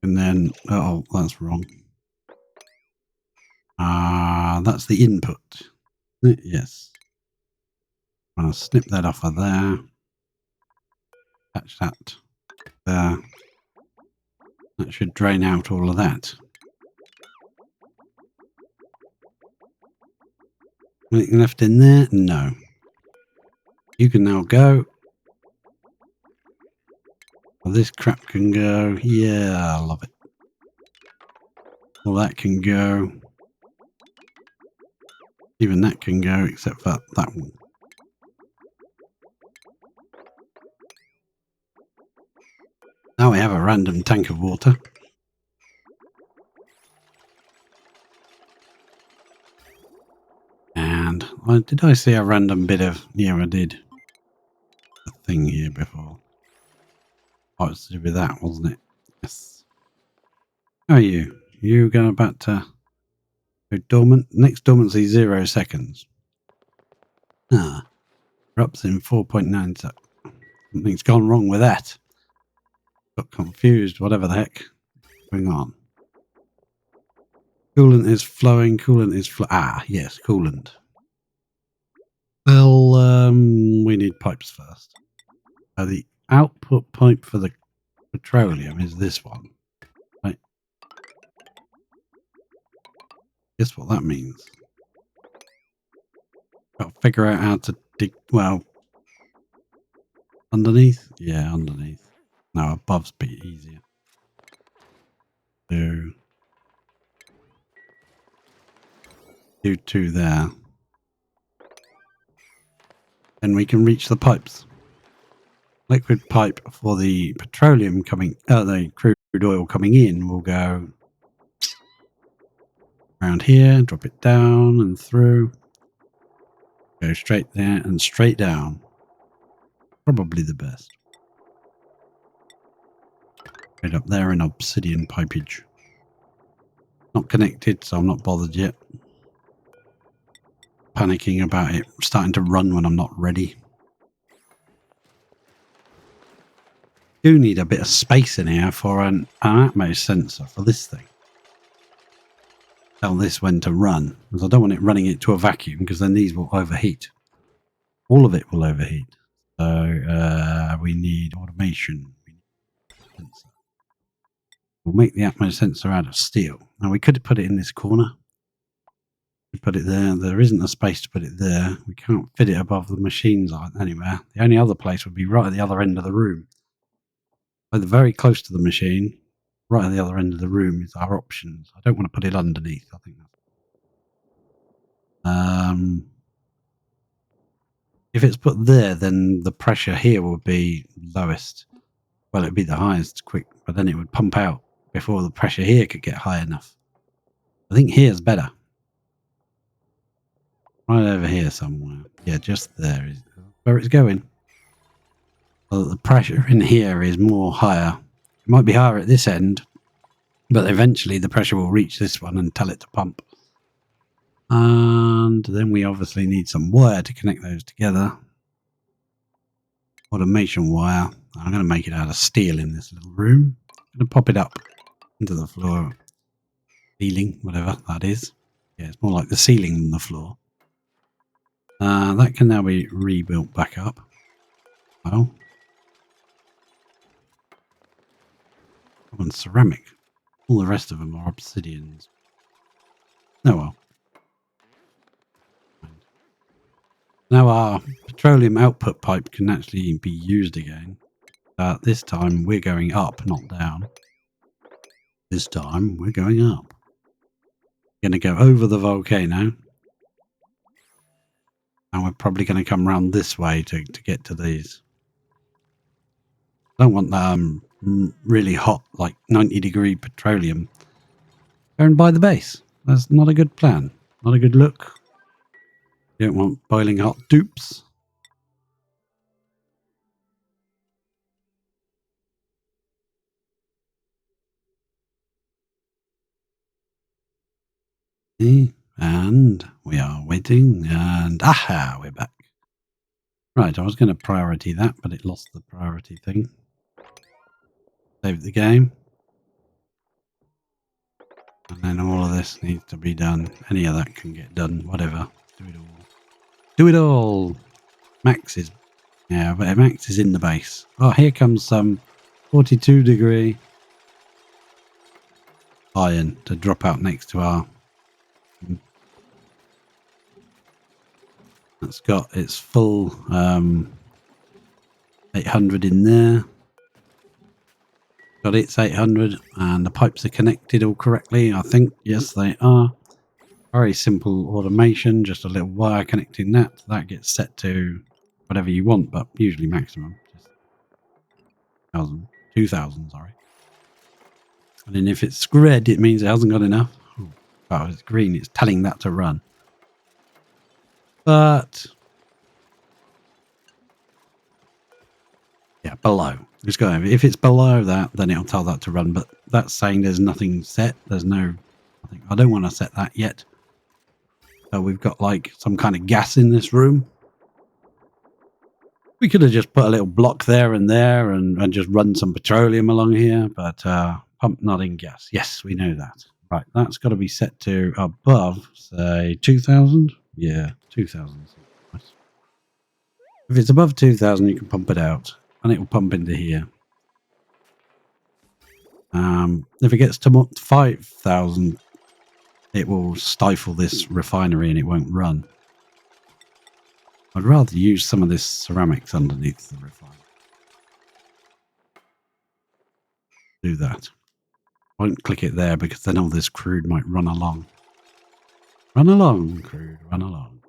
And then, oh, that's wrong. That's the input. Yes. I'm going to snip that off of there. Attach that there. That should drain out all of that. Anything left in there? No. You can now go. Well, this crap can go. Yeah, I love it. Well, that can go. Even that can go, except for that one. Now we have a random tank of water. And did I see a random bit of... Yeah, I did. A thing here before. Oh, it's to do with that, wasn't it? Yes. How are you? You going about to go dormant? Next dormancy 0 seconds. Erupts in 4.9 seconds. Something's gone wrong with that. Got confused, whatever the heck is going on. Coolant is flowing, yes, coolant. Well, we need pipes first. The output pipe for the petroleum is this one. Right. Guess what that means? Got to figure out how to dig, well, underneath? Yeah, underneath. No, above's a bit easier. Do 2 there. Then we can reach the pipes. Liquid pipe for the petroleum coming, the crude oil coming in will go around here, drop it down and through. Go straight there and straight down. Probably the best. Right up there in obsidian pipage. Not connected, so I'm not bothered yet. Panicking about it starting to run when I'm not ready. Do need a bit of space in here for an Atmos sensor for this thing. Tell this when to run, because I don't want it running it to a vacuum, because then these will overheat. All of it will overheat. So we need automation. We need sensor. We'll make the Atmos sensor out of steel. Now we could put it in this corner. We put it there. There isn't a space to put it there. We can't fit it above the machines anywhere. The only other place would be right at the other end of the room. Either very close to the machine, right at the other end of the room is our options. I don't want to put it underneath. I think that's... if it's put there, then the pressure here will be lowest. Well, it'd be the highest quick, but then it would pump out before the pressure here could get high enough. I think here's better. Right over here somewhere. Yeah, just there is where it's going. Well, the pressure in here is more higher. It might be higher at this end, but eventually the pressure will reach this one and tell it to pump. And then we obviously need some wire to connect those together. Automation wire. I'm going to make it out of steel in this little room. I'm going to pop it up into the floor. Ceiling, whatever that is. Yeah, it's more like the ceiling than the floor. That can now be rebuilt back up. Well, and ceramic. All the rest of them are obsidians. Oh well. Now our petroleum output pipe can actually be used again. This time we're going up, not down. This time we're going up. Going to go over the volcano. And we're probably going to come around this way to get to these. I don't want really hot, like 90-degree petroleum going by the base. That's not a good plan. Not a good look. You don't want boiling hot dupes. And we are waiting, and aha, we're back. Right, I was going to priority that, but it lost the priority thing. Save the game. And then all of this needs to be done. Any of that can get done, whatever. Do it all. Do it all! Max is... Yeah, but Max is in the base. Oh, here comes some 42-degree iron to drop out next to our... That's got its full 800 in there. Got its 800 and the pipes are connected all correctly, I think. Yes, they are. Very simple automation, just a little wire connecting that. That gets set to whatever you want, but usually maximum. Just 1,000, 2,000, sorry. And then if it's red, it means it hasn't got enough. Oh, it's green, it's telling that to run. But yeah, below. Just go over. If it's below that, then it'll tell that to run. But that's saying there's nothing set. There's no. I don't want to set that yet. So we've got like some kind of gas in this room. We could have just put a little block there and just run some petroleum along here, but pump not in gas. Yes, we know that. Right, that's got to be set to above, say, 2,000. Yeah, 2,000. If it's above 2,000, you can pump it out, and it will pump into here. If it gets to 5,000, it will stifle this refinery and it won't run. I'd rather use some of this ceramics underneath the refinery. Do that. Won't click it there because then all this crude might run along. Run along, crude, run along.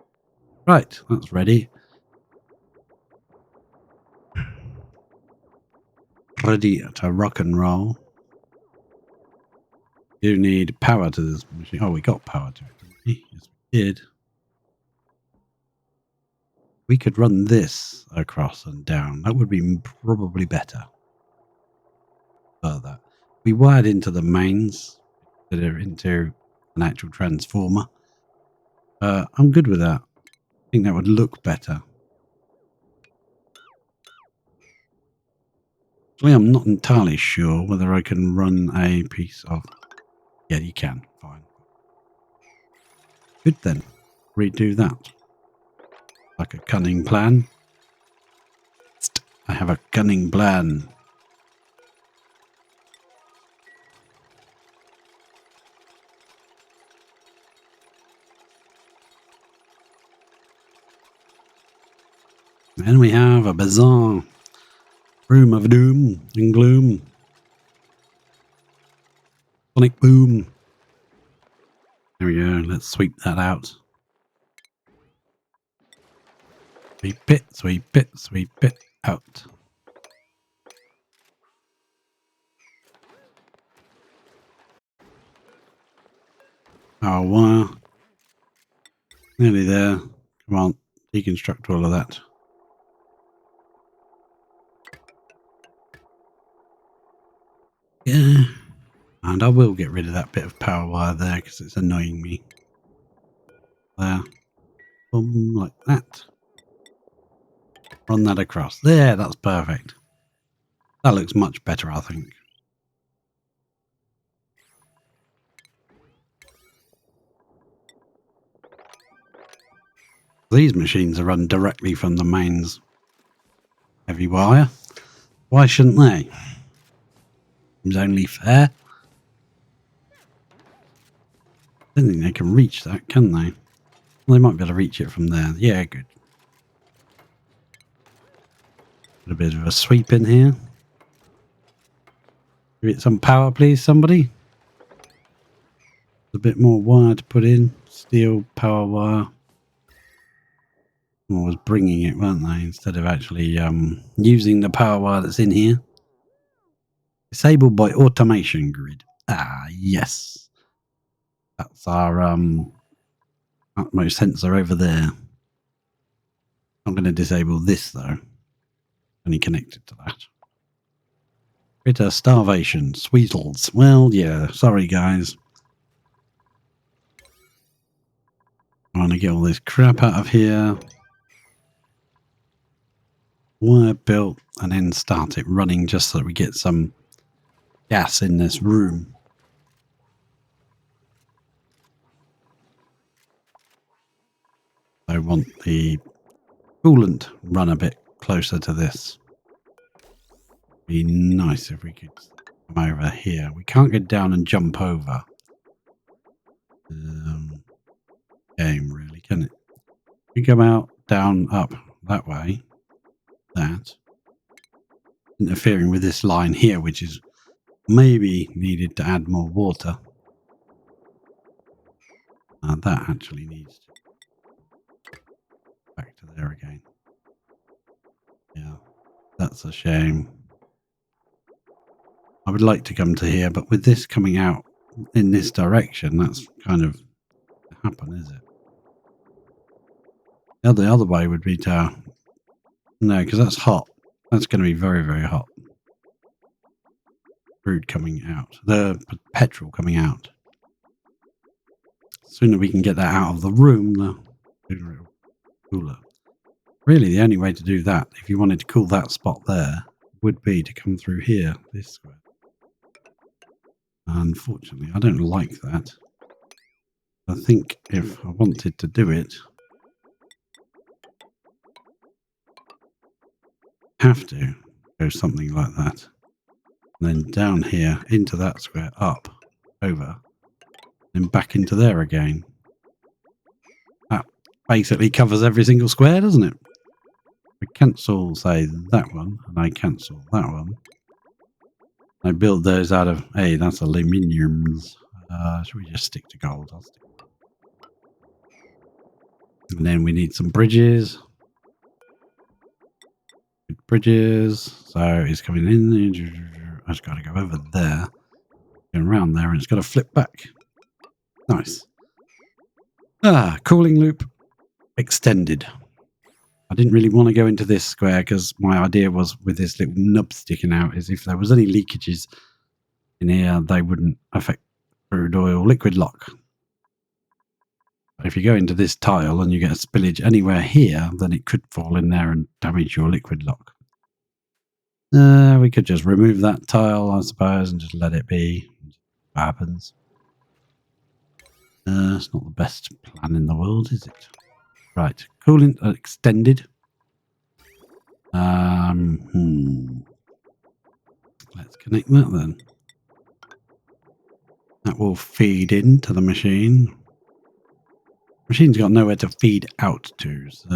Right, that's ready. Ready to rock and roll. You need power to this machine. Oh, we got power to it, didn't we? Yes, we did. We could run this across and down. That would be probably better. Further. We wired into the mains that are into an actual transformer. I'm good with that. I think that would look better. Actually, I'm not entirely sure whether I can run a piece of... Yeah, you can. Fine. Good then. Redo that. Like a cunning plan. I have a cunning plan. And we have a bizarre room of doom and gloom. Sonic boom. There we go. Let's sweep that out. Sweep it, sweep it, sweep it out. Our wire. Nearly there. Come on. Deconstruct all of that. Yeah. And I will get rid of that bit of power wire there because it's annoying me. There. Boom, like that. Run that across. There, that's perfect. That looks much better, I think. These machines are run directly from the mains heavy wire. Why shouldn't they? Seems only fair. I don't think they can reach that, can they? Well, they might be able to reach it from there. Yeah, good. Put a bit of a sweep in here. Give it some power, please, somebody. A bit more wire to put in. Steel power wire. Someone was bringing it, weren't they? Instead of actually using the power wire that's in here. Disabled by automation grid. Ah, yes. That's our utmost sensor over there. I'm going to disable this, though. Only connected to that. Bitter starvation. Sweetles. Well, yeah. Sorry, guys. I want to get all this crap out of here. Wire built and then start it running just so that we get some gas in this room. I want the coolant run a bit closer to this. Be nice if we could come over here. We can't get down and jump over. Game really, can it? We come out, down, up that way. That interfering with this line here, which is maybe needed to add more water. That actually needs to back to there again. Yeah, that's a shame. I would like to come to here, but with this coming out in this direction, that's kind of happen, is it? The other way would be to no, because that's hot. That's going to be very, very hot. Crude coming out, the petrol coming out. The sooner we can get that out of the room, the sooner it'll cooler. Really, the only way to do that, if you wanted to cool that spot there, would be to come through here, this square. Unfortunately, I don't like that. I think if I wanted to do it, have to go something like that. And then down here, into that square, up, over, and back into there again. That basically covers every single square, doesn't it? I cancel, say, that one, and I cancel that one. I build those out of, hey, that's aluminiums. Should we just stick to gold? I'll stick. And then we need some bridges. Bridges. So it's coming in. I just got to go over there. Going around there, and it's got to flip back. Nice. Cooling loop extended. I didn't really want to go into this square because my idea was with this little nub sticking out is if there was any leakages in here, they wouldn't affect crude oil liquid lock. If you go into this tile and you get a spillage anywhere here, then it could fall in there and damage your liquid lock. We could just remove that tile, I suppose, and just let it be. What happens? It's not the best plan in the world, is it? Right, cooling extended. Let's connect that then. That will feed into the machine. Machine's got nowhere to feed out to, so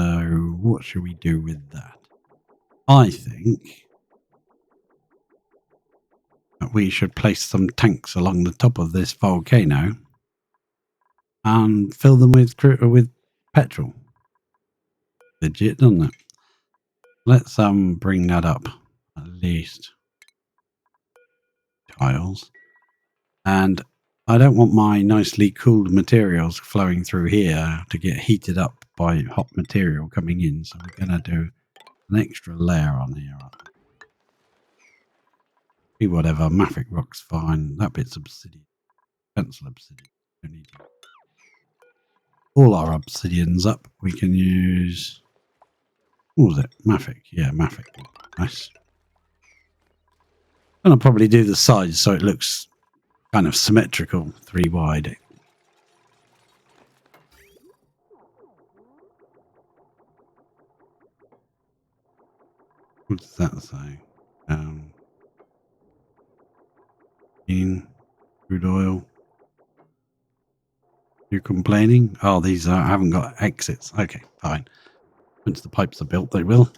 what should we do with that? I think that we should place some tanks along the top of this volcano and fill them with petrol. Legit, doesn't it? Let's bring that up at least tiles. And I don't want my nicely cooled materials flowing through here to get heated up by hot material coming in. So we're going to do an extra layer on here. Be whatever. Mafic rock's fine. That bit's obsidian. Pencil obsidian. Don't need to. All our obsidians up. We can use. What was it? Mafic. Yeah, Mafic. Nice. And I'll probably do the sides so it looks kind of symmetrical, 3 wide. What does that say? Crude oil. You're complaining? Oh, these haven't got exits. Okay, fine. Once the pipes are built, they will.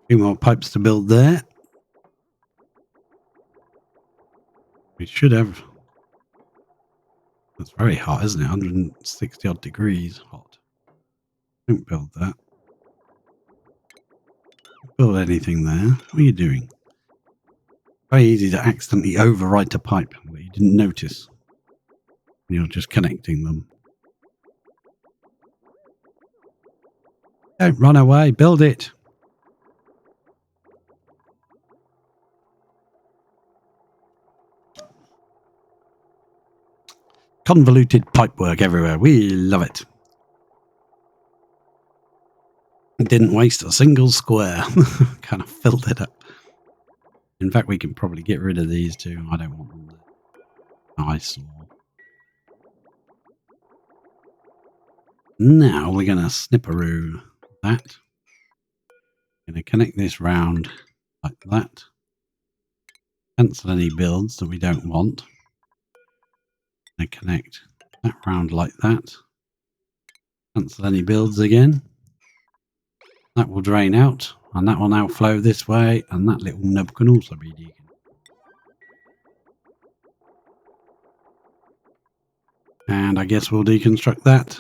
Few more pipes to build there. We should have. That's very hot, isn't it? 160 odd degrees hot. Don't build that. Don't build anything there. What are you doing? Very easy to accidentally overwrite a pipe that you didn't notice. You're just connecting them. Don't run away. Build it. Convoluted pipework everywhere. We love it. Didn't waste a single square. Kind of filled it up. In fact, we can probably get rid of these two. I don't want them there. Eyesore. Now we're going to snipperoo that. Going to connect this round like that. Cancel any builds that we don't want. Going to connect that round like that. Cancel any builds again. That will drain out, and that will now flow this way, and that little nub can also be deconstructed. And I guess we'll deconstruct that.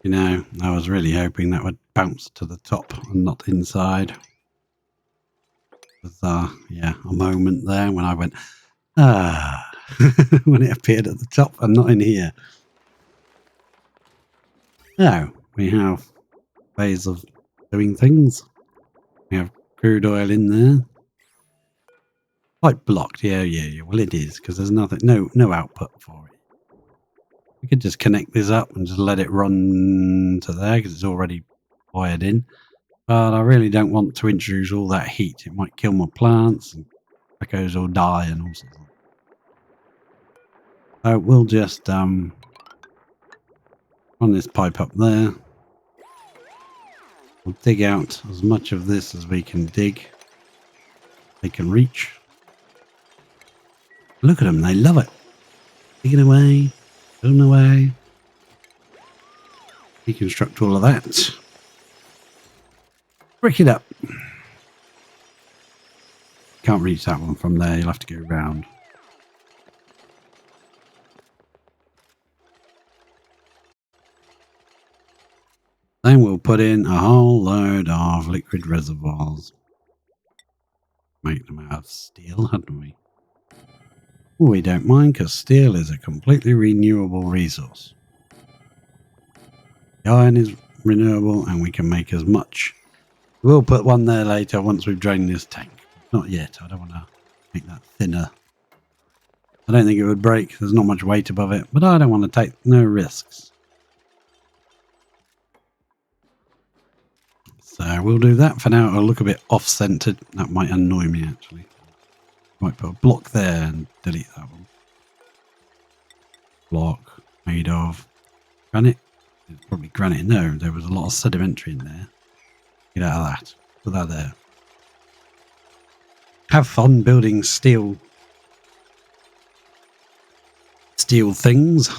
You know, I was really hoping that would bounce to the top and not inside. There's, yeah, a moment there when I went, when it appeared at the top and not in here. Now, we have ways of doing things. We have crude oil in there. Pipe blocked, yeah. Well, it is, because there's nothing, no output for it. We could just connect this up and just let it run to there, because it's already wired in. But I really don't want to introduce all that heat. It might kill my plants, and geckos will die, and all sorts of things. So we'll just run this pipe up there. We'll dig out as much of this as we can dig. They can reach. Look at them, they love it. Digging away, going away. Deconstruct all of that. Brick it up. Can't reach that one from there, you'll have to go round. Then we'll put in a whole load of liquid reservoirs. Make them out of steel, hadn't we? We don't mind, because steel is a completely renewable resource. The iron is renewable, and we can make as much. We'll put one there later once we've drained this tank. Not yet, I don't want to make that thinner. I don't think it would break, there's not much weight above it, but I don't want to take no risks. So we'll do that for now. It'll look a bit off-centered. That might annoy me, actually. Might put a block there and delete that one. Block made of granite. It's probably granite. No, there was a lot of sedimentary in there. Get out of that. Put that there. Have fun building steel things.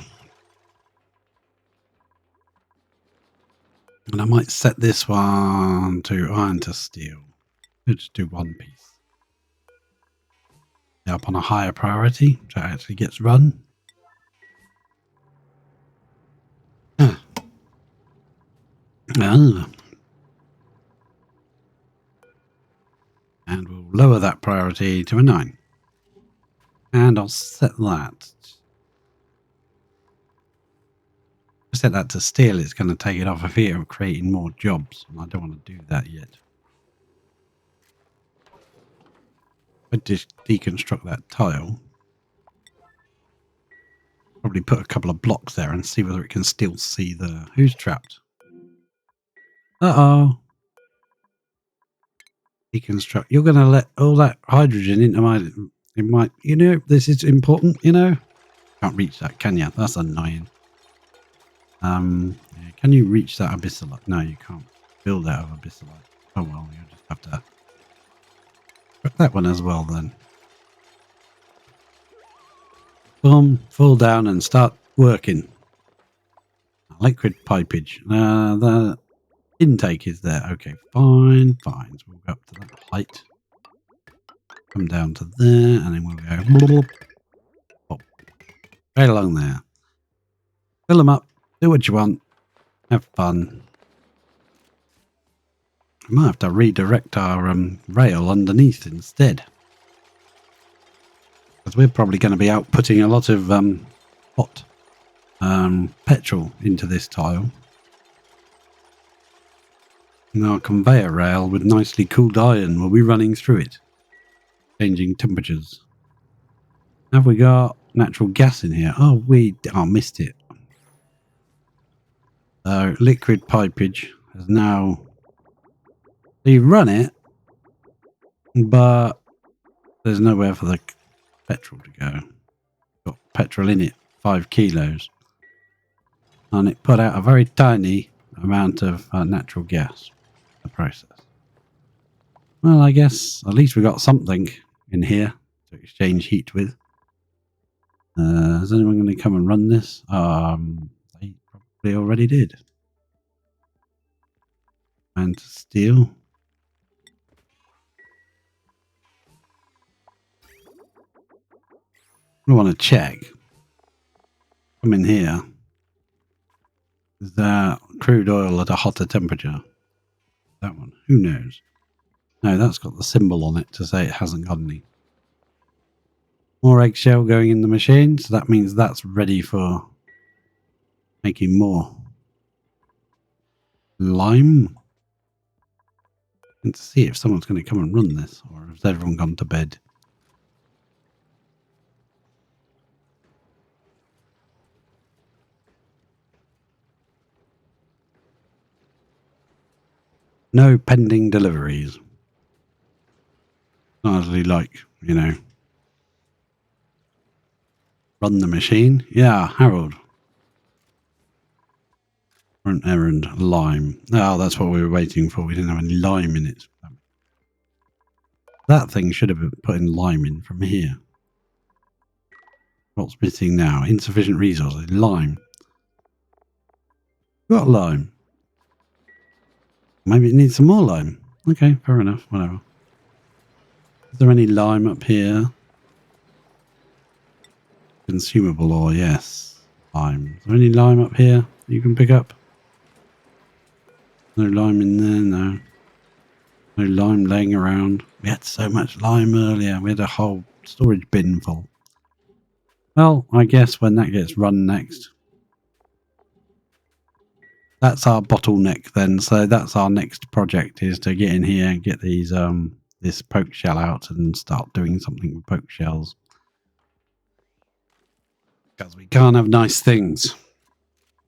And I might set this one to iron to steel. Let's just do one piece. Up on a higher priority, so it actually gets run. And we'll lower that priority to a 9. And I'll set that. Set that to steel. It's going to take it off of here, creating more jobs, and I don't want to do that yet. I just deconstruct that tile. Probably put a couple of blocks there and see whether it can still see the... Who's trapped? Uh-oh. Deconstruct. You're going to let all that hydrogen into my... It might... You know, this is important, you know? Can't reach that, can you? That's annoying. Yeah, can you reach that abyssalite? No, you can't build out of abyssalite. Oh well, you just have to put that one as well then. Boom, fall down and start working. Liquid pipage. The intake is there. Okay, fine, fine. So we'll go up to that height. Come down to there, and then we'll go pop, right along there. Fill them up. Do what you want. Have fun. We might have to redirect our rail underneath instead. Because we're probably going to be outputting a lot of hot petrol into this tile. And our conveyor rail with nicely cooled iron will be running through it, changing temperatures. Have we got natural gas in here? Oh, missed it. So liquid pipage has now... So you run it, but there's nowhere for the petrol to go. Got petrol in it, 5 kilos. And it put out a very tiny amount of natural gas in the process. Well, I guess at least we got something in here to exchange heat with. Is anyone going to come and run this? They probably already did. And steel. I want to check. Come in here. Is that crude oil at a hotter temperature? That one. Who knows? No, that's got the symbol on it to say it hasn't got any. More eggshell going in the machine. So that means that's ready for making more lime. And to see if someone's going to come and run this, or has everyone gone to bed? No pending deliveries. Hardly like, you know, run the machine. Yeah, Harold. Front errand, lime. Oh, that's what we were waiting for. We didn't have any lime in it. That thing should have been putting lime in from here. What's missing now? Insufficient resources. Lime. Got lime. Maybe it needs some more lime. Okay, fair enough. Whatever. Is there any lime up here? Consumable ore, yes. Lime. Is there any lime up here you can pick up? No lime in there, no. No lime laying around. We had so much lime earlier. We had a whole storage bin full. Well, I guess when that gets run next, that's our bottleneck then. So that's our next project, is to get in here and get these this poke shell out and start doing something with poke shells. Because we can't have nice things.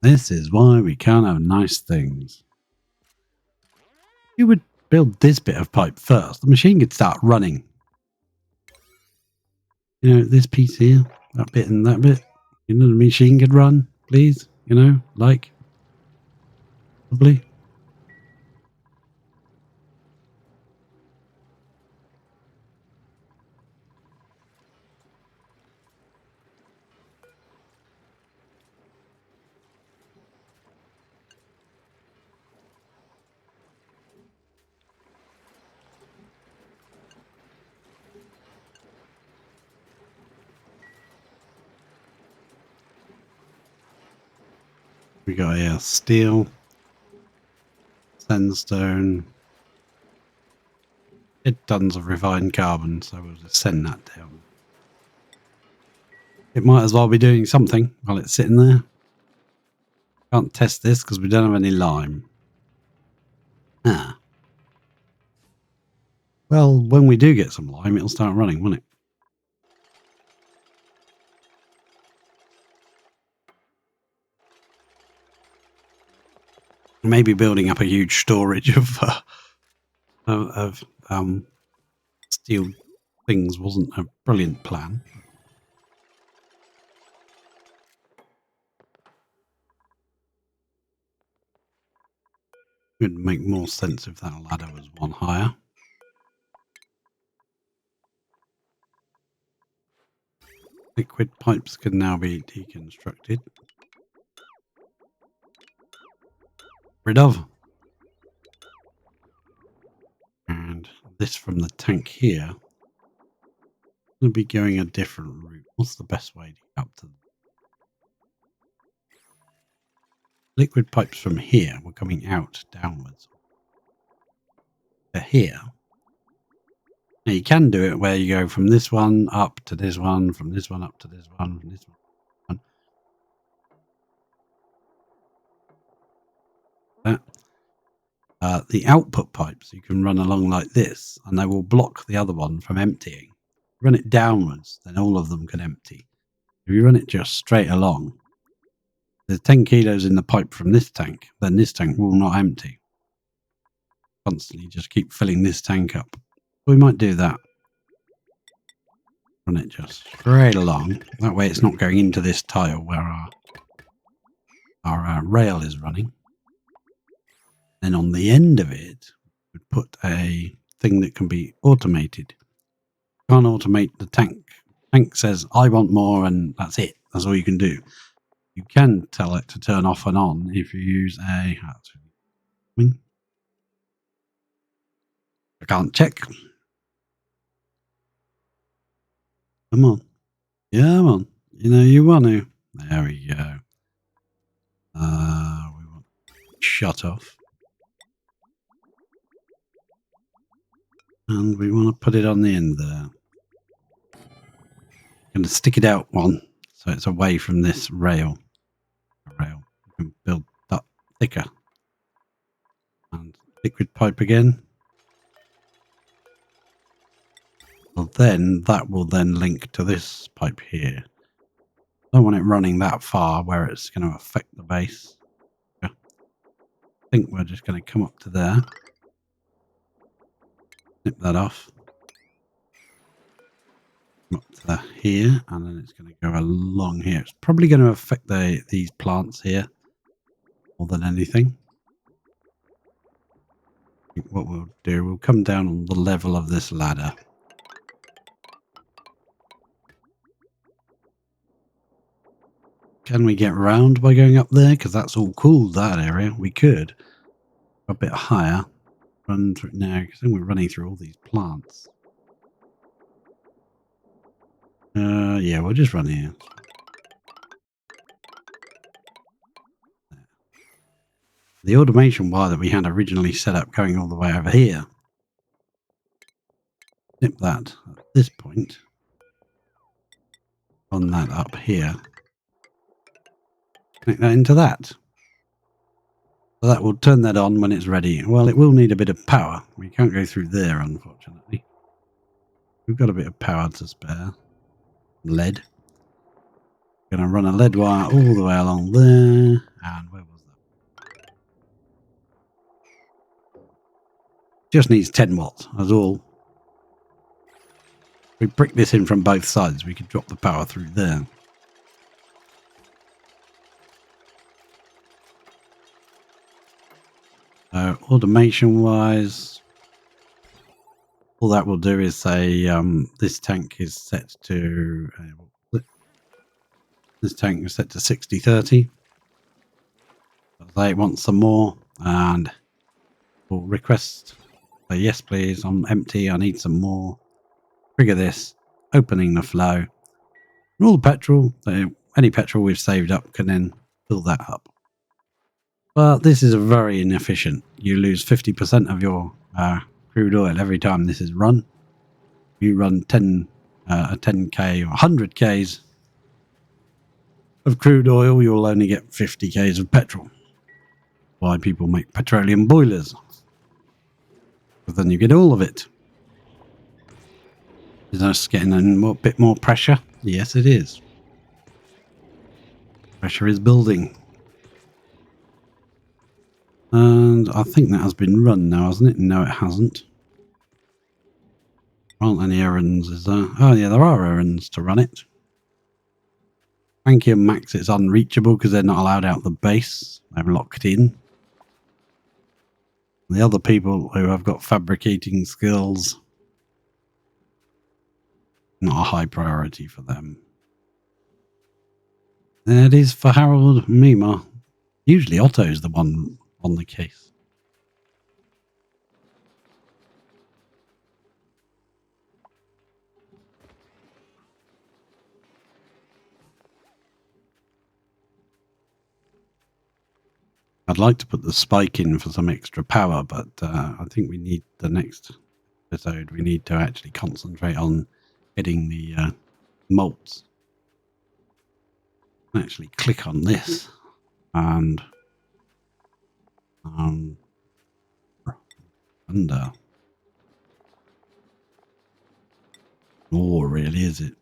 This is why we can't have nice things. You would build this bit of pipe first. The machine could start running. You know, this piece here, that bit and that bit. You know, the machine could run, please. You know, like. Probably. We got here steel, sandstone, tons of refined carbon, so we'll just send that down. It might as well be doing something while it's sitting there. Can't test this because we don't have any lime. Ah. Well, when we do get some lime, it'll start running, won't it? Maybe building up a huge storage of steel things wasn't a brilliant plan. It would make more sense if that ladder was one higher. Liquid pipes can now be deconstructed. rid of. And this from the tank here will be going a different route. What's the best way to get up to them? Liquid pipes from here were coming out downwards. To here. Now you can do it where you go from this one up to this one, from this one up to this one, from this one. The output pipes you can run along like this, and they will block the other one from emptying. Run it downwards, then all of them can empty. If you run it just straight along, there's 10 kilos in the pipe from this tank, then this tank will not empty. Constantly just keep filling this tank up. We might do that. Run it just straight along. That way it's not going into this tile where our rail is running. Then on the end of it, we put a thing that can be automated. You can't automate the tank. Tank says, I want more, and that's it. That's all you can do. You can tell it to turn off and on if you use a... I can't check. Come on. Yeah, come on. You know you want to. There we go. We want shut off. And we want to put it on the end there. Going to stick it out one so it's away from this rail. You can build that thicker. And liquid pipe again. Well, then that will then link to this pipe here. I don't want it running that far where it's going to affect the base. I think we're just going to come up to there. Snip that off. Come up to here, and then it's going to go along here. It's probably going to affect these plants here more than anything. I think what we'll do, we'll come down on the level of this ladder. Can we get round by going up there? Because that's all cool, that area. We could. A bit higher. Run through now, because then we're running through all these plants. Yeah, we'll just run here. The automation wire that we had originally set up going all the way over here. Snip that at this point. Run that up here. Connect that into that. So that will turn that on when it's ready. Well, it will need a bit of power. We can't go through there, unfortunately. We've got a bit of power to spare. Lead. Going to run a lead wire all the way along there. And where was that? Just needs 10 watts. That's all. If we brick this in from both sides, we could drop the power through there. Automation wise, all that will do is say this tank is set to 60/30. They want some more, and we'll request say, yes please, I'm empty, I need some more. Trigger this, opening the flow, and all the petrol, any petrol we've saved up can then fill that up. But this is very inefficient. You lose 50% of your crude oil every time this is run. You run 10k or 100 k's of crude oil, you'll only get 50 k's of petrol. Why people make petroleum boilers. But then you get all of it. Is that getting a bit more pressure? Yes, it is. Pressure is building. And I think that has been run now, hasn't it? No, it hasn't. There aren't any errands, is there? Oh, yeah, there are errands to run it. Frankie and Max, it's unreachable because they're not allowed out the base. They're locked in. The other people who have got fabricating skills, not a high priority for them. There it is for Harold Mima. Usually Otto's the one on the case. I'd like to put the spike in for some extra power, but I think we need the next episode. We need to actually concentrate on getting the molts. Actually click on this and under. Oh, really, is it?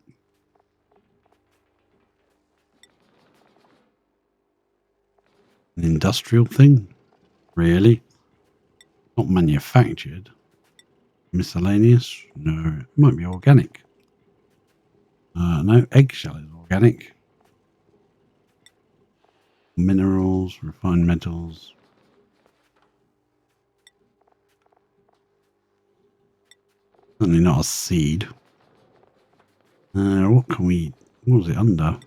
An industrial thing? Really? Not manufactured? Miscellaneous? No, it might be organic. No, eggshell is organic. Minerals, refined metals. Certainly not a seed. What can we... What was it under?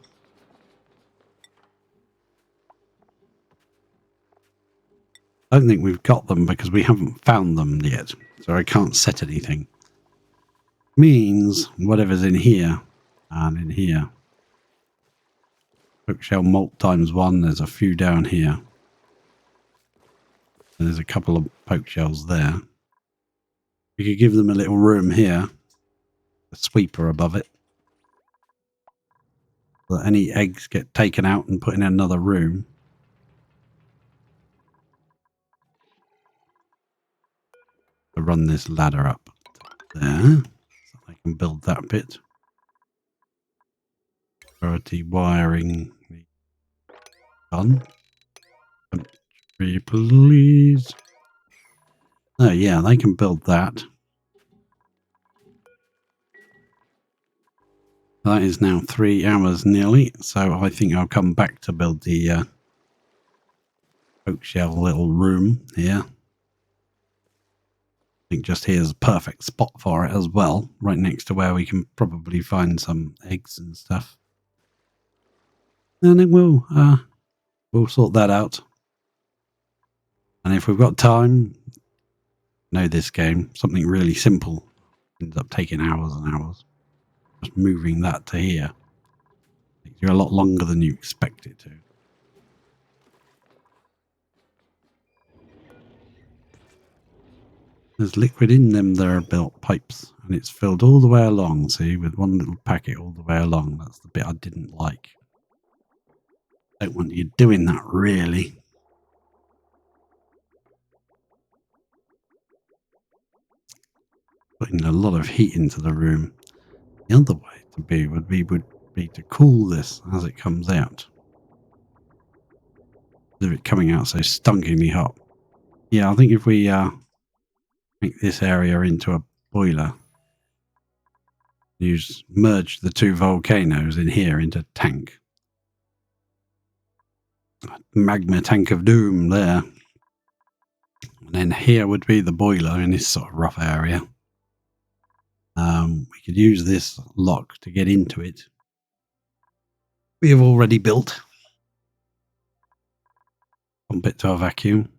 I don't think we've got them because we haven't found them yet. So I can't set anything. Means whatever's in here and in here. Bookshelf malt times 1. There's a few down here. And there's a couple of poke shells there. We could give them a little room here. A sweeper above it. So that any eggs get taken out and put in another room. To run this ladder up there. So I can build that bit. Priority wiring done. Please. Oh yeah, they can build that. That is now 3 hours nearly, so I think I'll come back to build the oak shell little room here. I think just here's a perfect spot for it as well, right next to where we can probably find some eggs and stuff. And then we'll sort that out. And if we've got time, know this game, something really simple ends up taking hours and hours. Just moving that to here takes you a lot longer than you expect it to. There's liquid in them there built pipes, and it's filled all the way along, see, with one little packet all the way along. That's the bit I didn't like. Don't want you doing that, really. Putting a lot of heat into the room. The other way to be would be to cool this as it comes out. With it coming out so stunkingly hot. Yeah, I think if we make this area into a boiler, merge the 2 volcanoes in here into tank. Magma tank of doom there. And then here would be the boiler in this sort of rough area. We could use this lock to get into it. We have already built. Pump it to a vacuum.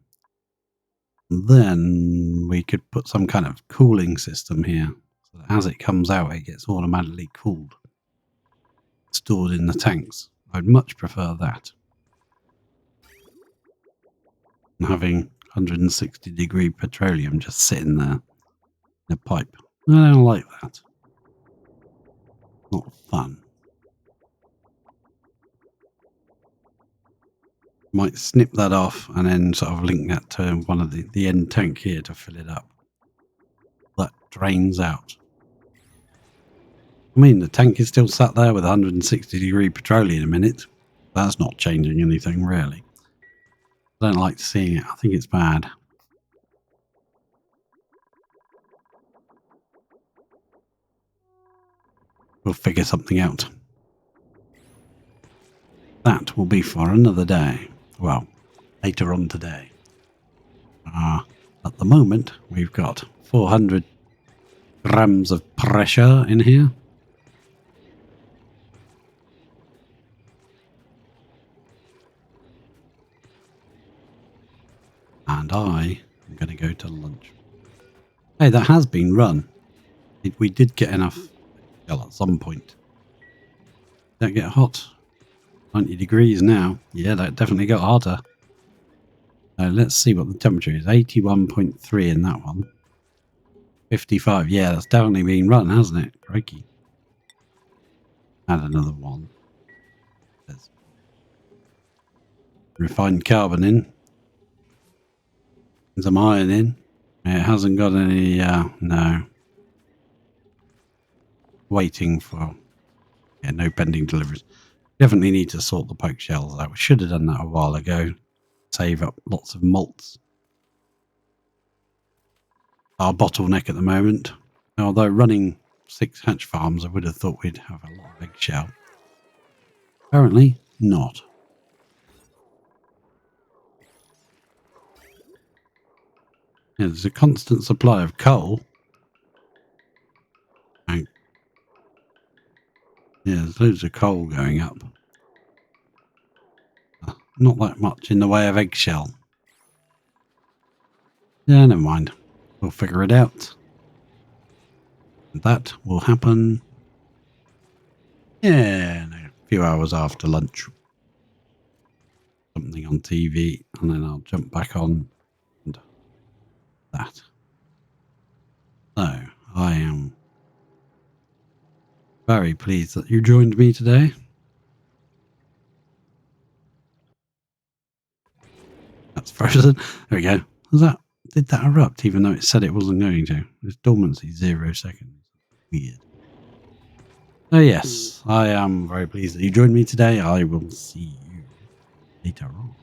And then we could put some kind of cooling system here. So that as it comes out, it gets automatically cooled. Stored in the tanks. I'd much prefer that. And having 160-degree petroleum just sitting there in a pipe. I don't like that. Not fun. Might snip that off and then sort of link that to one of the end tank here to fill it up. That drains out. I mean, the tank is still sat there with 160-degree petroleum in it. That's not changing anything, really. I don't like seeing it. I think it's bad. We'll figure something out. That will be for another day. Well, later on today. At the moment, we've got 400 grams of pressure in here. And I am going to go to lunch. Hey, that has been run. We did get enough shell at some point. Don't get hot. 90 degrees now. Yeah, that definitely got hotter. Let's see what the temperature is. 81.3 in that one. 55. Yeah, that's definitely been run, hasn't it? Crikey. Add another one. There's refined carbon in. Some iron in. It hasn't got any, no. Waiting for, yeah, no pending deliveries. Definitely need to sort the poke shells out. We should have done that a while ago. Save up lots of malts. Our bottleneck at the moment. Although running 6 hatch farms, I would have thought we'd have a lot of eggshell. Apparently not. Yeah, there's a constant supply of coal. And yeah, there's loads of coal going up. Not that much in the way of eggshell. Yeah, never mind. We'll figure it out. That will happen, yeah, no, a few hours after lunch. Something on TV, and then I'll jump back on and that. So, I am very pleased that you joined me today. That's frozen. There we go. Did that erupt even though it said it wasn't going to? It's dormancy 0 seconds. Weird. Oh yes, I am very pleased that you joined me today. I will see you later on.